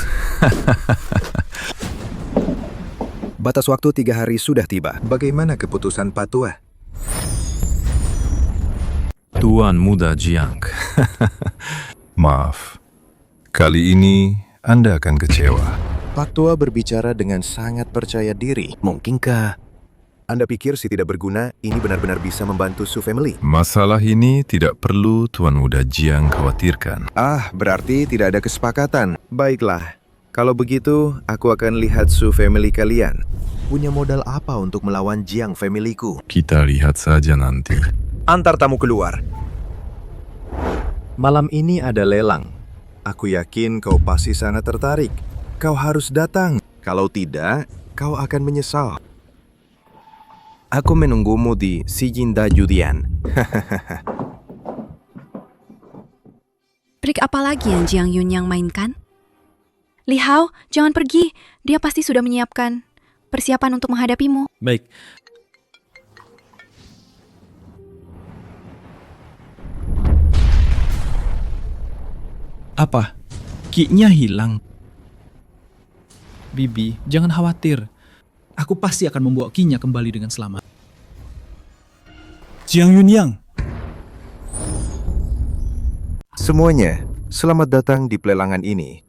Batas waktu 3 hari sudah tiba. Bagaimana keputusan Pak Tua? Tuan Muda Jiang. Maaf. Kali ini Anda akan kecewa. Pak Tua berbicara dengan sangat percaya diri. Mungkinkah Anda pikir si tidak berguna ini benar-benar bisa membantu Su Family? Masalah ini tidak perlu Tuan Muda Jiang khawatirkan. Berarti tidak ada kesepakatan. Baiklah, kalau begitu aku akan lihat Su Family kalian. Punya modal apa untuk melawan Jiang Family-ku? Kita lihat saja nanti. Antar tamu keluar. Malam ini ada lelang. Aku yakin kau pasti sangat tertarik. Kau harus datang. Kalau tidak, kau akan menyesal. Aku menunggumu di Sijinda Judian. Trik apa lagi yang Jiang Yunyang mainkan? Li Hao, jangan pergi. Dia pasti sudah menyiapkan persiapan untuk menghadapimu. Baik. Apa? Ki-nya hilang. Bibi, jangan khawatir. Aku pasti akan membawa Ki-nya kembali dengan selamat. Jiang Yunyang. Semuanya, selamat datang di pelelangan ini.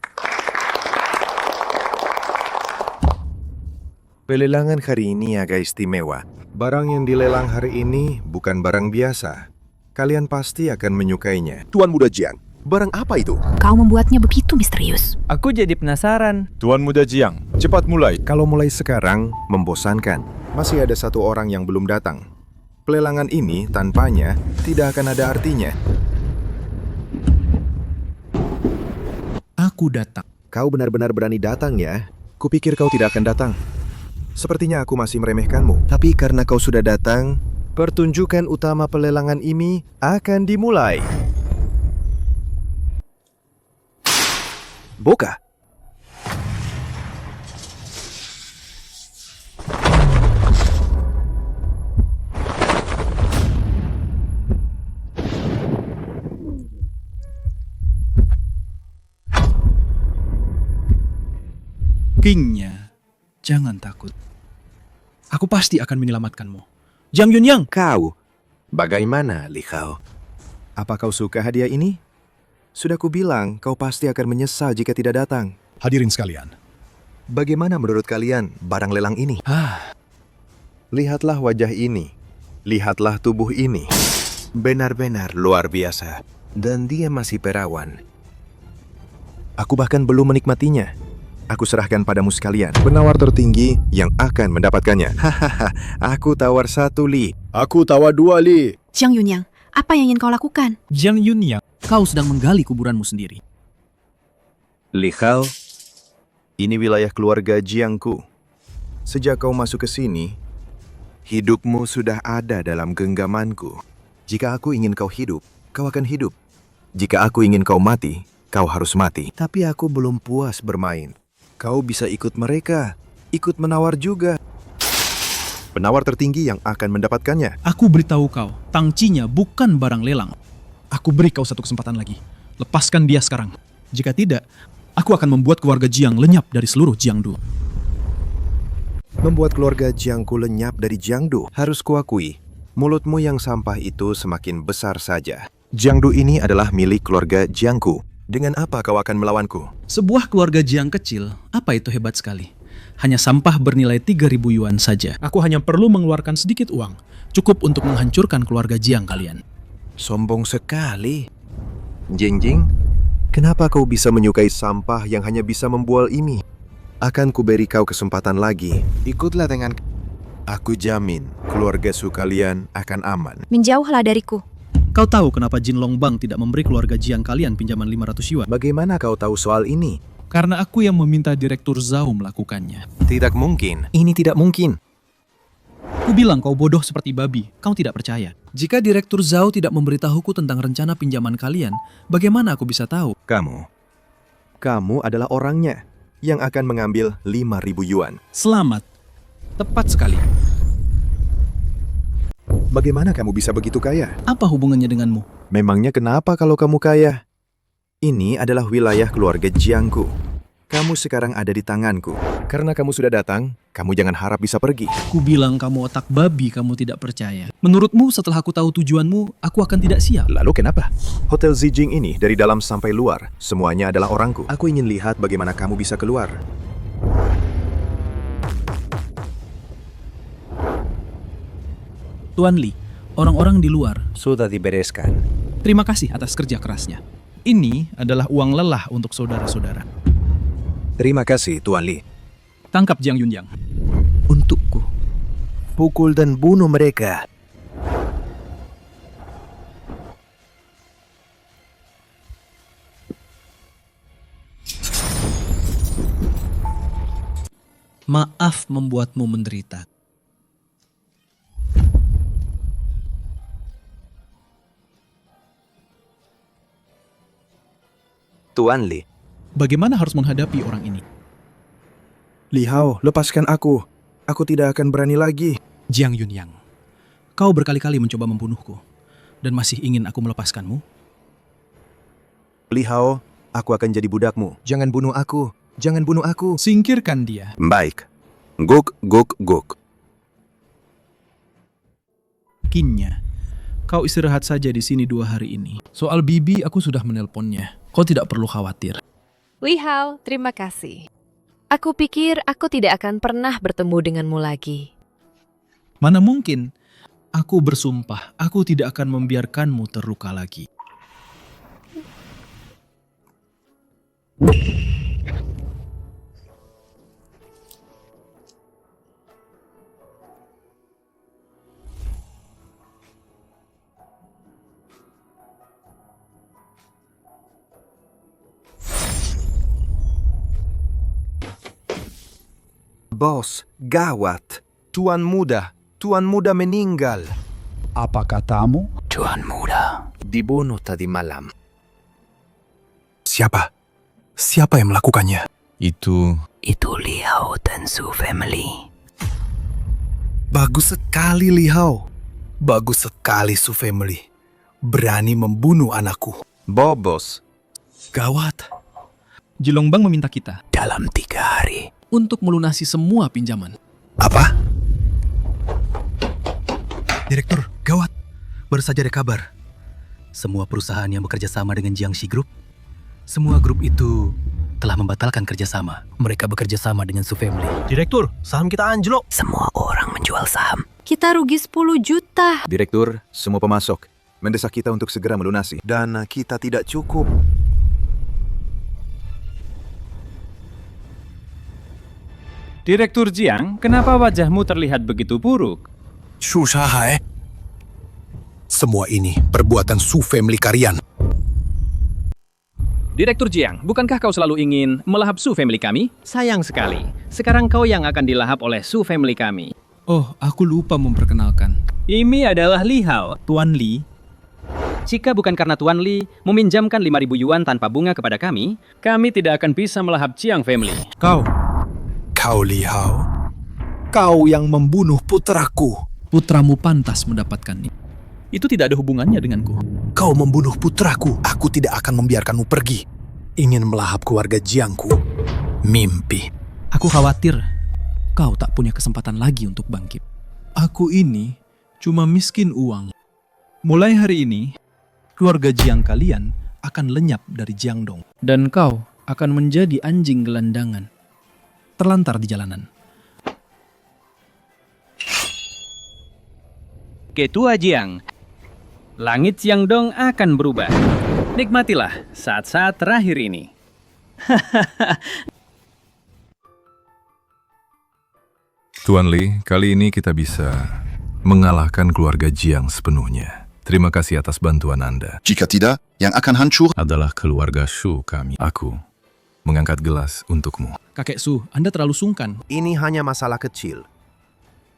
Pelelangan hari ini agak istimewa. Barang yang dilelang hari ini bukan barang biasa. Kalian pasti akan menyukainya. Tuan Muda Jiang, barang apa itu? Kau membuatnya begitu misterius. Aku jadi penasaran. Tuan Muda Jiang, cepat mulai. Kalau mulai sekarang, membosankan. Masih ada satu orang yang belum datang. Pelelangan ini tanpanya tidak akan ada artinya. Aku datang. Kau benar-benar berani datang ya? Kupikir kau tidak akan datang. Sepertinya aku masih meremehkanmu. Tapi karena kau sudah datang, pertunjukan utama pelelangan ini akan dimulai. Boka. King-nya, jangan takut. Aku pasti akan menyelamatkanmu. Jiang Yunyang. Kau, bagaimana, Li Hao? Apa kau suka hadiah ini? Sudah kubilang, kau pasti akan menyesal jika tidak datang. Hadirin sekalian. Bagaimana menurut kalian barang lelang ini? Lihatlah wajah ini. Lihatlah tubuh ini. Benar-benar luar biasa. Dan dia masih perawan. Aku bahkan belum menikmatinya. Aku serahkan padamu sekalian. Penawar tertinggi yang akan mendapatkannya. Hahaha, aku tawar 1 Li. Aku tawar 2 Li. Jiang Yunyang, apa yang ingin kau lakukan? Jiang Yunyang, kau sedang menggali kuburanmu sendiri. Li Hao, ini wilayah keluarga Jiangku. Sejak kau masuk ke sini, hidupmu sudah ada dalam genggamanku. Jika aku ingin kau hidup, kau akan hidup. Jika aku ingin kau mati, kau harus mati. Tapi aku belum puas bermain. Kau bisa ikut mereka, ikut menawar juga. Penawar tertinggi yang akan mendapatkannya. Aku beritahu kau, Tangcinya bukan barang lelang. Aku beri kau satu kesempatan lagi. Lepaskan dia sekarang. Jika tidak, aku akan membuat keluarga Jiang lenyap dari seluruh Jiangdu. Membuat keluarga Jiangku lenyap dari Jiangdu. Harus kuakui, mulutmu yang sampah itu semakin besar saja. Jiangdu ini adalah milik keluarga Jiangku. Dengan apa kau akan melawanku? Sebuah keluarga Jiang kecil, apa itu hebat sekali. Hanya sampah bernilai 3.000 yuan saja. Aku hanya perlu mengeluarkan sedikit uang. Cukup untuk menghancurkan keluarga Jiang kalian. Sombong sekali. Jingjing, kenapa kau bisa menyukai sampah yang hanya bisa membual ini? Akan kuberi kau kesempatan lagi. Ikutlah dengan... Aku jamin keluarga Su kalian akan aman. Menjauhlah dariku. Kau tahu kenapa Jin Longbang tidak memberi keluarga Jiang kalian pinjaman 500 yuan? Bagaimana kau tahu soal ini? Karena aku yang meminta Direktur Zhao melakukannya. Tidak mungkin. Ini tidak mungkin. Ku bilang kau bodoh seperti babi. Kau tidak percaya. Jika Direktur Zhao tidak memberitahuku tentang rencana pinjaman kalian, bagaimana aku bisa tahu? Kamu adalah orangnya yang akan mengambil 5.000 yuan. Selamat. Tepat sekali. Bagaimana kamu bisa begitu kaya? Apa hubungannya denganmu? Memangnya kenapa kalau kamu kaya? Ini adalah wilayah keluarga Jiangku. Kamu sekarang ada di tanganku. Karena kamu sudah datang, kamu jangan harap bisa pergi. Ku bilang kamu otak babi, kamu tidak percaya. Menurutmu setelah aku tahu tujuanmu, aku akan tidak siap. Lalu kenapa? Hotel Zijing ini dari dalam sampai luar, semuanya adalah orangku. Aku ingin lihat bagaimana kamu bisa keluar. Tuan Li, orang-orang di luar sudah dibereskan. Terima kasih atas kerja kerasnya. Ini adalah uang lelah untuk saudara-saudara. Terima kasih, Tuan Li. Tangkap Jiang Yunyang. Untukku. Pukul dan bunuh mereka. Maaf membuatmu menderita. Tuan Li. Bagaimana harus menghadapi orang ini? Li Hao, lepaskan aku. Aku tidak akan berani lagi. Jiang Yunyang, kau berkali-kali mencoba membunuhku, dan masih ingin aku melepaskanmu? Li Hao, aku akan jadi budakmu. Jangan bunuh aku. Jangan bunuh aku. Singkirkan dia. Baik. Guk, guk, guk. Kinnya, kau istirahat saja di sini 2 hari ini. Soal Bibi, aku sudah menelponnya. Kau tidak perlu khawatir. Li Hao, terima kasih. Aku pikir aku tidak akan pernah bertemu denganmu lagi. Mana mungkin? Aku bersumpah, aku tidak akan membiarkanmu terluka lagi. Bos, gawat. Tuan muda meninggal. Apa katamu? Tuan muda dibunuh tadi malam. Siapa? Siapa yang melakukannya? Itu Li Hao dan Su family. Bagus sekali, Li Hao. Bagus sekali, Su family. Berani membunuh anakku. Bos. Gawat. Jilongbang meminta kita Dalam 3 hari untuk melunasi semua pinjaman. Apa? Direktur, gawat. Baru saja ada kabar. Semua perusahaan yang bekerja sama dengan Jiangxi Group, semua grup itu telah membatalkan kerjasama. Mereka bekerja sama dengan Su Family. Direktur, saham kita anjlok. Semua orang menjual saham. Kita rugi 10 juta. Direktur, semua pemasok mendesak kita untuk segera melunasi. Dana kita tidak cukup. Direktur Jiang, kenapa wajahmu terlihat begitu buruk? Susah, Semua ini perbuatan Su Family kalian. Direktur Jiang, bukankah kau selalu ingin melahap Su family kami? Sayang sekali. Sekarang kau yang akan dilahap oleh Su family kami. Oh, aku lupa memperkenalkan. Ini adalah Li Hao. Tuan Li. Jika bukan karena Tuan Li meminjamkan 5.000 yuan tanpa bunga kepada kami tidak akan bisa melahap Jiang family. Kau Li Hao. Kau yang membunuh putraku. Putramu pantas mendapatkannya. Itu tidak ada hubungannya denganku. Kau membunuh putraku. Aku tidak akan membiarkanmu pergi. Ingin melahap keluarga Jiangku. Mimpi. Aku khawatir kau tak punya kesempatan lagi untuk bangkit. Aku ini cuma miskin uang. Mulai hari ini, keluarga Jiang kalian akan lenyap dari Jiangdong. Dan kau akan menjadi anjing gelandangan. Terlantar di jalanan. Ketua Jiang, langit Jiangdong akan berubah. Nikmatilah saat-saat terakhir ini. Tuan Li, kali ini kita bisa mengalahkan keluarga Jiang sepenuhnya. Terima kasih atas bantuan Anda. Jika tidak, yang akan hancur adalah keluarga Shu kami. Aku mengangkat gelas untukmu. Kakek Su, Anda terlalu sungkan. Ini hanya masalah kecil.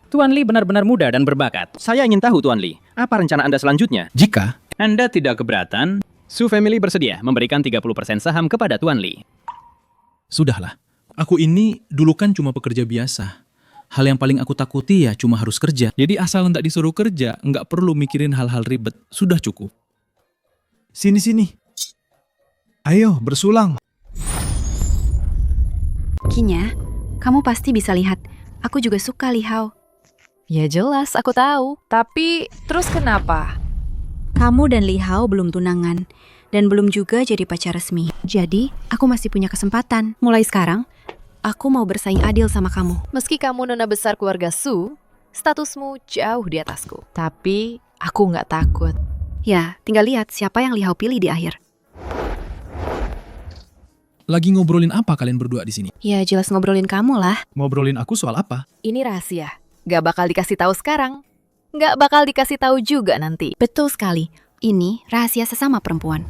Tuan Li benar-benar muda dan berbakat. Saya ingin tahu, Tuan Li, apa rencana Anda selanjutnya? Jika Anda tidak keberatan, Su family bersedia memberikan 30% saham kepada Tuan Li. Sudahlah, aku ini dulu kan cuma pekerja biasa. Hal yang paling aku takuti ya cuma harus kerja. Jadi asal nggak disuruh kerja, nggak perlu mikirin hal-hal ribet. Sudah cukup. Sini. Ayo, bersulang. Kinya, kamu pasti bisa lihat. Aku juga suka Li Hao. Ya jelas, aku tahu. Tapi, terus kenapa? Kamu dan Li Hao belum tunangan. Dan belum juga jadi pacar resmi. Jadi, aku masih punya kesempatan. Mulai sekarang, aku mau bersaing adil sama kamu. Meski kamu nona besar keluarga Su, Statusmu jauh di atasku. Tapi aku nggak takut. Ya, tinggal lihat siapa yang Li Hao pilih di akhir. Lagi ngobrolin apa kalian berdua di sini? Ya, jelas ngobrolin kamu lah. Ngobrolin aku soal apa? Ini rahasia. Gak bakal dikasih tahu sekarang. Gak bakal dikasih tahu juga nanti. Betul sekali. Ini rahasia sesama perempuan.